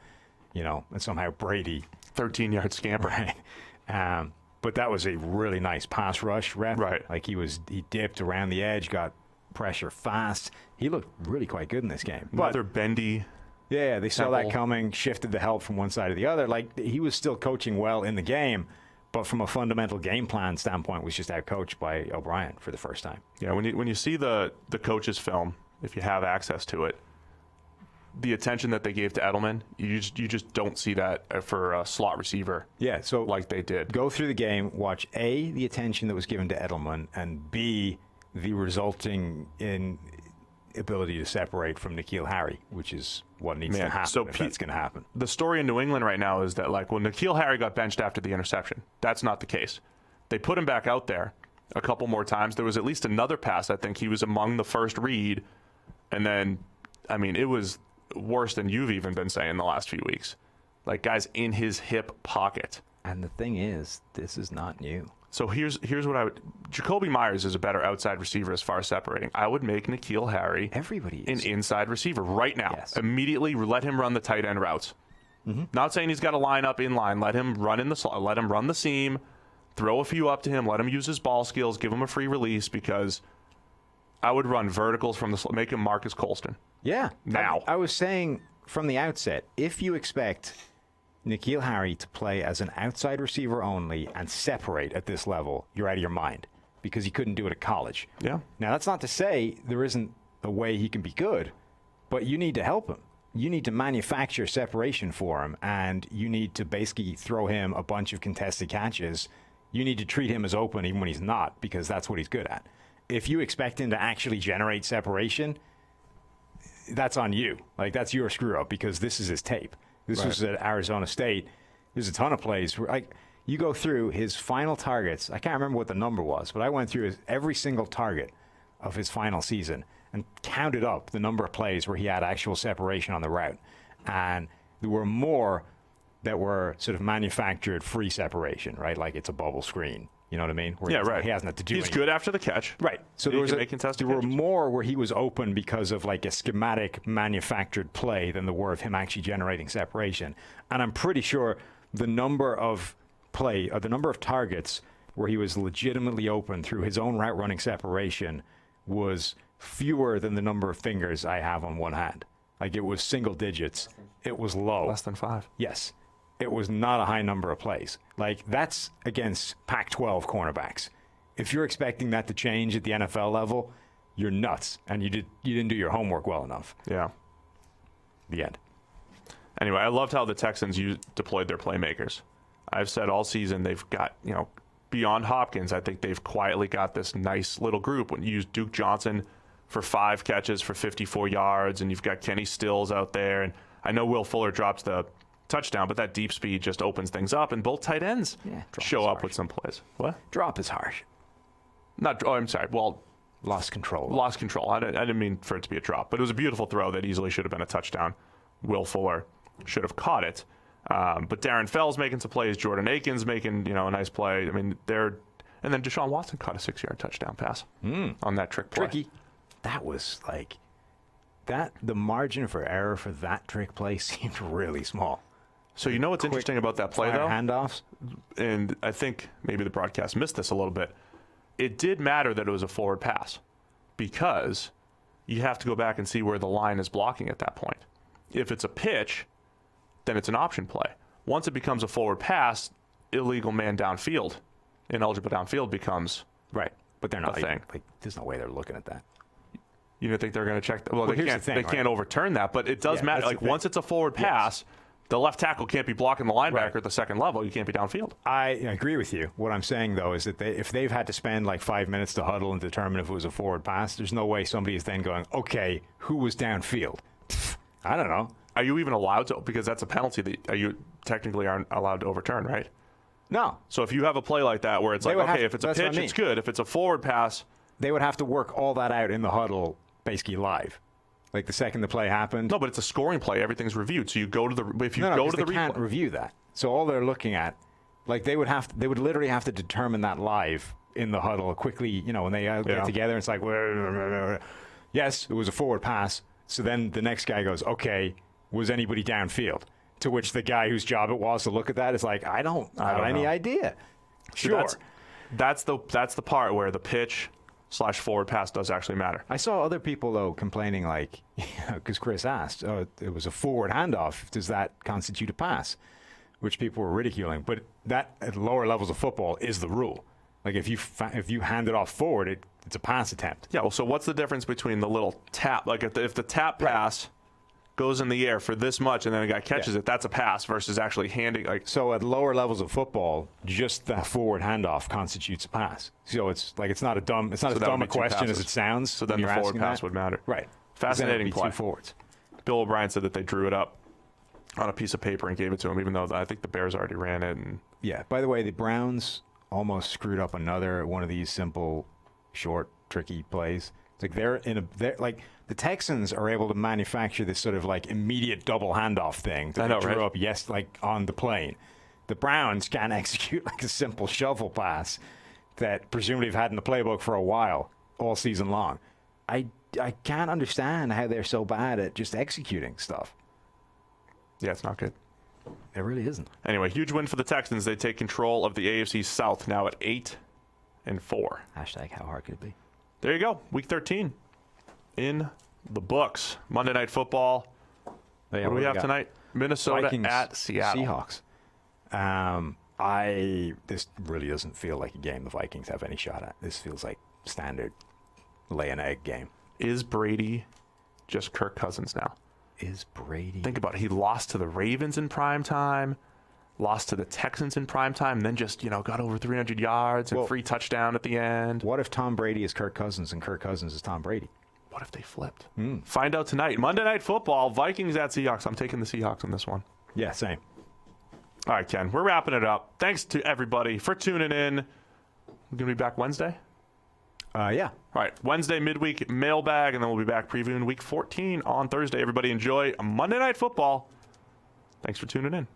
and somehow Brady 13-yard scamper. Right. But that was a really nice pass rush rep. Right. Like he dipped around the edge, got pressure fast. He looked really quite good in this game. Another bendy. Yeah, they saw that coming, shifted the help from one side to the other. Like he was still coaching well in the game, but from a fundamental game plan standpoint, was just outcoached by O'Brien for the first time. Yeah, when you see the coach's film, if you have access to it, the attention that they gave to Edelman, you just don't see that for a slot receiver. Yeah, so like they did. Go through the game, watch A, the attention that was given to Edelman, and B, the resulting in ability to separate from N'Keal Harry, which is what needs to happen if that's going to happen. The story in New England right now is that N'Keal Harry got benched after the interception. That's not the case. They put him back out there a couple more times. There was at least another pass. I think he was among the first read. And then, it was worse than you've even been saying the last few weeks. Like guys in his hip pocket. And the thing is, this is not new. So here's what I would. Jacoby Myers is a better outside receiver as far as separating. I would make N'Keal Harry an inside receiver right now. Yes. Immediately let him run the tight end routes. Mm-hmm. Not saying he's got to line up in line. Let him run in the slot. Let him run the seam. Throw a few up to him. Let him use his ball skills. Give him a free release because I would run verticals from the slot. Make him Marcus Colston. Yeah. Now. I was saying from the outset, if you expect N'Keal Harry to play as an outside receiver only and separate at this level, you're out of your mind because he couldn't do it at college. Yeah. Now, that's not to say there isn't a way he can be good, but you need to help him. You need to manufacture separation for him, and you need to basically throw him a bunch of contested catches. You need to treat him as open even when he's not, because that's what he's good at. If you expect him to actually generate separation, that's on you. Like, that's your screw up because this is his tape. This was at Arizona State. There's a ton of plays where you go through his final targets. I can't remember what the number was, but I went through every single target of his final season and counted up the number of plays where he had actual separation on the route. And there were more that were sort of manufactured free separation, right? Like it's a bubble screen. You know what I mean? Yeah, right. He hasn't had to do anything. He's good after the catch. Right. So there were more where he was open because of like a schematic manufactured play than there were of him actually generating separation. And I'm pretty sure the number of targets where he was legitimately open through his own route running separation was fewer than the number of fingers I have on one hand. Like it was single digits. It was low. Less than 5. Yes. It was not a high number of plays. Like, that's against Pac-12 cornerbacks. If you're expecting that to change at the NFL level, you're nuts, and you didn't do your homework well enough. Yeah. The end. Anyway, I loved how the Texans deployed their playmakers. I've said all season they've got, beyond Hopkins, I think they've quietly got this nice little group. When you use Duke Johnson for 5 catches for 54 yards, and you've got Kenny Stills out there, and I know Will Fuller drops the touchdown, but that deep speed just opens things up, and both tight ends show up with some plays. What? Drop is harsh. I'm sorry. Well, lost control. I didn't mean for it to be a drop, but it was a beautiful throw that easily should have been a touchdown. Will Fuller should have caught it. But Darren Fell's making some plays. Jordan Aiken's making, a nice play. And then Deshaun Watson caught a 6-yard touchdown pass on that trick play. Tricky. That was like that. The margin for error for that trick play seemed really small. So what's interesting about that play, though? Handoffs. And I think maybe the broadcast missed this a little bit. It did matter that it was a forward pass because you have to go back and see where the line is blocking at that point. If it's a pitch, then it's an option play. Once it becomes a forward pass, illegal man downfield, ineligible downfield becomes right. But they're not a thing. There's no way they're looking at that. You don't think they're going to check that? Well, they can't. They can't overturn that, but it does matter. Like once it's a forward pass. The left tackle can't be blocking the linebacker at the second level. You can't be downfield. I agree with you. What I'm saying, though, is that if they've had to spend like 5 minutes to huddle and determine if it was a forward pass, there's no way somebody is then going, okay, who was downfield? I don't know. Are you even allowed to? Because that's a penalty that you technically aren't allowed to overturn, right? No. So if you have a play like that where it's like, okay, if it's a pitch, it's good. If it's a forward pass. They would have to work all that out in the huddle basically live. Like the second the play happened. No, but it's a scoring play. Everything's reviewed. So you go to the replay. They can't review that. So all they're looking at Like they would literally have to determine that live in the huddle quickly. When they get together, it's like, yes, it was a forward pass. So then the next guy goes, okay, was anybody downfield? To which the guy whose job it was to look at that is like, I don't have any idea. Sure. So that's the part where the pitch / forward pass does actually matter. I saw other people though complaining, like, because Chris asked, oh, it was a forward handoff. Does that constitute a pass? Which people were ridiculing. But that at lower levels of football is the rule. Like if you hand it off forward, it's a pass attempt. Yeah. Well, so what's the difference between the little tap? Like if the tap pass goes in the air for this much and then a guy catches it, that's a pass versus actually handing. Like, so at lower levels of football, just the forward handoff constitutes a pass. So it's not as dumb a question as it sounds. So then the forward pass would matter. Right. Fascinating play. 2 forwards. Bill O'Brien said that they drew it up on a piece of paper and gave it to him, even though I think the Bears already ran it. And yeah. By the way, the Browns almost screwed up another one of these simple, short, tricky plays. It's like they're like the Texans are able to manufacture this sort of like immediate double handoff thing that they drew up like on the plane. The Browns can't execute like a simple shovel pass that presumably have had in the playbook for a while, all season long. I can't understand how they're so bad at just executing stuff. Yeah, it's not good. It really isn't. Anyway, huge win for the Texans. They take control of the AFC South now at 8-4. Hashtag how hard could it be? There you go. Week 13 in the books. Monday Night Football. What do we have tonight? Minnesota Vikings, at Seattle. Seahawks. This really doesn't feel like a game the Vikings have any shot at. This feels like standard lay an egg game. Is Brady just Kirk Cousins now? Is Brady? Think about it. He lost to the Ravens in prime time, lost to the Texans in prime time, and then just, got over 300 yards and free touchdown at the end. What if Tom Brady is Kirk Cousins and Kirk Cousins is Tom Brady? What if they flipped? Find out tonight. Monday Night Football, Vikings at Seahawks. I'm taking the Seahawks on this one. Yeah, same. All right, Ken, we're wrapping it up. Thanks to everybody for tuning in. We're going to be back Wednesday? Yeah. All right, Wednesday midweek mailbag, and then we'll be back previewing Week 14 on Thursday. Everybody enjoy Monday Night Football. Thanks for tuning in.